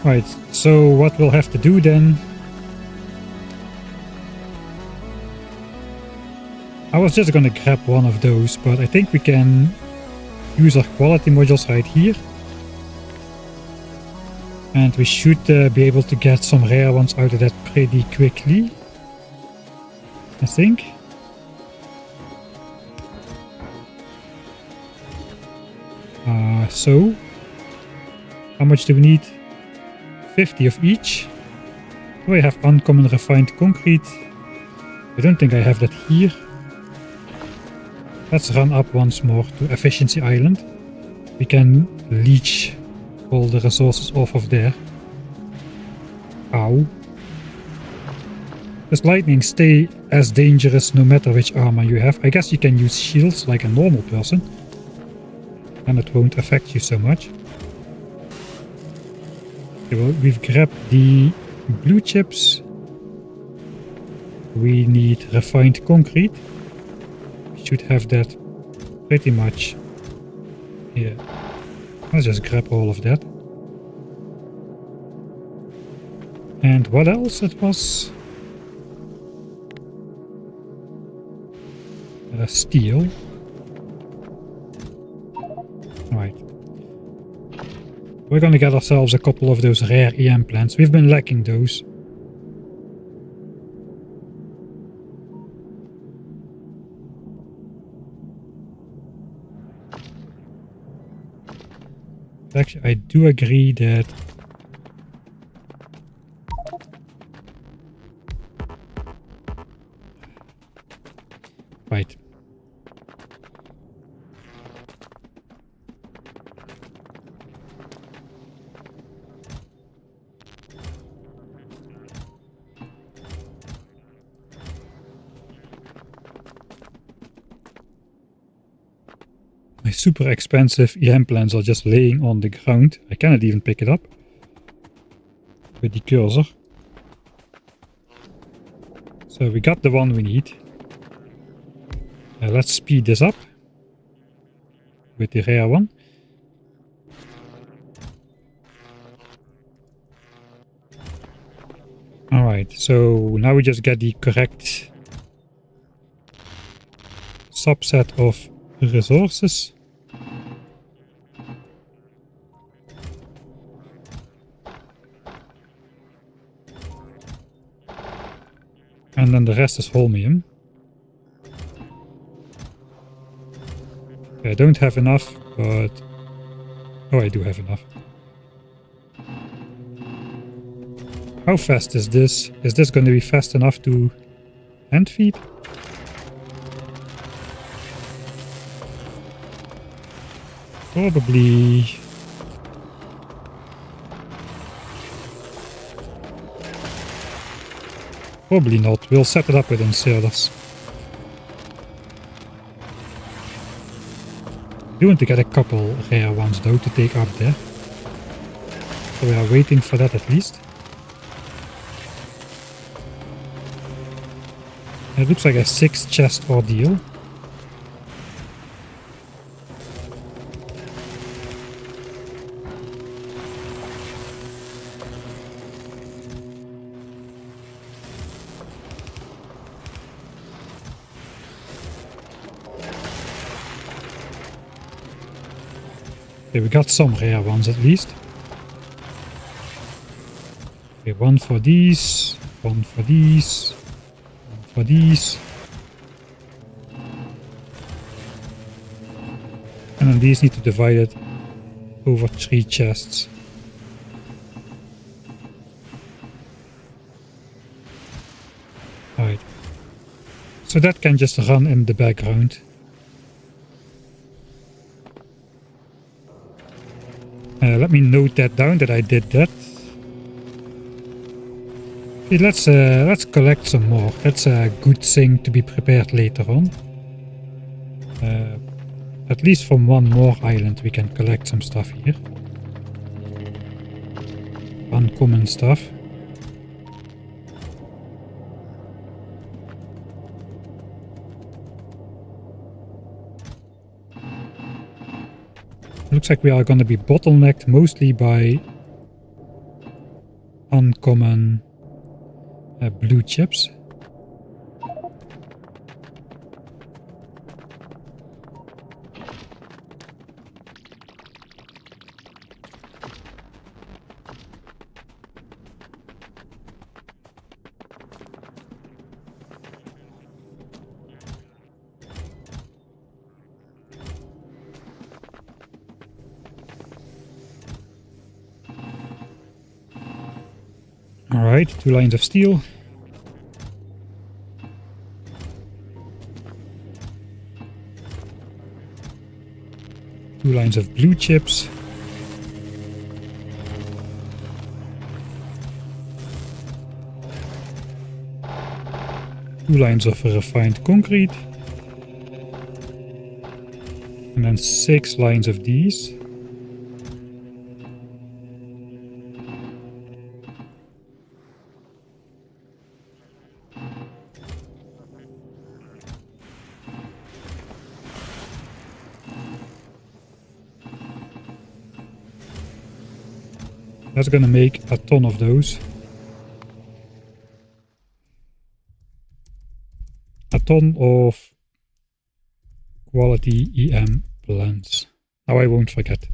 Right, so what we'll have to do then... I was just gonna grab one of those, but I think we can use our quality modules right here. And we should be able to get some rare ones out of that pretty quickly. I think. So, how much do we need? 50 of each. Do I have uncommon refined concrete? I don't think I have that here. Let's run up once more to Efficiency Island. We can leech all the resources off of there. Ow. Does lightning stay as dangerous no matter which armor you have? I guess you can use shields like a normal person. And it won't affect you so much. Okay, well, we've grabbed the blue chips. We need refined concrete. We should have that pretty much here. Let's just grab all of that. And what else it was? Steel. Right. We're gonna get ourselves a couple of those rare EM plants. We've been lacking those. Actually, I do agree that right. My super expensive EM plants are just laying on the ground. I cannot even pick it up with the cursor. So we got the one we need. Let's speed this up with the rare one. Alright, so now we just get the correct subset of resources. And then the rest is holmium. I don't have enough, but... oh, I do have enough. How fast is this? Is this going to be fast enough to hand feed? Probably... probably not. We'll set it up with inserters. I want to get a couple rare ones though to take up there. So we are waiting for that at least. It looks like a 6 chest ordeal. Okay, we got some rare ones at least. Okay, one for these, one for these, one for these. And then these need to divide it over 3 chests. Right. So that can just run in the background. Let me note that down that I did that. Okay, let's collect some more. That's a good thing to be prepared later on. At least from one more island we can collect some stuff here. Uncommon stuff. Looks like we are going to be bottlenecked mostly by uncommon blue chips. Alright, 2 lines of steel. Two lines of blue chips. Two lines of refined concrete. And then 6 lines of these. That's gonna make a ton of those. A ton of quality EM plants. Now I won't forget.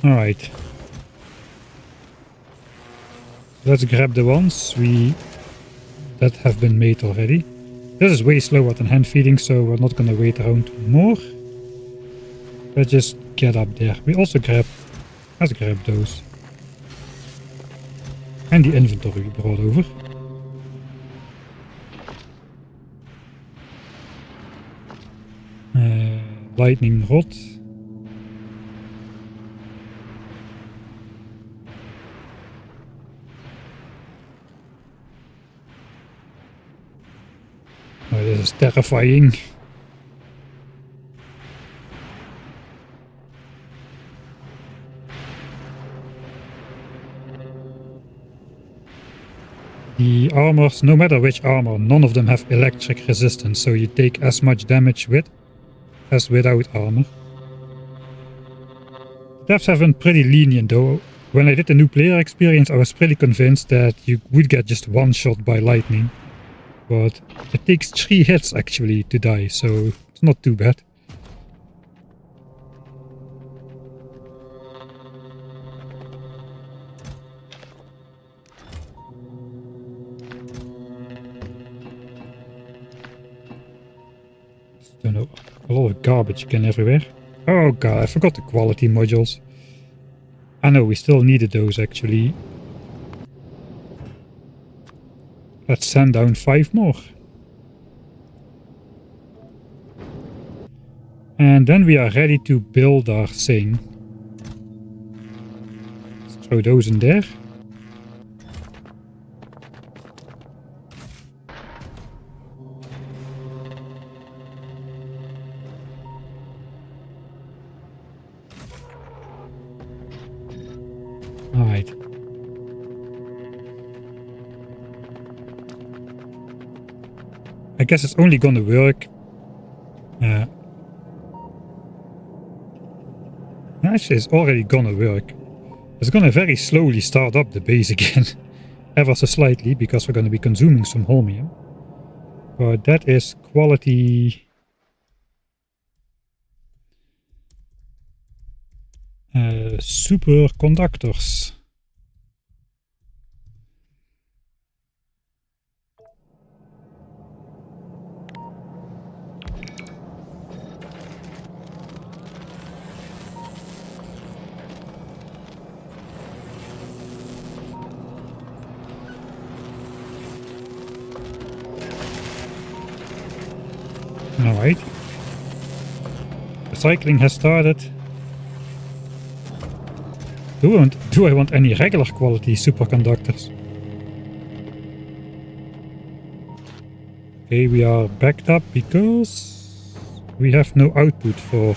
Alright. Let's grab the ones that have been made already. This is way slower than hand feeding, so we're not gonna wait around more. Let's just get up there. Let's grab those. And the inventory we brought over. Lightning rod. Oh, this is terrifying. The armors, no matter which armor, none of them have electric resistance, so you take as much damage with as without armor. Devs have been pretty lenient though. When I did the new player experience, I was pretty convinced that you would get just one shot by lightning. But it takes 3 hits actually to die, so it's not too bad. Don't know, a lot of garbage again everywhere. Oh god, I forgot the quality modules. I know, we still needed those actually. Let's send down 5 more. And then we are ready to build our thing. Let's throw those in there. Alright. I guess it's only gonna work. Actually, it's already gonna work. It's gonna very slowly start up the base again. Ever so slightly, because we're gonna be consuming some holmium. But that is quality... superconductors. Alright. Recycling has started. Do I want any regular quality superconductors? Okay, we are backed up because we have no output for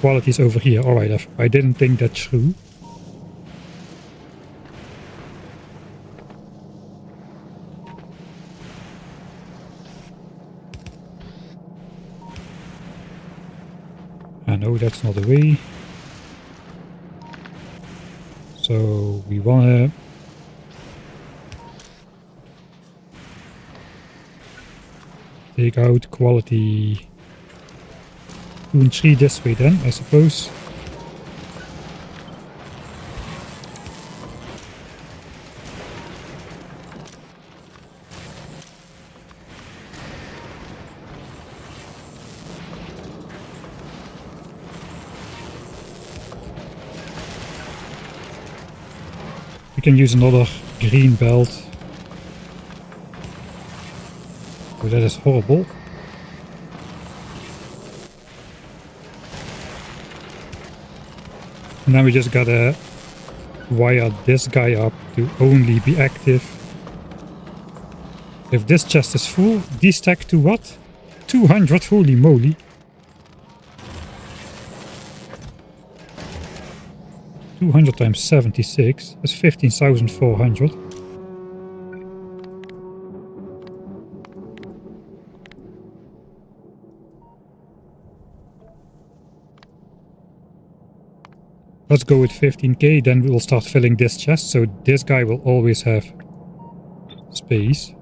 qualities over here. Alright, I didn't think that through. No, that's not the way. So we wanna take out quality 2 and 3 this way then, I suppose. We can use another green belt. Oh, that is horrible. And then we just gotta wire this guy up to only be active if this chest is full. Destack to what? 200, holy moly. 200 times 76, that's 15,400. Let's go with 15k, then we'll start filling this chest, so this guy will always have space.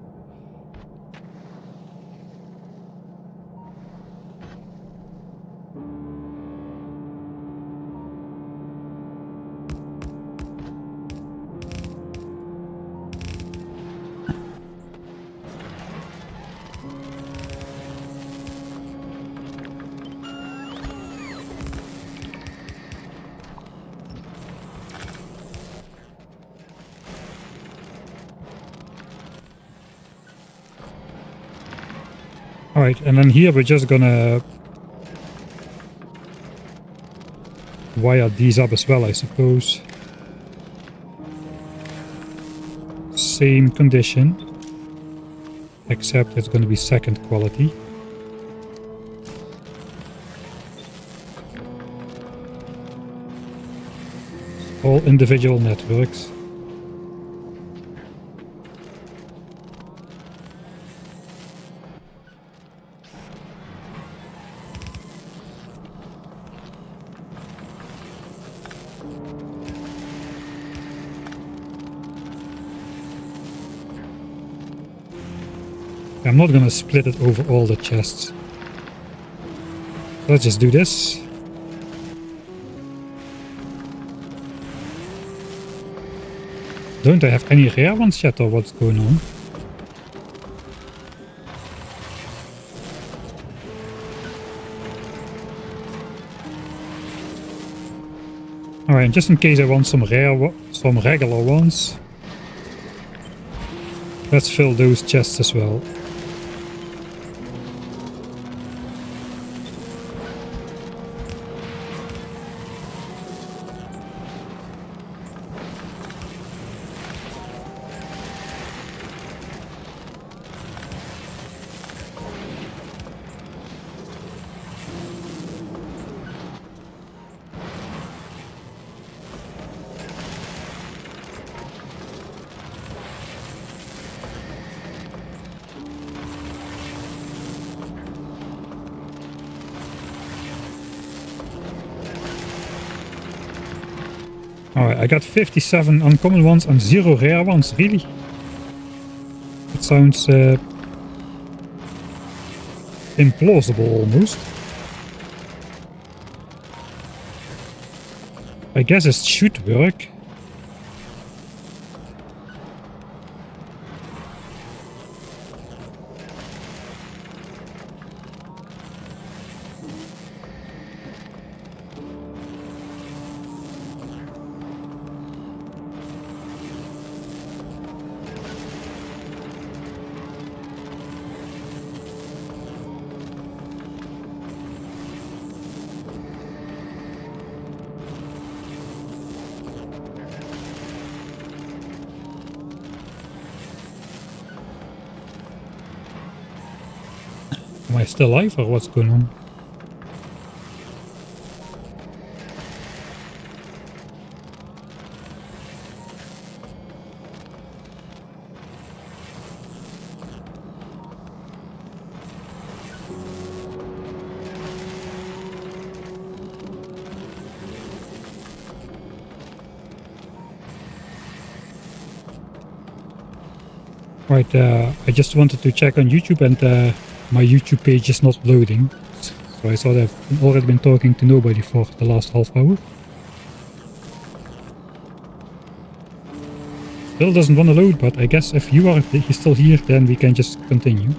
Alright, and then here we're just gonna wire these up as well, I suppose. Same condition, except it's gonna be second quality. All individual networks. I'm not gonna split it over all the chests. Let's just do this. Don't I have any rare ones yet, or what's going on? Alright, just in case I want some regular ones, let's fill those chests as well. Alright, I got 57 uncommon ones and 0 rare ones, really? It sounds implausible almost. I guess it should work. Am I still alive or what's going on? Right, I just wanted to check on YouTube and my YouTube page is not loading. So I thought I've already been talking to nobody for the last half hour. Still doesn't want to load, but I guess if you are still here, then we can just continue.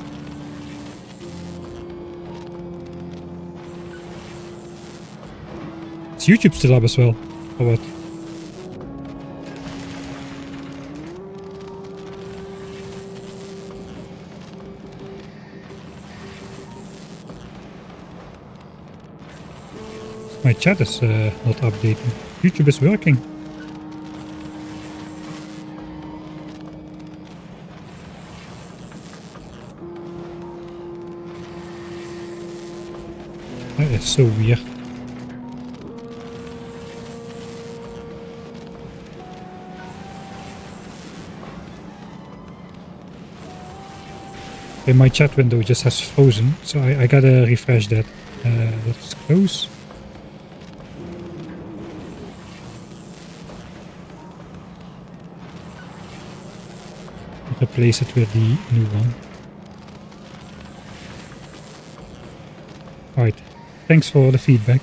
Is YouTube still up as well, or what? My chat is not updating. YouTube is working. That is so weird. Okay, my chat window just has frozen, so I gotta refresh that. Let's close. Replace it with the new one. Alright, thanks for the feedback.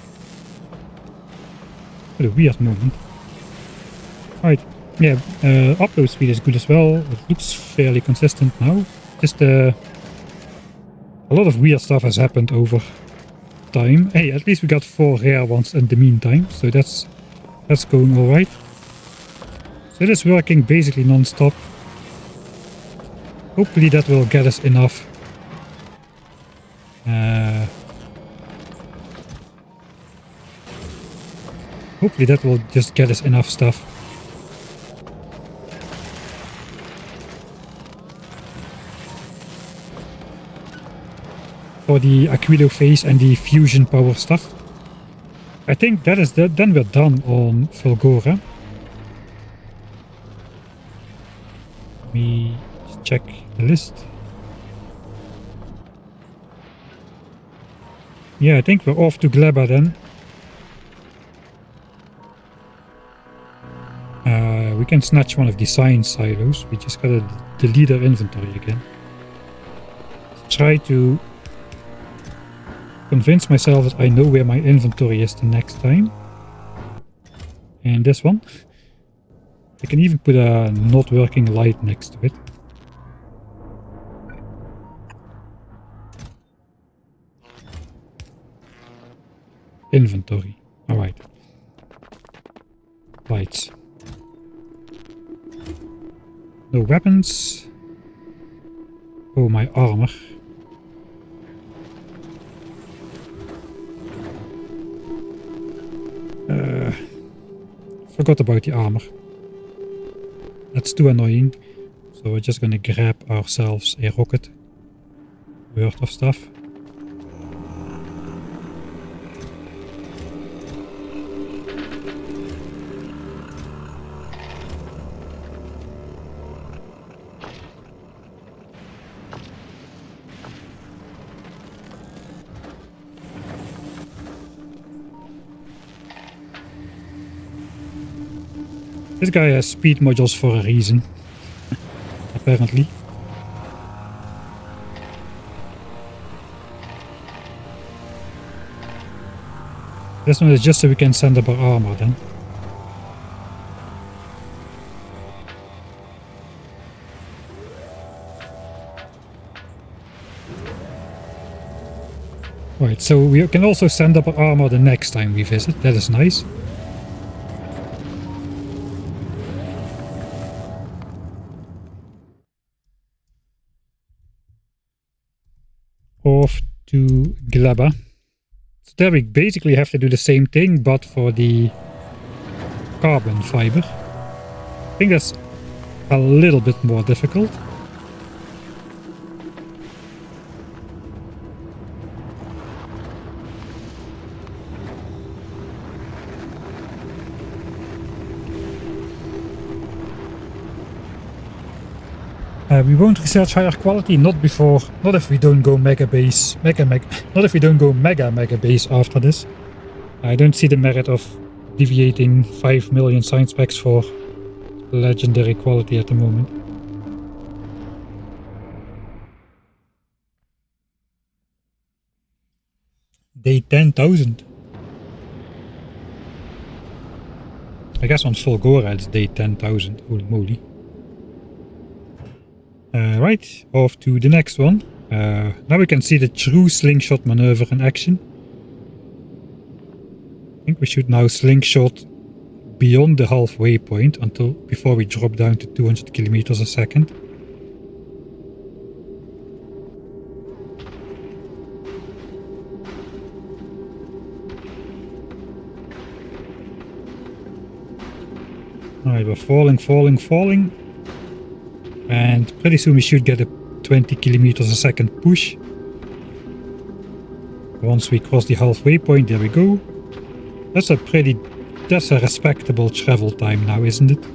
What a weird moment. Alright, yeah, upload speed is good as well. It looks fairly consistent now. Just a lot of weird stuff has happened over time. Hey, at least we got 4 rare ones in the meantime, so that's going alright. So it is working basically non-stop. Hopefully that will get us enough. Hopefully that will just get us enough stuff. For the Aquilo phase and the fusion power stuff. I think that is that. Then we're done on Fulgora. Let me check the list. Yeah, I think we're off to Gleba then. We can snatch one of the science silos. We just gotta delete our inventory again. Try to convince myself that I know where my inventory is the next time. And this one. I can even put a not working light next to it. Inventory. Alright. Lights. No weapons. Oh, my armor. Forgot about the armor. That's too annoying. So we're just gonna grab ourselves a rocket worth of stuff. This guy has speed modules for a reason, apparently. This one is just so we can send up our armor then. Right, so we can also send up our armor the next time we visit. That is nice. Off to Gleba. So there we basically have to do the same thing, but for the carbon fiber. I think that's a little bit more difficult. We won't research higher quality, not if we don't go mega base after this. I don't see the merit of deviating 5 million science packs for legendary quality at the moment. Day 10,000. I guess on Fulgora it's day 10,000. Holy moly. Right, off to the next one. Now we can see the true slingshot maneuver in action. I think we should now slingshot beyond the halfway point before we drop down to 200 kilometers a second. Alright, we're falling. And pretty soon we should get a 20 kilometers a second push. Once we cross the halfway point, there we go. That's a respectable travel time now, isn't it?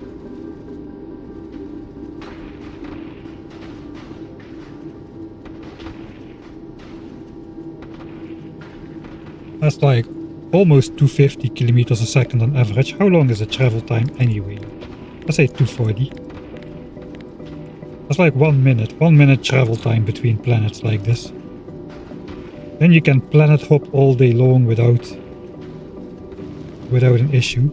That's like almost 250 kilometers a second on average. How long is the travel time anyway? Let's say 240. That's like 1 minute. 1 minute travel time between planets like this. Then you can planet hop all day long without an issue.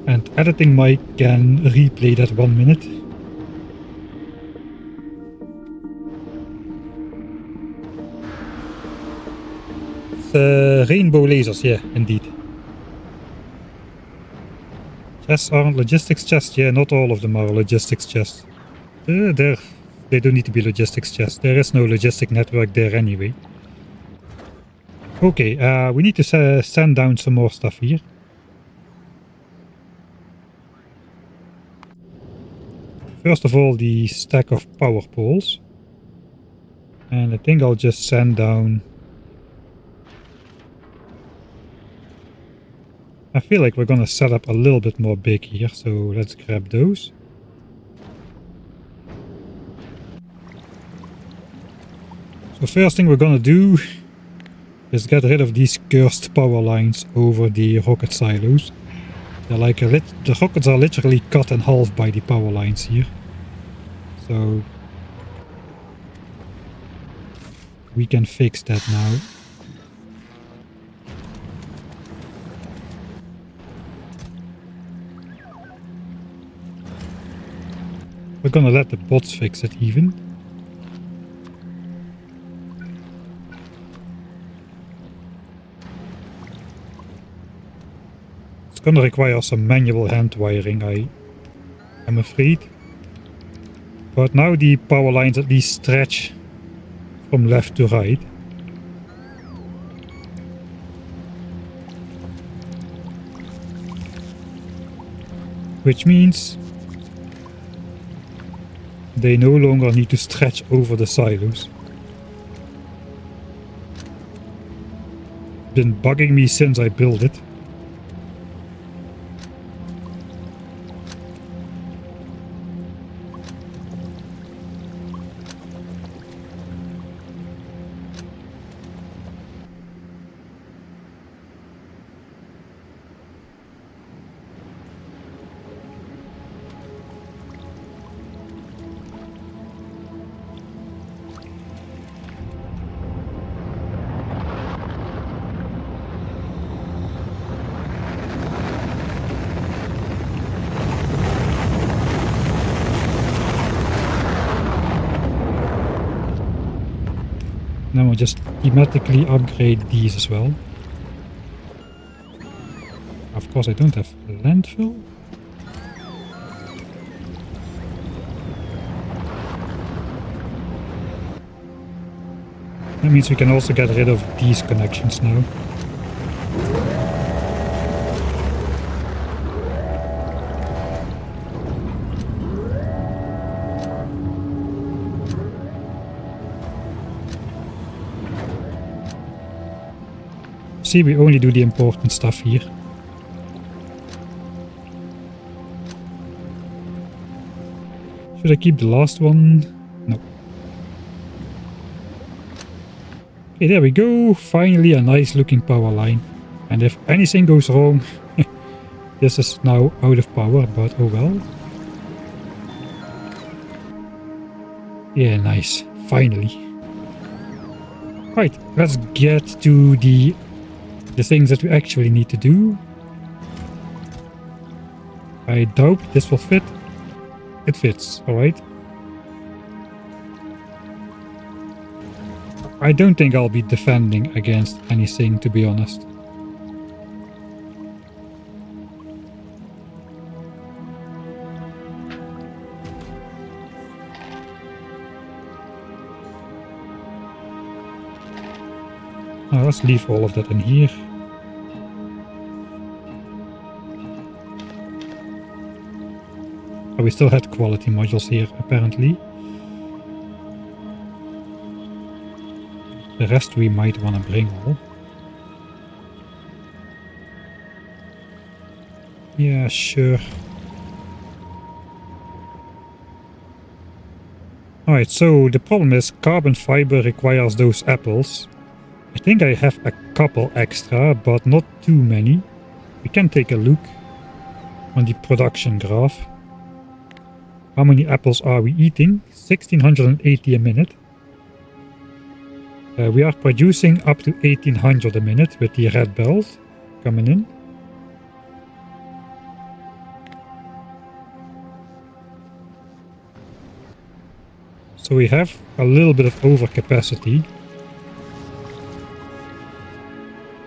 And editing mic can replay that 1 minute. Rainbow lasers, yeah, indeed. Chests aren't logistics chests? Yeah, not all of them are logistics chests. They don't need to be logistics chests. There is no logistic network there anyway. Okay, we need to send down some more stuff here. First of all, the stack of power poles. And I think I'll just send down... I feel like we're gonna set up a little bit more big here, so let's grab those. So first thing we're gonna do is get rid of these cursed power lines over the rocket silos. They're like the rockets are literally cut in half by the power lines here. So we can fix that now. We're gonna let the bots fix it even. It's gonna require some manual hand wiring, I'm afraid. But now the power lines at least stretch from left to right. Which means they no longer need to stretch over the silos. Been bugging me since I built it. Now we'll just thematically upgrade these as well. Of course I don't have landfill. That means we can also get rid of these connections now. See, we only do the important stuff here. Should I keep the last one? No. Okay, there we go. Finally a nice looking power line. And if anything goes wrong, this is now out of power, but oh well. Yeah, nice. Finally. Right, let's get to the things that we actually need to do. I doubt this will fit. It fits, alright. I don't think I'll be defending against anything, to be honest. Now let's leave all of that in here. Oh, we still had quality modules here, apparently. The rest we might want to bring all. Yeah, sure. Alright, so the problem is carbon fiber requires those apples. I think I have a couple extra, but not too many. We can take a look on the production graph. How many apples are we eating? 1680 a minute. We are producing up to 1800 a minute with the red belt coming in. So we have a little bit of overcapacity.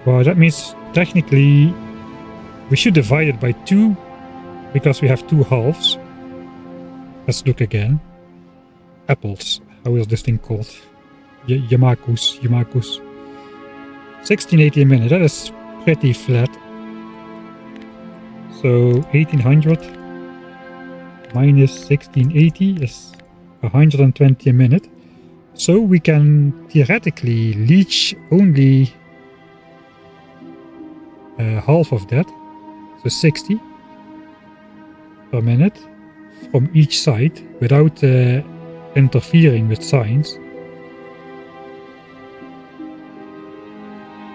Well, that means technically we should divide it by 2 because we have 2 halves. Let's look again. Apples. How is this thing called? Yamakus. 1680 a minute. That is pretty flat. So 1800 minus 1680 is 120 a minute. So we can theoretically leach only half of that, so 60 per minute from each side without interfering with science.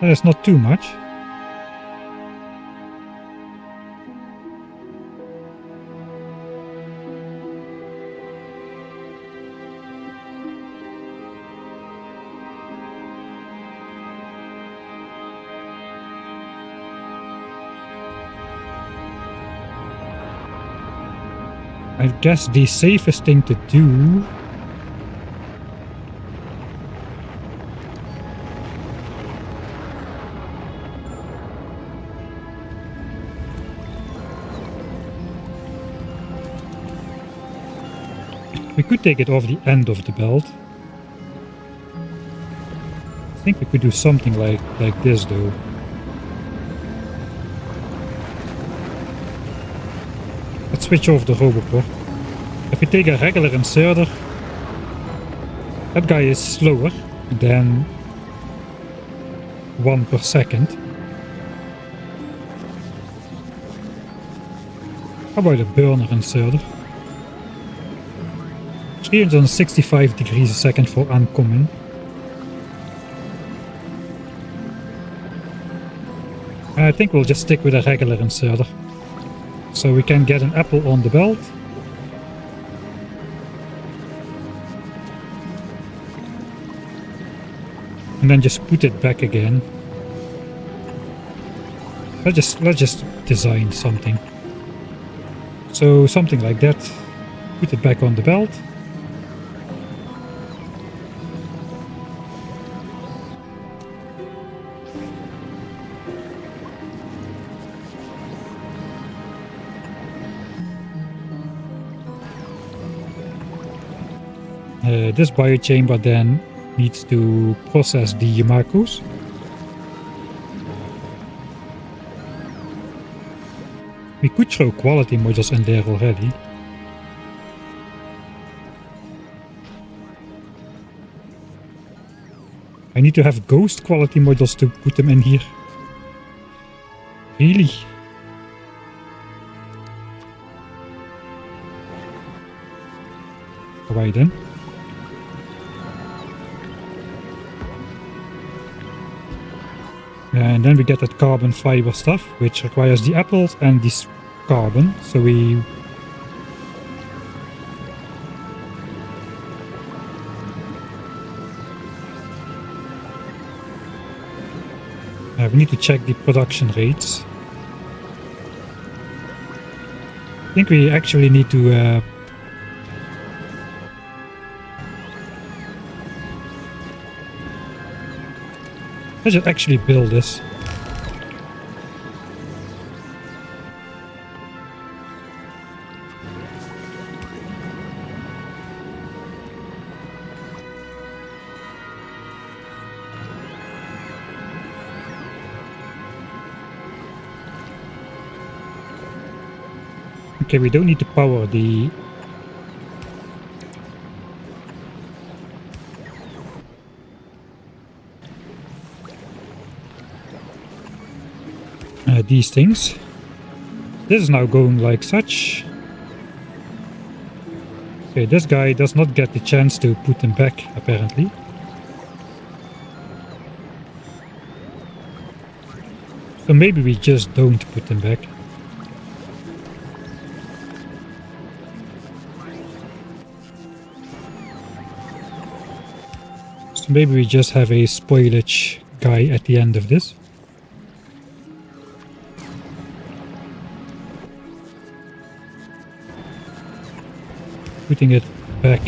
That is not too much. I guess the safest thing to do we could take it off the end of the belt. I think we could do something like this though. Let's switch off the roboport. If we take a regular inserter, that guy is slower than 1 per second. How about a burner inserter? 365 degrees a second for uncommon. I think we'll just stick with a regular inserter. So we can get an apple on the belt. And then just put it back again. Let's just design something. So something like that. Put it back on the belt. This biochamber then needs to process the Yamakus. We could throw quality modules in there already. I need to have ghost quality modules to put them in here. Really? Why then? And then we get that carbon fiber stuff, which requires the apples and this carbon. So we need to check the production rates. I think we actually need to let's just actually build this. Okay, we don't need to power the these things. This is now going like such. Okay, this guy does not get the chance to put them back, apparently. So maybe we just don't put them back. So maybe we just have a spoilage guy at the end of this. Putting it back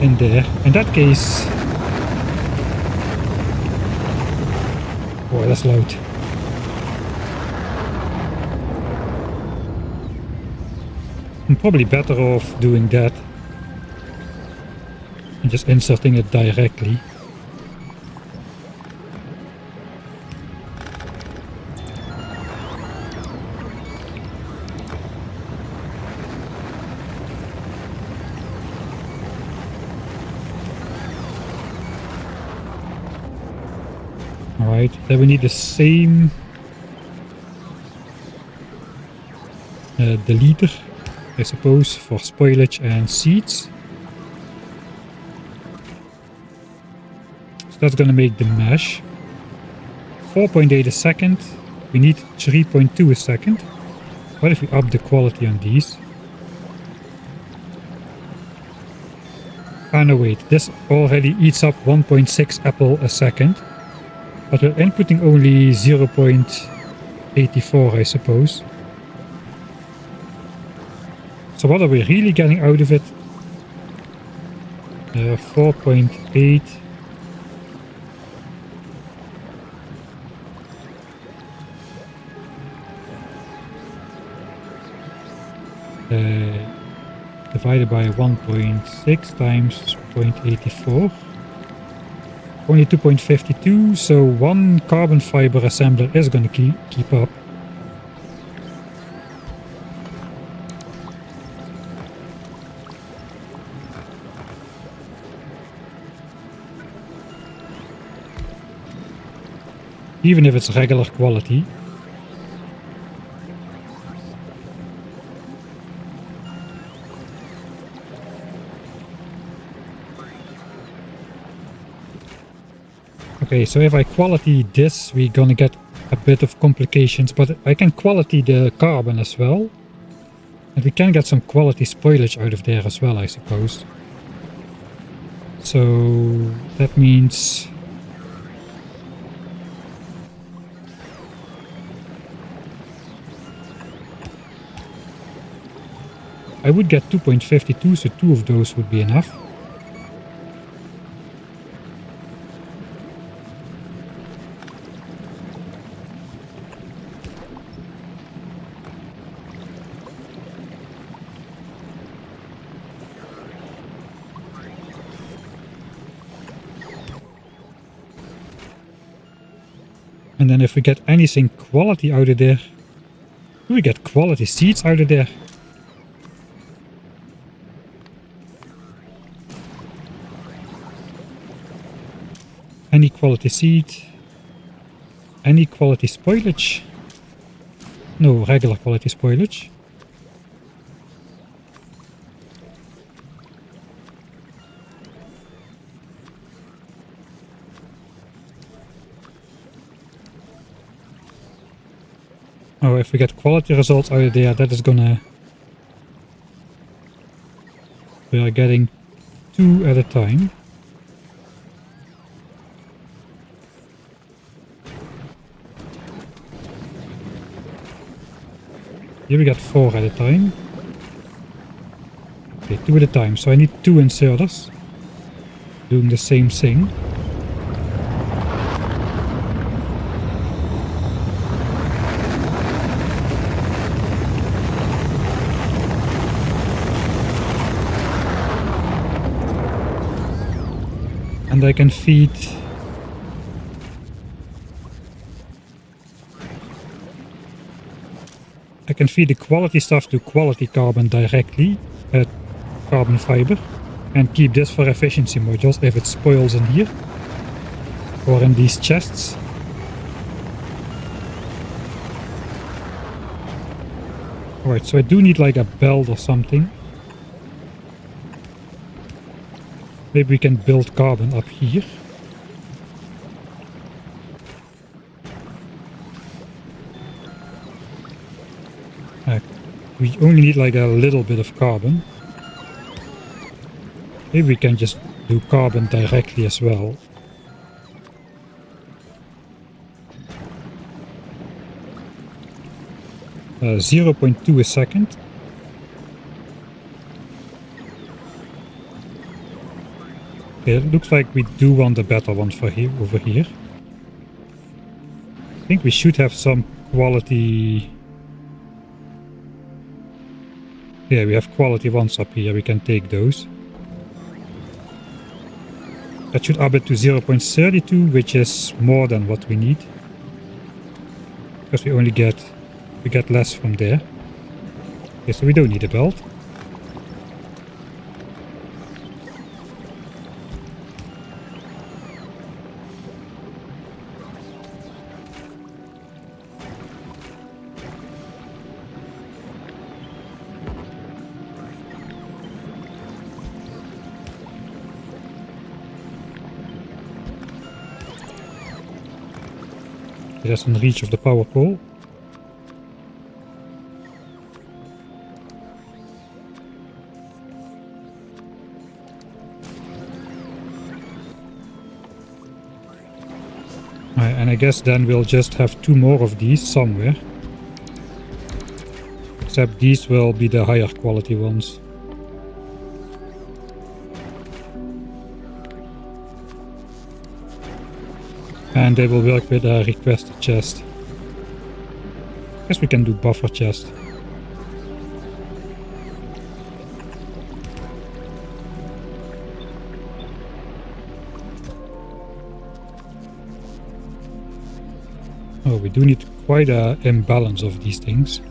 in there. In that case... Oh, that's loud. I'm probably better off doing that and just inserting it directly. Alright, then we need the same deleter, I suppose, for spoilage and seeds. So that's gonna make the mesh. 4.8 a second. We need 3.2 a second. What if we up the quality on these? Ah no, wait, this already eats up 1.6 apple a second. But we're inputting only 0.84, I suppose. So what are we really getting out of it? 4.8. Divided by 1.6 times 0.84. Only 2.52, so one carbon fiber assembler is going to keep up. Even if it's regular quality. Okay, so if I quality this, we're gonna get a bit of complications, but I can quality the carbon as well. And we can get some quality spoilage out of there as well, I suppose. So that means... I would get 2.52, so 2 of those would be enough. And then if we get anything quality out of there, do we get quality seeds out of there? Any quality seed? Any quality spoilage? No, regular quality spoilage. Oh, if we get quality results out of there, that is gonna... We are getting 2 at a time. Here we got 4 at a time. Okay, 2 at a time. So I need 2 inserters doing the same thing. And I can feed the quality stuff to quality carbon directly at carbon fiber and keep this for efficiency modules if it spoils in here or in these chests. Alright, so I do need like a belt or something. Maybe we can build carbon up here. We only need like a little bit of carbon. Maybe we can just do carbon directly as well. Uh, 0.2 a second. Okay, it looks like we do want a better one for here, over here. I think we should have some quality... Yeah, we have quality ones up here, we can take those. That should up it to 0.32, which is more than what we need. Because we get less from there. Okay, so we don't need a belt. That's in reach of the power pole. And I guess then we'll just have 2 more of these somewhere. Except these will be the higher quality ones. And they will work with a requested chest. Guess we can do buffer chest. Oh, we do need quite an imbalance of these things.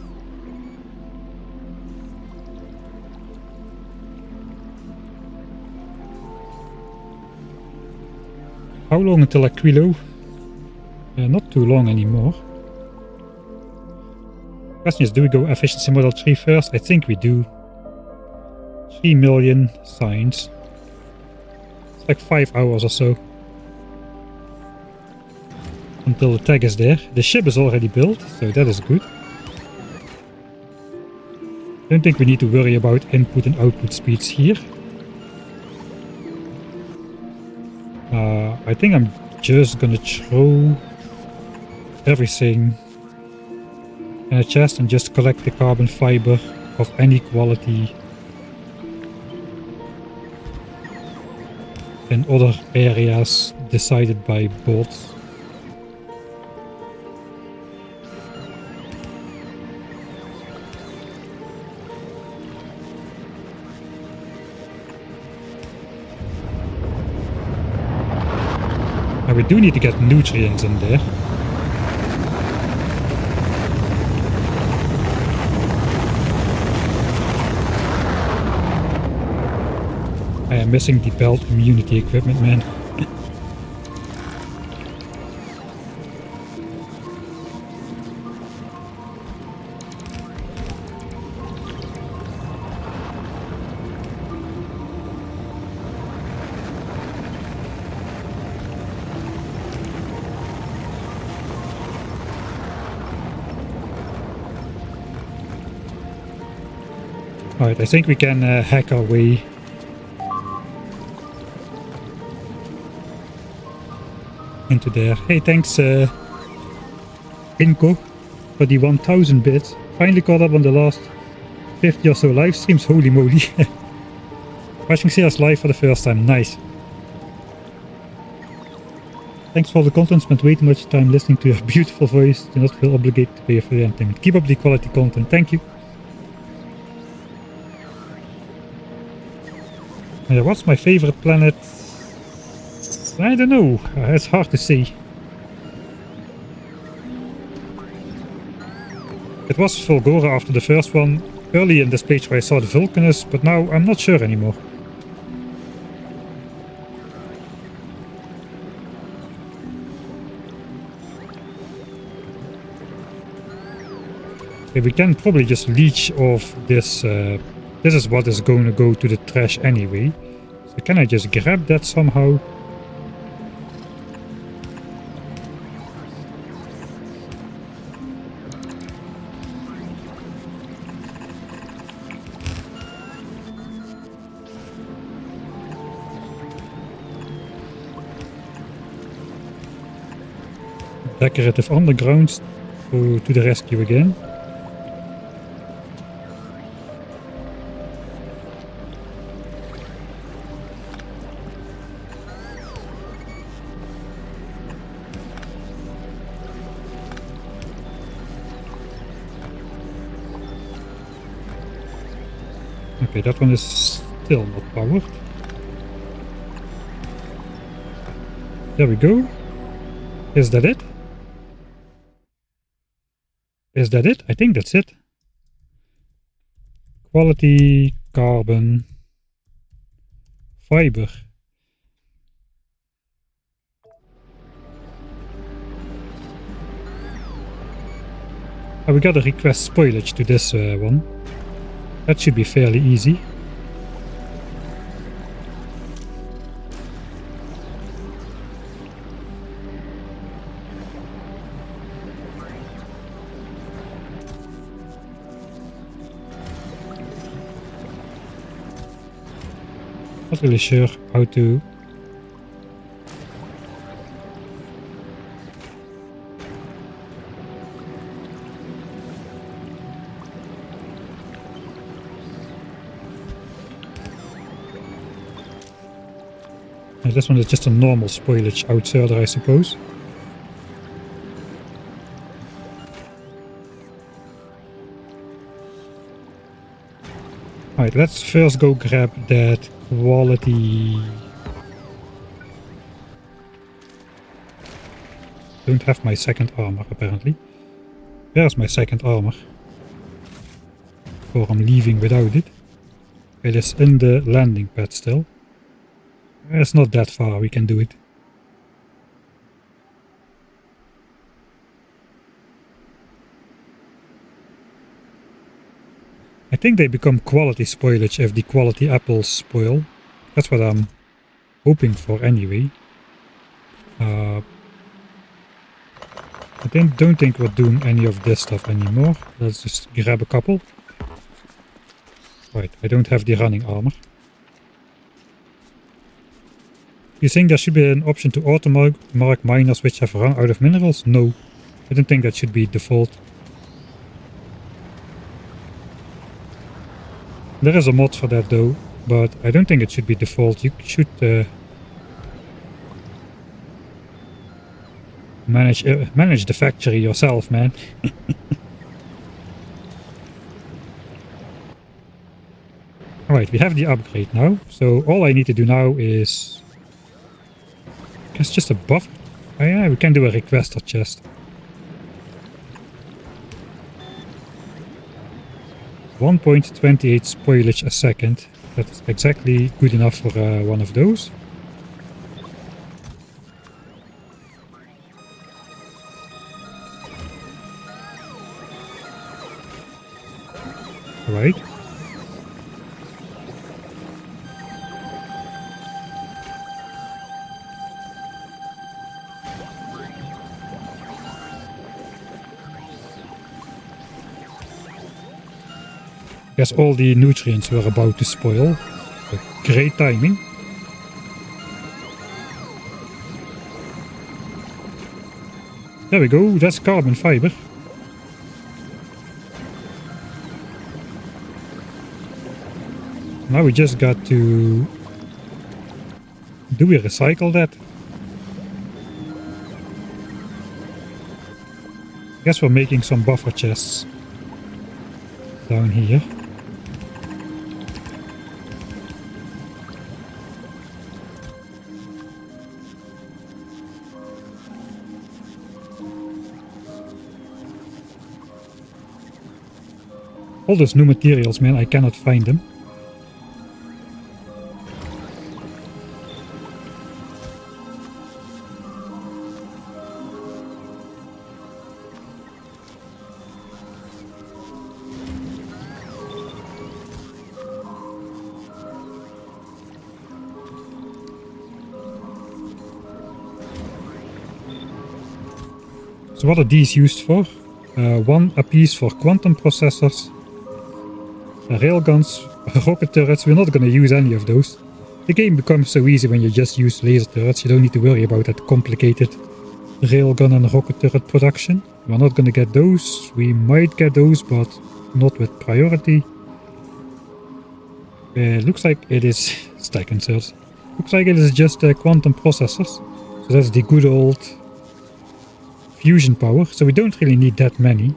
How long until Aquilo? Not too long anymore. Question is, do we go efficiency model 3 first? I think we do. 3 million signs. It's like 5 hours or so. Until the tag is there. The ship is already built, so that is good. Don't think we need to worry about input and output speeds here. I think I'm just gonna throw everything in a chest and just collect the carbon fiber of any quality in other areas decided by bots. And we do need to get nutrients in there. I am missing the belt immunity equipment, man. Alright, I think we can hack our way. Into there. Hey, thanks Inko for the 1000 bits. Finally caught up on the last 50 or so live streams. Holy moly. Watching CS live for the first time. Nice. Thanks for the content. Spent way too much time listening to your beautiful voice. Do not feel obligated to pay for the entertainment. Keep up the quality content. Thank you. Yeah, what's my favorite planet? I don't know. It's hard to say. It was Fulgora after the first one. Early in this page where I saw the Vulcanus, but now I'm not sure anymore. Okay, we can probably just leech off this. This is what is going to go to the trash anyway. So can I just grab that somehow? Decorative undergrounds to the rescue again. Okay, that one is still not powered. There we go. Is that it? Is that it? I think that's it. Quality, carbon, fiber. Oh, we got a request spoilage to this one. That should be fairly easy. Not really sure how to... This one is just a normal spoilage outsider, I suppose. Alright, let's first go grab that quality. Don't have my second armor apparently. Where's my second armor? Before I'm leaving without it. It is in the landing pad still. It's not that far, we can do it. I think they become quality spoilage if the quality apples spoil. That's what I'm hoping for anyway. I don't think we're doing any of this stuff anymore. Let's just grab a couple. Right, I don't have the running armor. You think there should be an option to auto-mark miners which have run out of minerals? No, I don't think that should be default. There is a mod for that though, but I don't think it should be default. You should manage the factory yourself, man. Alright, we have the upgrade now, so all I need to do now is... I guess just a buffer. Oh yeah, we can do a requester chest. 1.28 spoilage a second. That's exactly good enough for one of those. Right. Guess all the nutrients were about to spoil. So great timing. There we go, that's carbon fiber. Now we just got to... Do we recycle that? Guess we're making some buffer chests down here. All those new materials, man, I cannot find them. So what are these used for? One apiece for quantum processors, railguns, rocket turrets. We're not going to use any of those. The game becomes so easy when you just use laser turrets. You don't need to worry about that complicated railgun and rocket turret production. We're not going to get those. We might get those, but not with priority. Looks like it is stack inserts. Looks like it is just quantum processors. So that's the good old fusion power. So we don't really need that many.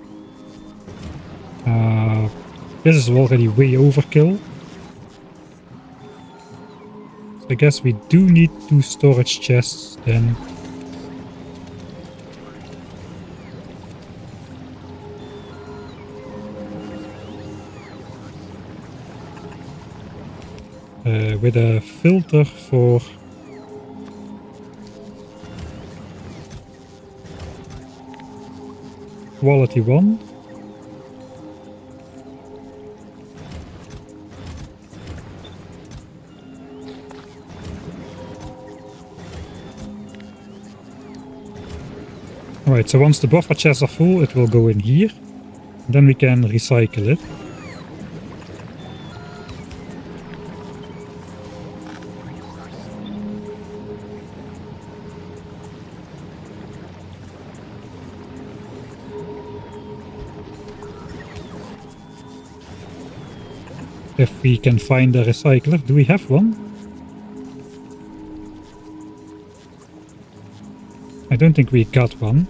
This is already way overkill. So I guess we do need 2 storage chests then. With a filter for quality 1. Alright, so once the buffer chests are full, it will go in here. Then we can recycle it. If we can find a recycler. Do we have one? I don't think we got one.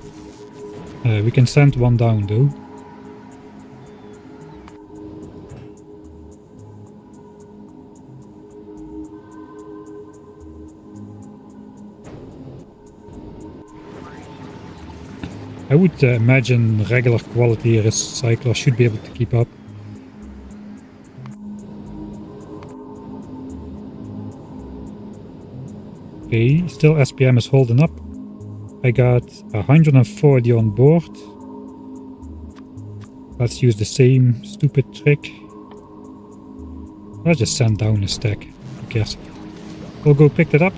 We can send one down though. I would imagine regular quality recycler should be able to keep up. Okay, still SPM is holding up. I got 140 on board. Let's use the same stupid trick. Let's just send down a stack. Who cares? We'll go pick it up.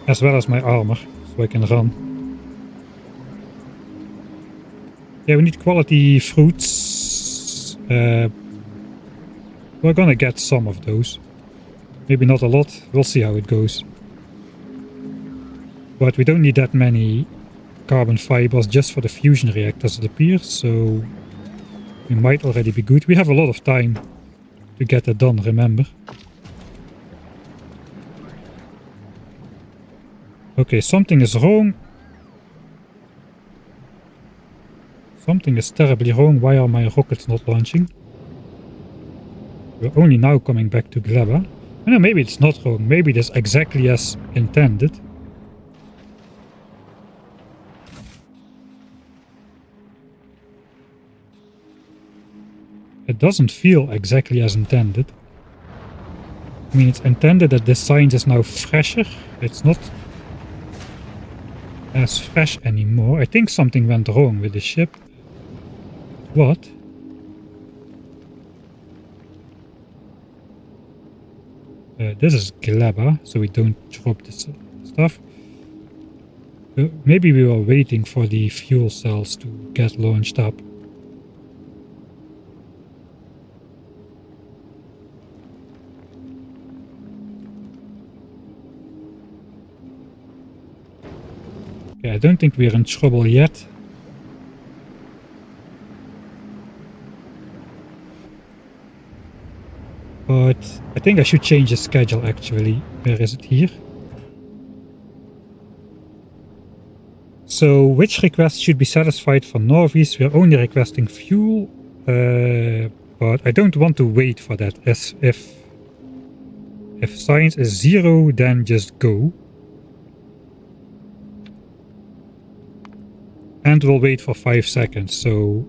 As well as my armor, so I can run. Yeah, we need quality fruits. We're gonna get some of those. Maybe not a lot, we'll see how it goes. But we don't need that many carbon fibers just for the fusion reactors, it appears, so we might already be good. We have a lot of time to get that done, remember. Okay, something is wrong. Something is terribly wrong. Why are my rockets not launching? We're only now coming back to Gleba. I know, maybe it's not wrong. Maybe it is exactly as intended. It doesn't feel exactly as intended. I mean, it's intended that this science is now fresher. It's not as fresh anymore. I think something went wrong with the ship. What? This is Gleba, so we don't drop this stuff. Maybe we were waiting for the fuel cells to get launched up. Okay, I don't think we're in trouble yet. But I think I should change the schedule actually. Where is it here? So which request should be satisfied for Novice? We're only requesting fuel. But I don't want to wait for that. As if science is 0, then just go. And we'll wait for 5 seconds, so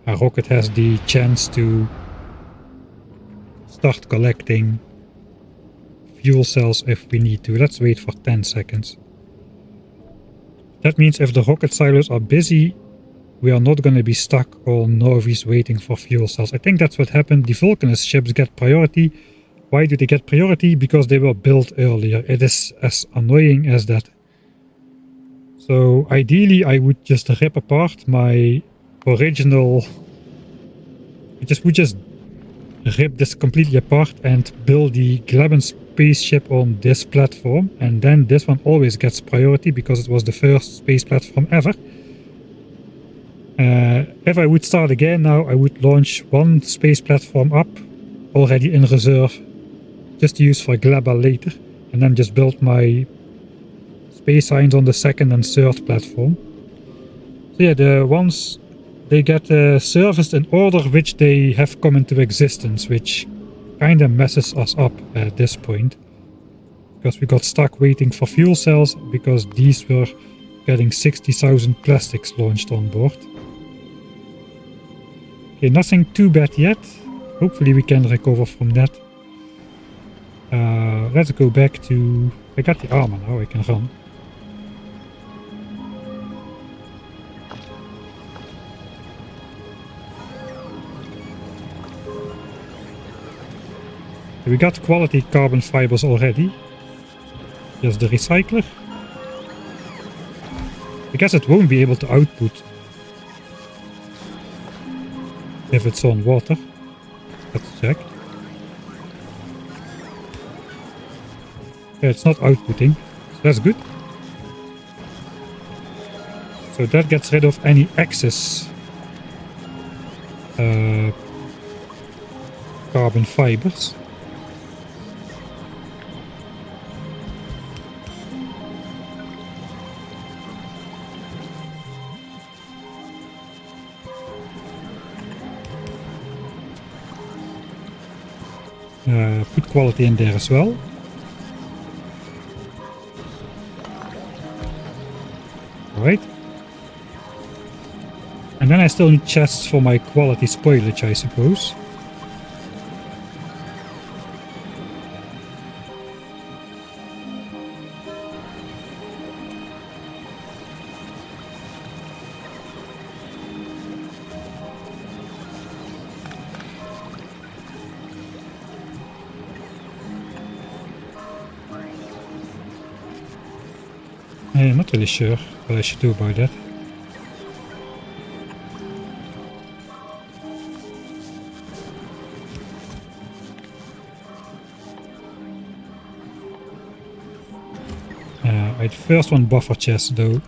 our rocket has the chance to start collecting fuel cells if we need to. Let's wait for 10 seconds. That means if the rocket silos are busy, we are not going to be stuck on Novice waiting for fuel cells. I think that's what happened. The Vulcanus ships get priority. Why do they get priority? Because they were built earlier. It is as annoying as that. So ideally I would just rip apart my original... I would just rip this completely apart and build the Gleba spaceship on this platform, and then this one always gets priority because it was the first space platform ever. If I would start again now, I would launch one space platform up already in reserve just to use for Gleba later, and then just build my space signs on the second and third platform. So yeah, the ones they get serviced in order which they have come into existence, which kinda messes us up at this point. Because we got stuck waiting for fuel cells because these were getting 60,000 plastics launched on board. Okay, nothing too bad yet. Hopefully we can recover from that. Let's go back to... I got the armor now, I can run. We got quality carbon fibers already. Here's the recycler. I guess it won't be able to output if it's on water. Let's check. Yeah, it's not outputting, so that's good. So that gets rid of any excess carbon fibers. Put quality in there as well. Alright. And then I still need chests for my quality spoilage, I suppose. I'm not really sure what I should do about that. I'd first want buffer chests though.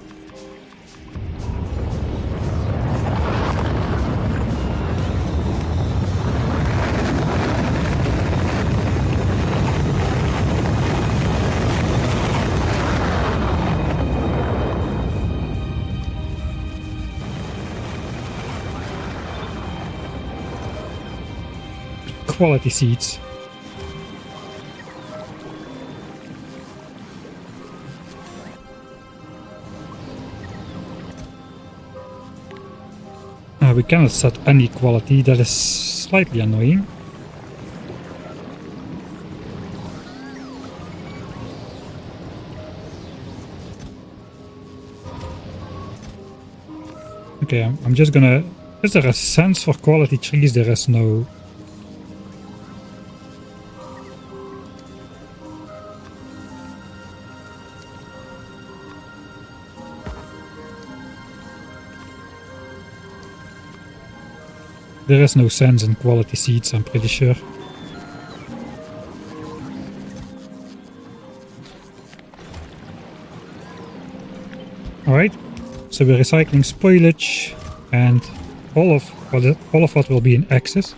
Quality seeds. We cannot set any quality, that is slightly annoying. Okay, I'm just gonna... Is there a sense for quality trees? There is no... There is no sense in quality seeds, I'm pretty sure. Alright, so we're recycling spoilage and all of what will be in excess.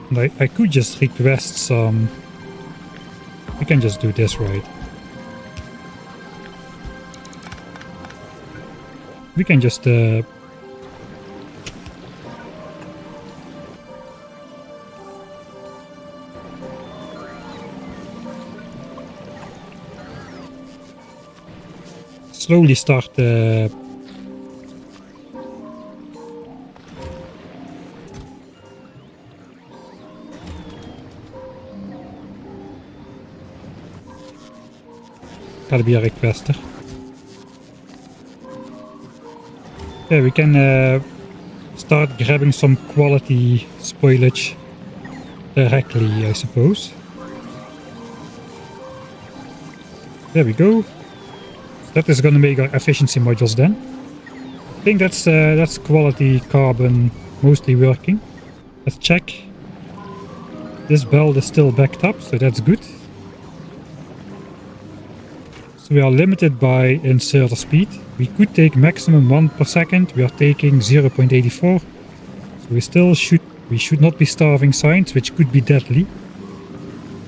And I could just request some... We can just do this, right? We can just slowly start gotta be a requester. Yeah, we can start grabbing some quality spoilage directly, I suppose. There we go. That is going to make our efficiency modules then. I think that's quality carbon mostly working. Let's check. This belt is still backed up, so that's good. So we are limited by inserter speed. We could take maximum 1 per second. We are taking 0.84. So we should not be starving science, which could be deadly.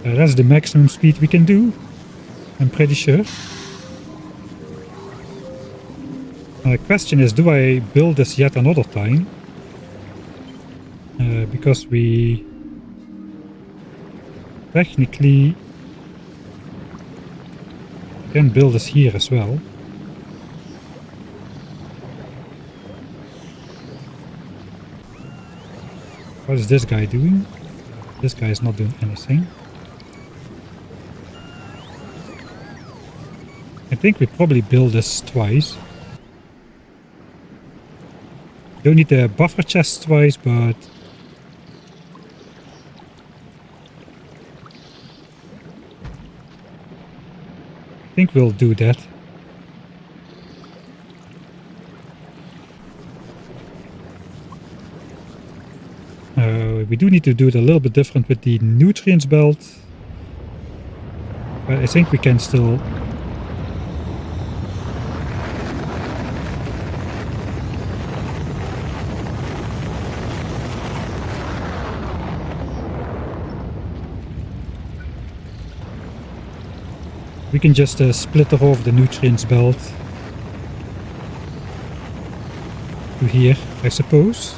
That's the maximum speed we can do, I'm pretty sure. The question is, do I build this yet another time? Because we technically can build this here as well. What is this guy doing? This guy is not doing anything. I think we probably build this twice. Don't need the buffer chest twice, but I think we'll do that. We do need to do it a little bit different with the nutrients belt, but I think we can still. We can just splitter off the nutrients belt to here, I suppose.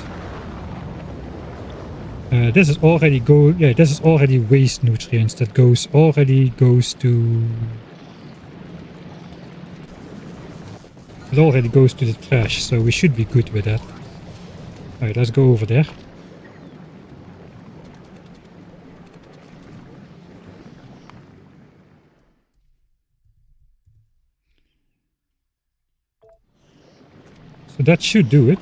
This is already this is already waste nutrients that already goes to the trash, so we should be good with that. Alright, let's go over there. So that should do it.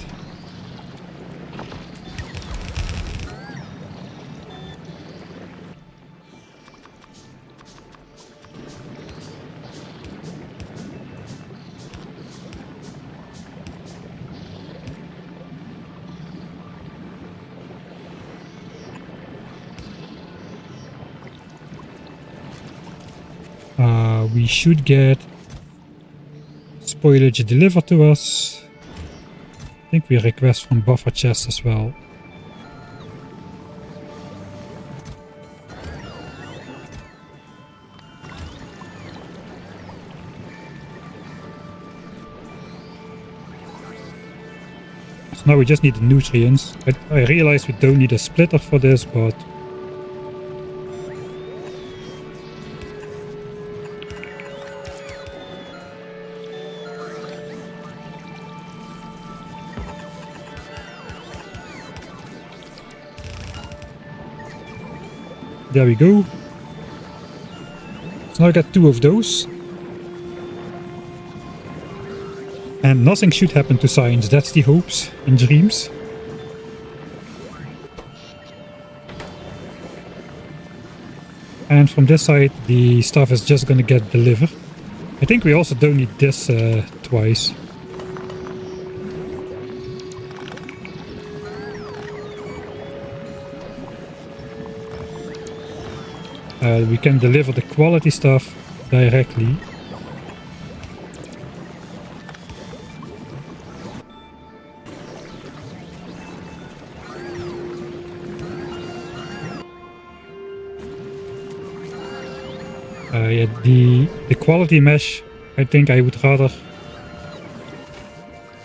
We should get spoilage delivered to us. I think we request from buffer chest as well. So now we just need the nutrients. I realize we don't need a splitter for this, but there we go. So now I got 2 of those. And nothing should happen to science, that's the hopes and dreams. And from this side the stuff is just gonna get delivered. I think we also don't need this twice. We can deliver the quality stuff directly. Yeah, the quality mesh, I think I would rather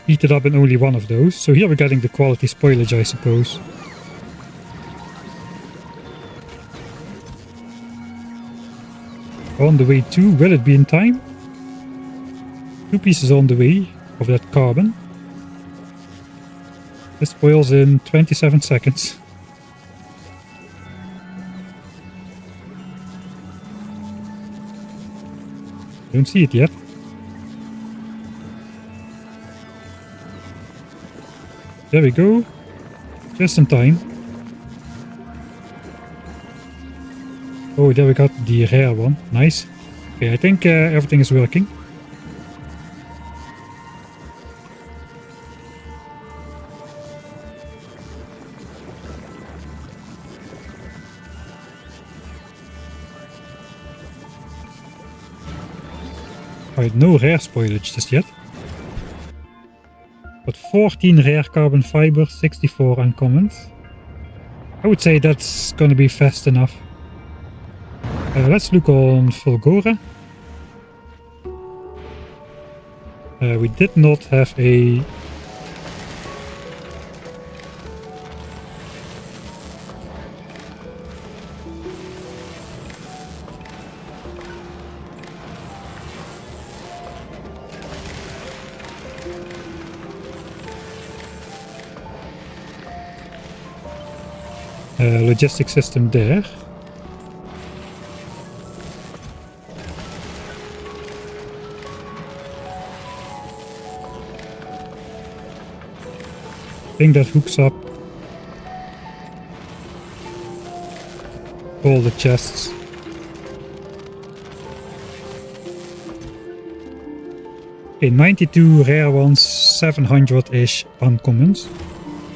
eat it up in only one of those. So here we're getting the quality spoilage, I suppose. On the way too, will it be in time? 2 pieces on the way of that carbon. This spoils in 27 seconds. Don't see it yet. There we go. Just in time. Oh, there we got the rare one. Nice. Okay, I think everything is working. Alright, no rare spoilage just yet. But 14 rare carbon fiber, 64 uncommons. I would say that's gonna be fast enough. Let's look on Fulgora. We did not have a... logistic system there. I think that hooks up all the chests. Okay, 92 rare ones, 700-ish uncommons.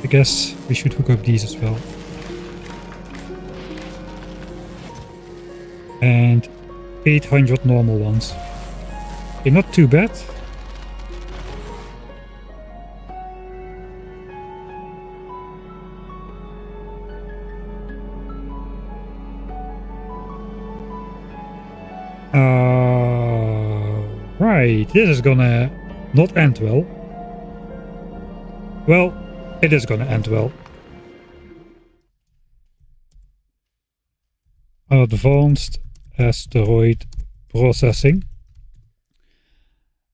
I guess we should hook up these as well. And 800 normal ones. Okay, not too bad. Right, this is gonna not end well. Well, it is gonna end well. Advanced asteroid processing.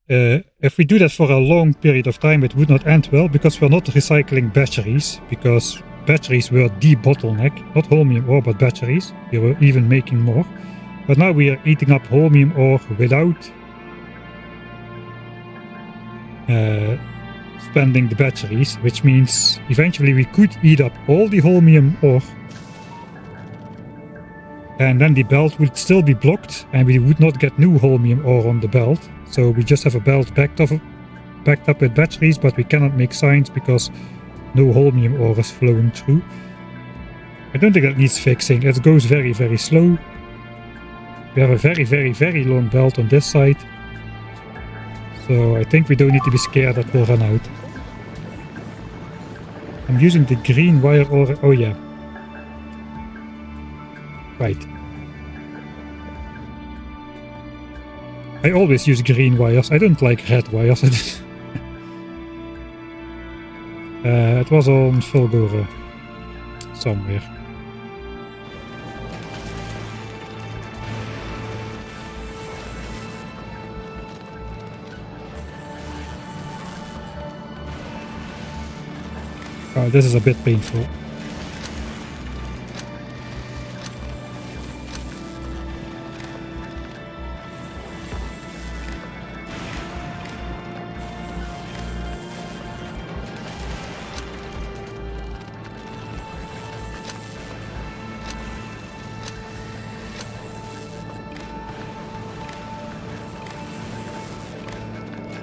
If we do that for a long period of time, it would not end well, because we're not recycling batteries, because batteries were the bottleneck, not holmium ore, but batteries. We were even making more. But now we are eating up holmium ore without spending the batteries, which means eventually we could eat up all the holmium ore, and then the belt would still be blocked and we would not get new holmium ore on the belt. So we just have a belt backed up with batteries, but we cannot make signs because no holmium ore is flowing through. I don't think that needs fixing. It goes very, very slow. We have a very, very, very long belt on this side. So I think we don't need to be scared that we'll run out. I'm using the green wire or... oh yeah. Right. I always use green wires. I don't like red wires. It was on Fulgora somewhere. This is a bit painful.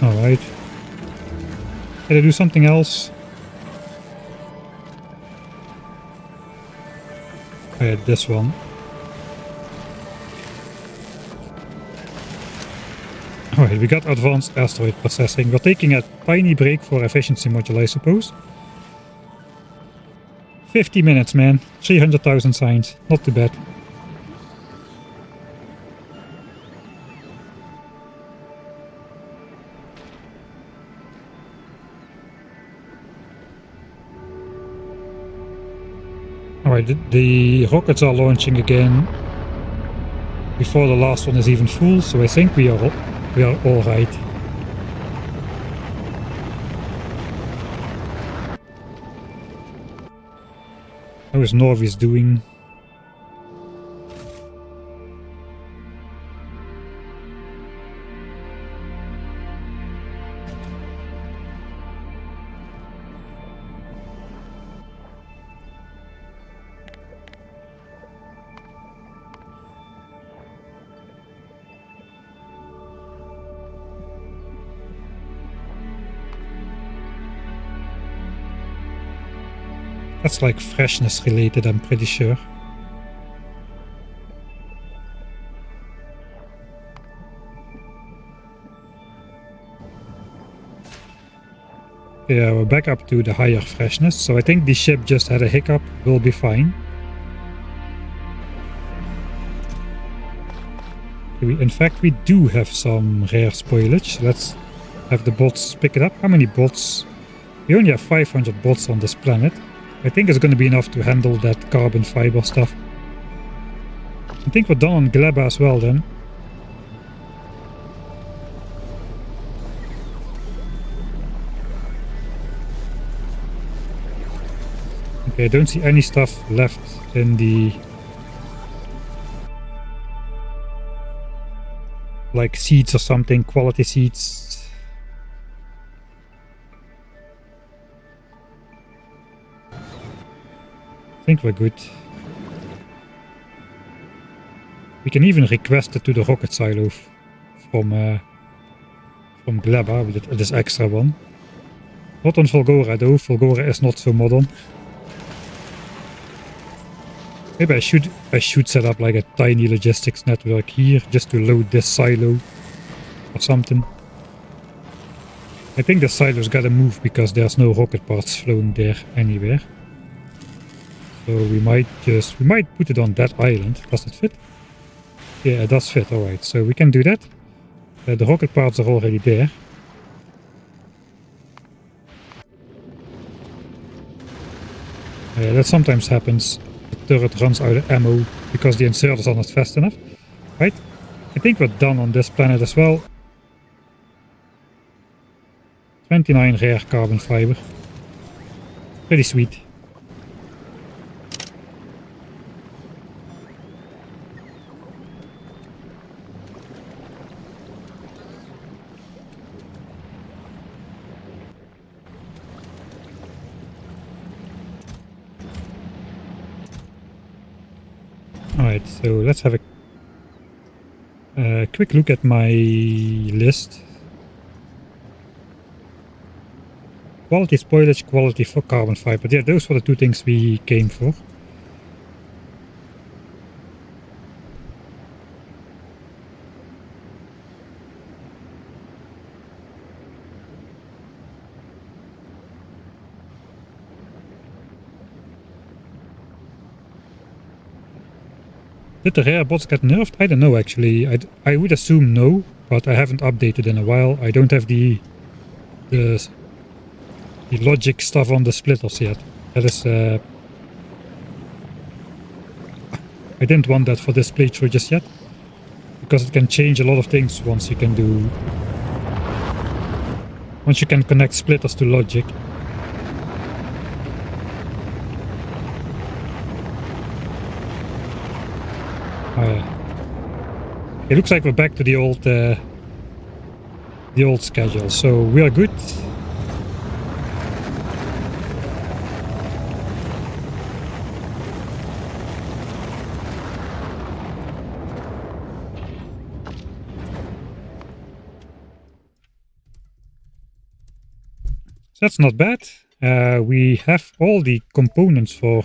Alright. Can I do something else? This one. Alright, we got advanced asteroid processing. We're taking a tiny break for efficiency module, I suppose. 50 minutes, man. 300,000 signs. Not too bad. Alright, the rockets are launching again before the last one is even full, so I think we are alright. How is Novice doing? That's like freshness related, I'm pretty sure. Yeah, we're back up to the higher freshness, so I think the ship just had a hiccup, will be fine. In fact, we do have some rare spoilage. Let's have the bots pick it up. How many bots? We only have 500 bots on this planet. I think it's going to be enough to handle that carbon fiber stuff. I think we're done on Gleba as well then. Okay, I don't see any stuff left in the... like seeds or something, quality seeds. I think we're good. We can even request it to the rocket silo from Gleba with this extra one. Not on Fulgora though, Fulgora is not so modern. Maybe I should set up like a tiny logistics network here just to load this silo or something. I think the silo's gotta move because there's no rocket parts flown there anywhere. So we might put it on that island. Does it fit? Yeah, it does fit. Alright, so we can do that. The rocket parts are already there. That sometimes happens. The turret runs out of ammo because the inserters are not fast enough. Right? I think we're done on this planet as well. 29 rare carbon fiber. Pretty sweet. Alright, so let's have a quick look at my list. Quality spoilage, quality for carbon fiber. Yeah, those were the two things we came for. Did the rare bots get nerfed? I don't know actually. I would assume no, but I haven't updated in a while. I don't have the logic stuff on the splitters yet. That is I didn't want that for this playthrough just yet, because it can change a lot of things once you can connect splitters to logic. It looks like we're back to the old schedule, so we are good. That's not bad. We have all the components for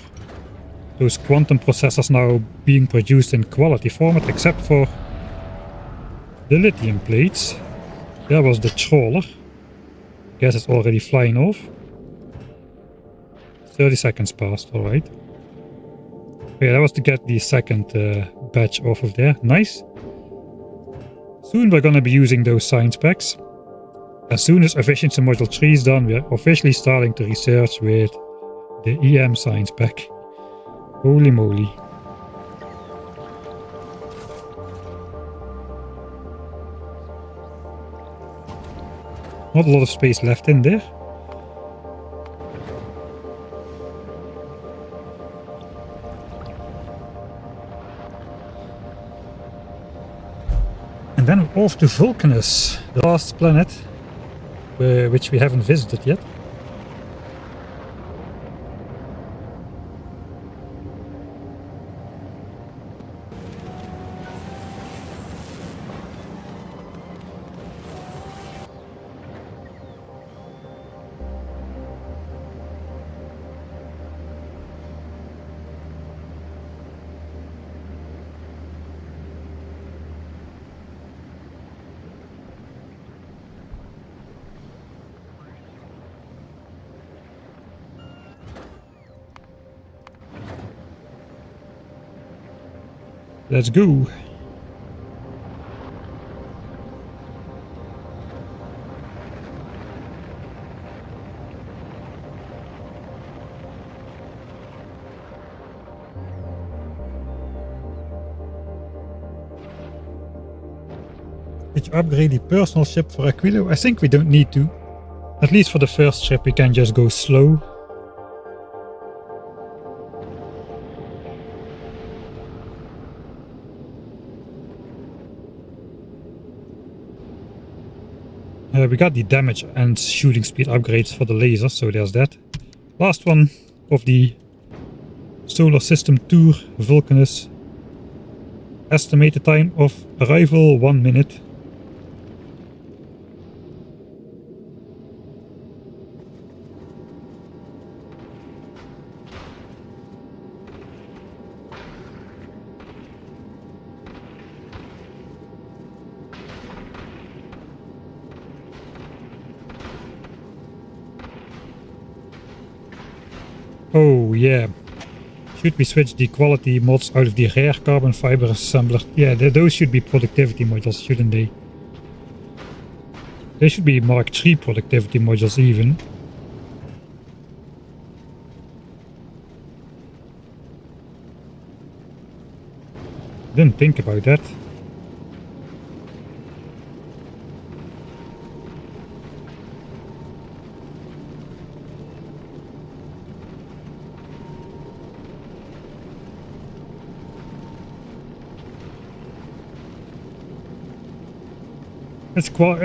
those quantum processors now being produced in quality format, except for the lithium plates. There was the trawler. Guess it's already flying off. 30 seconds passed, alright. Yeah, that was to get the second batch off of there. Nice. Soon we're gonna be using those science packs. As soon as efficiency module 3 is done, we're officially starting to research with the EM science pack. Holy moly. Not a lot of space left in there. And then off to Vulcanus, the last planet, which we haven't visited yet. Let's go. Did you upgrade the personal ship for Aquilo? I think we don't need to. At least for the first ship we can just go slow. We got the damage and shooting speed upgrades for the laser, so there's that. Last one of the solar system tour, Vulcanus. Estimated time of arrival 1 minute. Oh yeah, should we switch the quality mods out of the rare carbon fiber assembler? Yeah, those should be productivity modules, shouldn't they? They should be Mark III productivity modules even. Didn't think about that.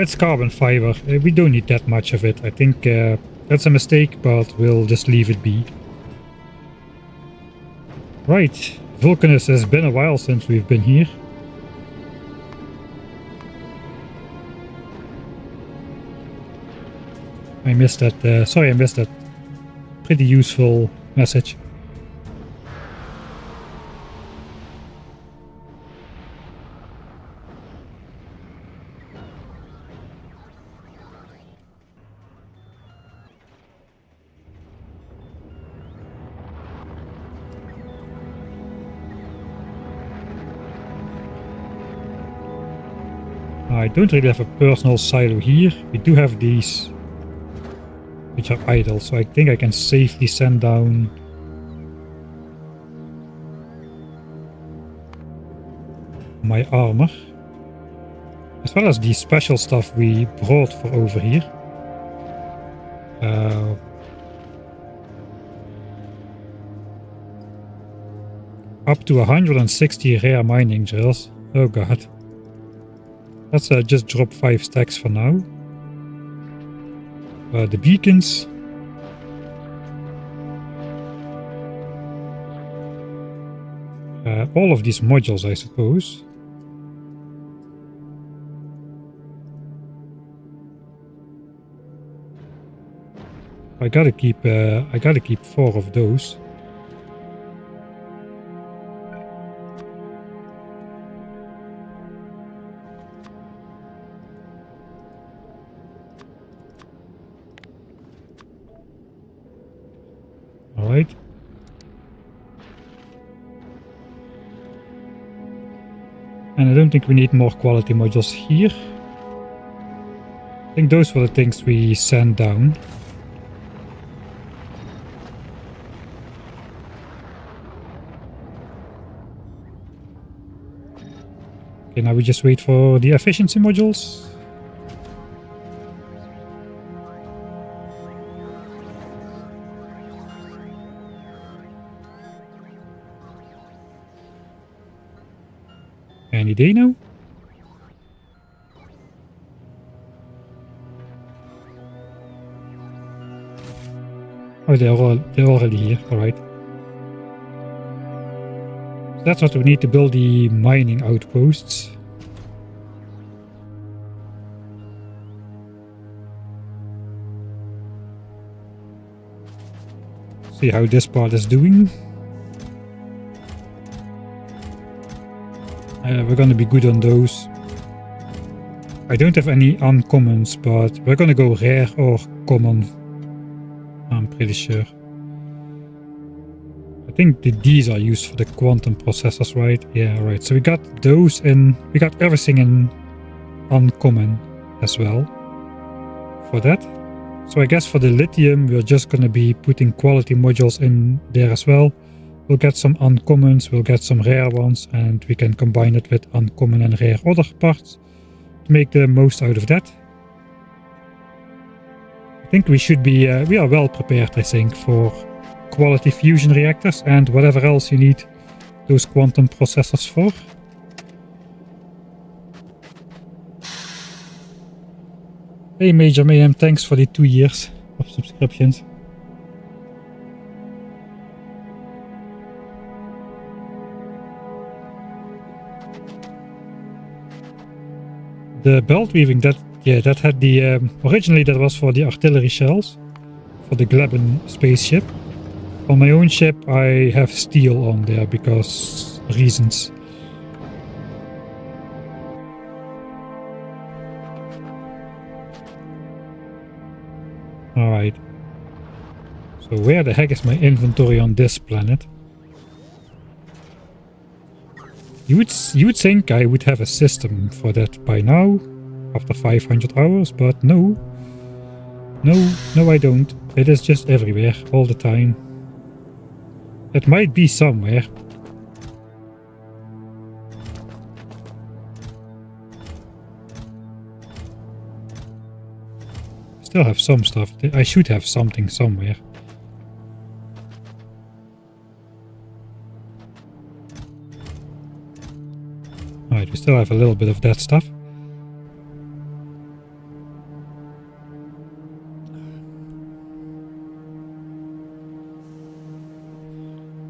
It's carbon fiber. We don't need that much of it. I think that's a mistake, but we'll just leave it be. Right, Vulcanus has been a while since we've been here. I missed that. Sorry, I missed that. Pretty useful message. I don't really have a personal silo here. We do have these, which are idle, so I think I can safely send down my armor, as well as the special stuff we brought for over here. Up to 160 rare mining drills. Oh god. Let's just drop 5 stacks for now. The beacons. All of these modules, I suppose. I gotta keep 4 of those. And I don't think we need more quality modules here. I think those were the things we sent down. Okay, now we just wait for the efficiency modules. Any day now? Oh, they're already here. All right. So that's what we need to build the mining outposts. See how this part is doing. We're gonna be good on those. I don't have any uncommons, but we're gonna go rare or common. I'm pretty sure. I think these are used for the quantum processors, right? Yeah, right. So we got those and we got everything in uncommon as well for that. So I guess for the lithium, we're just gonna be putting quality modules in there as well. We'll get some uncommons, we'll get some rare ones, and we can combine it with uncommon and rare other parts to make the most out of that. I think we should be, we are well prepared, I think, for quality fusion reactors and whatever else you need those quantum processors for. Hey Major Mayhem, thanks for the 2 years of subscriptions. The belt weaving, that had the originally that was for the artillery shells for the Gleba spaceship. On my own ship I have steel on there because reasons. Alright. So where the heck is my inventory on this planet? You would think I would have a system for that by now, after 500 hours, but no. No I don't. It is just everywhere, all the time. It might be somewhere. Still have some stuff. I should have something somewhere. Alright, we still have a little bit of that stuff.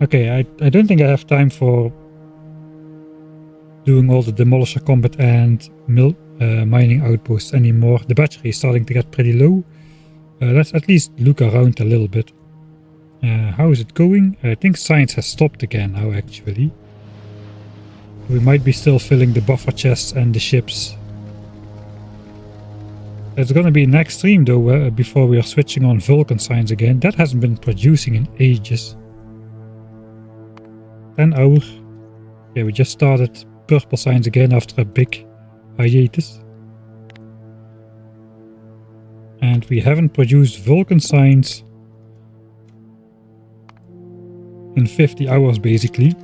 Okay, I don't think I have time for doing all the demolisher combat and mining outposts anymore. The battery is starting to get pretty low. Let's at least look around a little bit. How is it going? I think science has stopped again now, actually. We might be still filling the buffer chests and the ships. It's gonna be next stream though, before we are switching on Vulcan science again. That hasn't been producing in ages. 10 hours. Yeah, we just started purple science again after a big hiatus. And we haven't produced Vulcan science in 50 hours basically.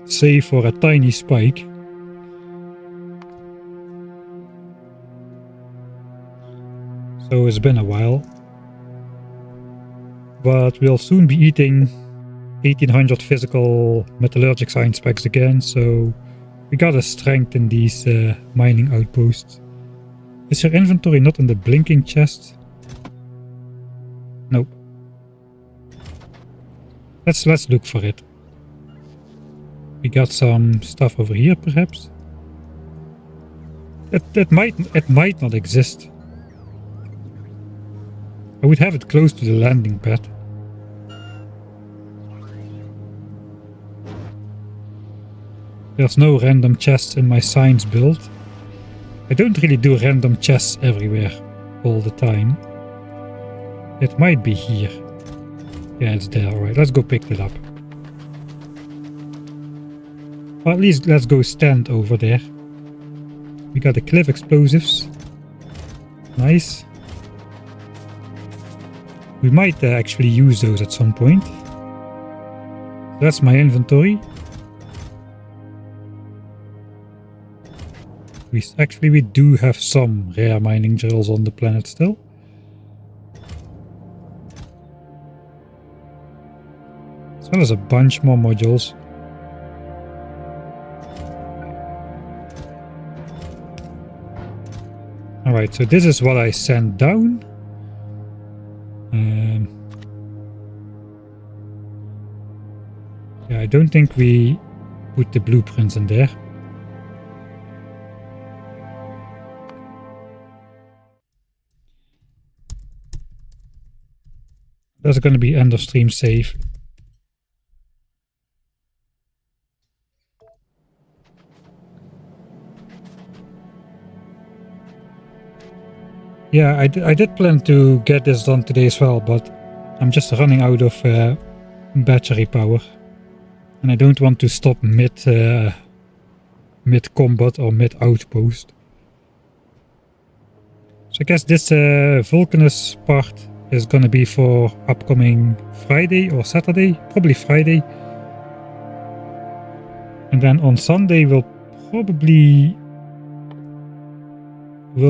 Save for a tiny spike. So it's been a while. But we'll soon be eating 1800 physical metallurgic science packs again, so we gotta strengthen these mining outposts. Is your inventory not in the blinking chest? Nope. Let's look for it. We got some stuff over here, perhaps. It might not exist. I would have it close to the landing pad. There's no random chests in my science build. I don't really do random chests everywhere all the time. It might be here. Yeah, it's there. Alright, let's go pick it up. Or at least let's go stand over there. We got the cliff explosives. Nice. We might actually use those at some point. That's my inventory. We do have some rare mining drills on the planet still. As well as a bunch more modules. Alright, so this is what I sent down. Yeah, I don't think we put the blueprints in there. That's going to be end of stream save. Yeah, I did plan to get this done today as well, but I'm just running out of battery power. And I don't want to stop mid-combat or mid-outpost. So I guess this Vulcanus part is gonna be for upcoming Friday or Saturday, probably Friday. And then on Sunday we'll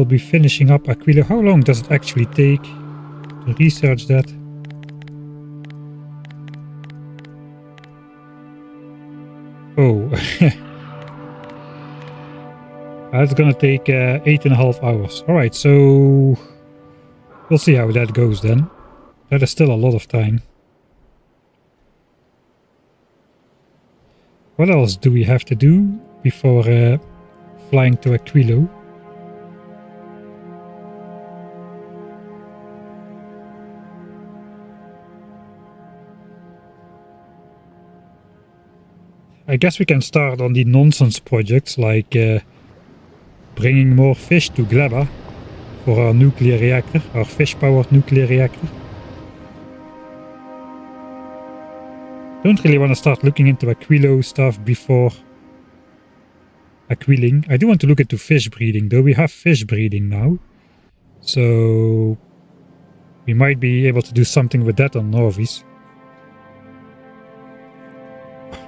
be finishing up Aquilo. How long does it actually take to research that? Oh, that's gonna take 8.5 hours. Alright, so we'll see how that goes then. That is still a lot of time. What else do we have to do before flying to Aquilo? I guess we can start on the nonsense projects like bringing more fish to Gleba for our nuclear reactor, our fish-powered nuclear reactor. Don't really want to start looking into Aquilo stuff before Aquiling. I do want to look into fish breeding, though we have fish breeding now. So we might be able to do something with that on Novice.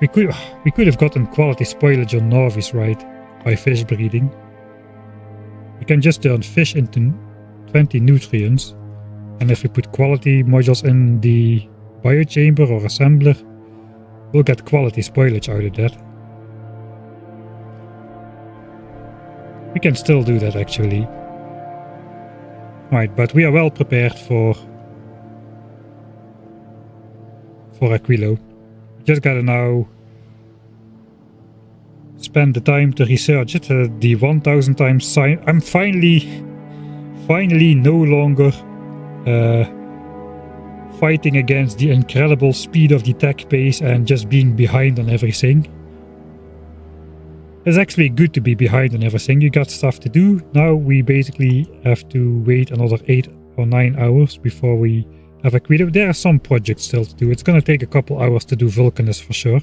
We could have gotten quality spoilage on Novice, right, by fish breeding. We can just turn fish into 20 nutrients, and if we put quality modules in the biochamber or assembler, we'll get quality spoilage out of that. We can still do that actually. Right, but we are well prepared for Aquilo. Just gotta now spend the time to research it. The 1000 times sign. I'm finally no longer fighting against the incredible speed of the tech pace and just being behind on everything. It's actually good to be behind on everything. You got stuff to do. Now we basically have to wait another 8 or 9 hours before we have Aquilo. There are some projects still to do. It's going to take a couple hours to do Vulcanus for sure.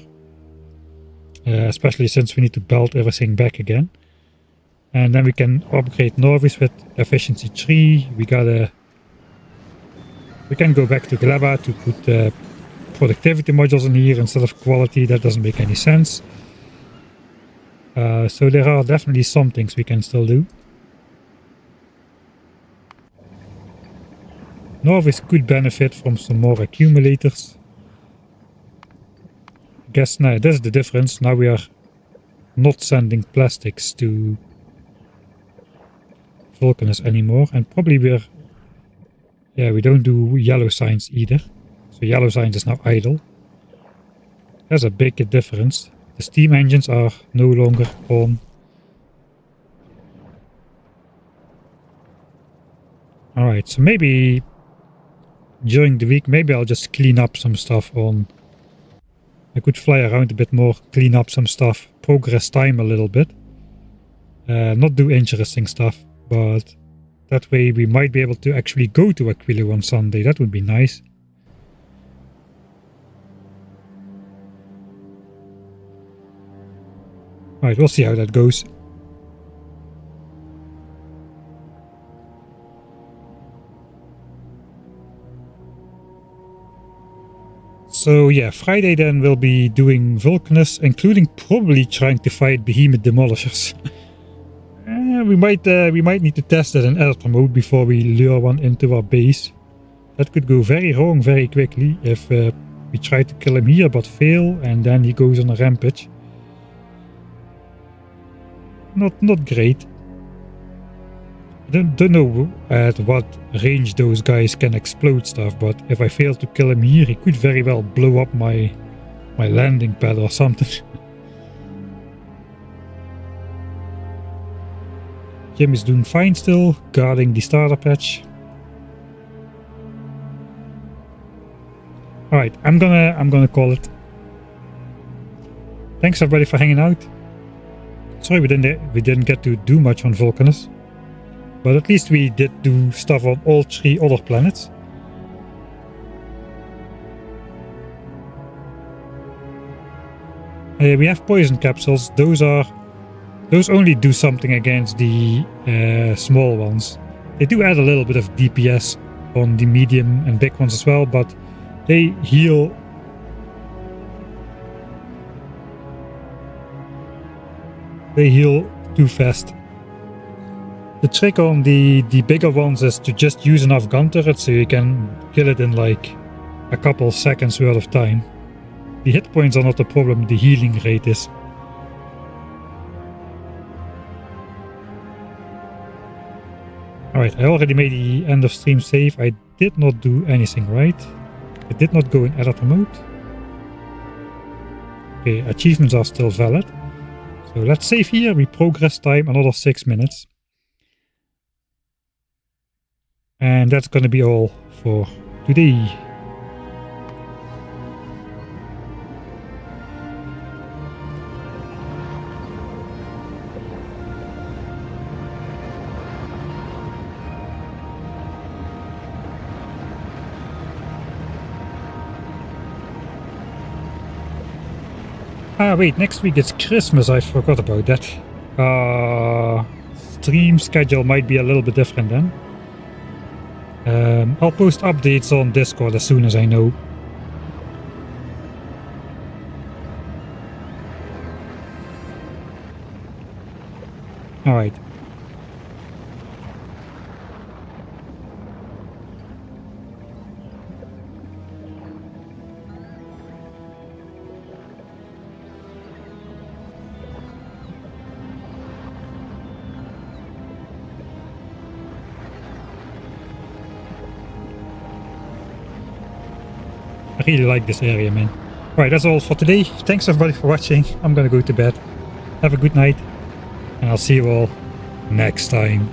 Especially since we need to build everything back again. And then we can upgrade Novice with efficiency 3. We can go back to Gleba to put productivity modules in here instead of quality. That doesn't make any sense. So there are definitely some things we can still do. Novice could benefit from some more accumulators. I guess now that's the difference. Now we are not sending plastics to Vulcanus anymore, and probably we don't do yellow signs either. So yellow signs is now idle. There's a big difference. The steam engines are no longer on. Alright, so maybe during the week, maybe I'll just clean up some stuff on. I could fly around a bit more, clean up some stuff, progress time a little bit. Not do interesting stuff, but that way we might be able to actually go to Aquilo on Sunday. That would be nice. Alright, we'll see how that goes. So yeah, Friday then we'll be doing Vulcanus, including probably trying to fight Behemoth Demolishers. We might need to test that in editor mode before we lure one into our base. That could go very wrong very quickly if we try to kill him here but fail and then he goes on a rampage. Not great. I don't know at what range those guys can explode stuff, but if I fail to kill him here, he could very well blow up my landing pad or something. Jim is doing fine still, guarding the starter patch. Alright, I'm gonna call it. Thanks everybody for hanging out. Sorry we didn't get to do much on Vulcanus. But at least we did do stuff on all 3 other planets. We have poison capsules. Those only do something against the small ones. They do add a little bit of DPS on the medium and big ones as well, but they heal. They heal too fast. The trick on the bigger ones is to just use enough gun turrets so you can kill it in like a couple seconds worth of time. The hit points are not the problem, the healing rate is. Alright, I already made the end of stream save. I did not do anything right. I did not go in editor mode. Okay, achievements are still valid. So let's save here. We progress time another 6 minutes. And that's gonna be all for today. Ah wait, next week it's Christmas, I forgot about that. Stream schedule might be a little bit different then. I'll post updates on Discord as soon as I know. Alright. I really like this area, man. Alright, that's all for today. Thanks everybody for watching. I'm gonna go to bed. Have a good night. And I'll see you all next time.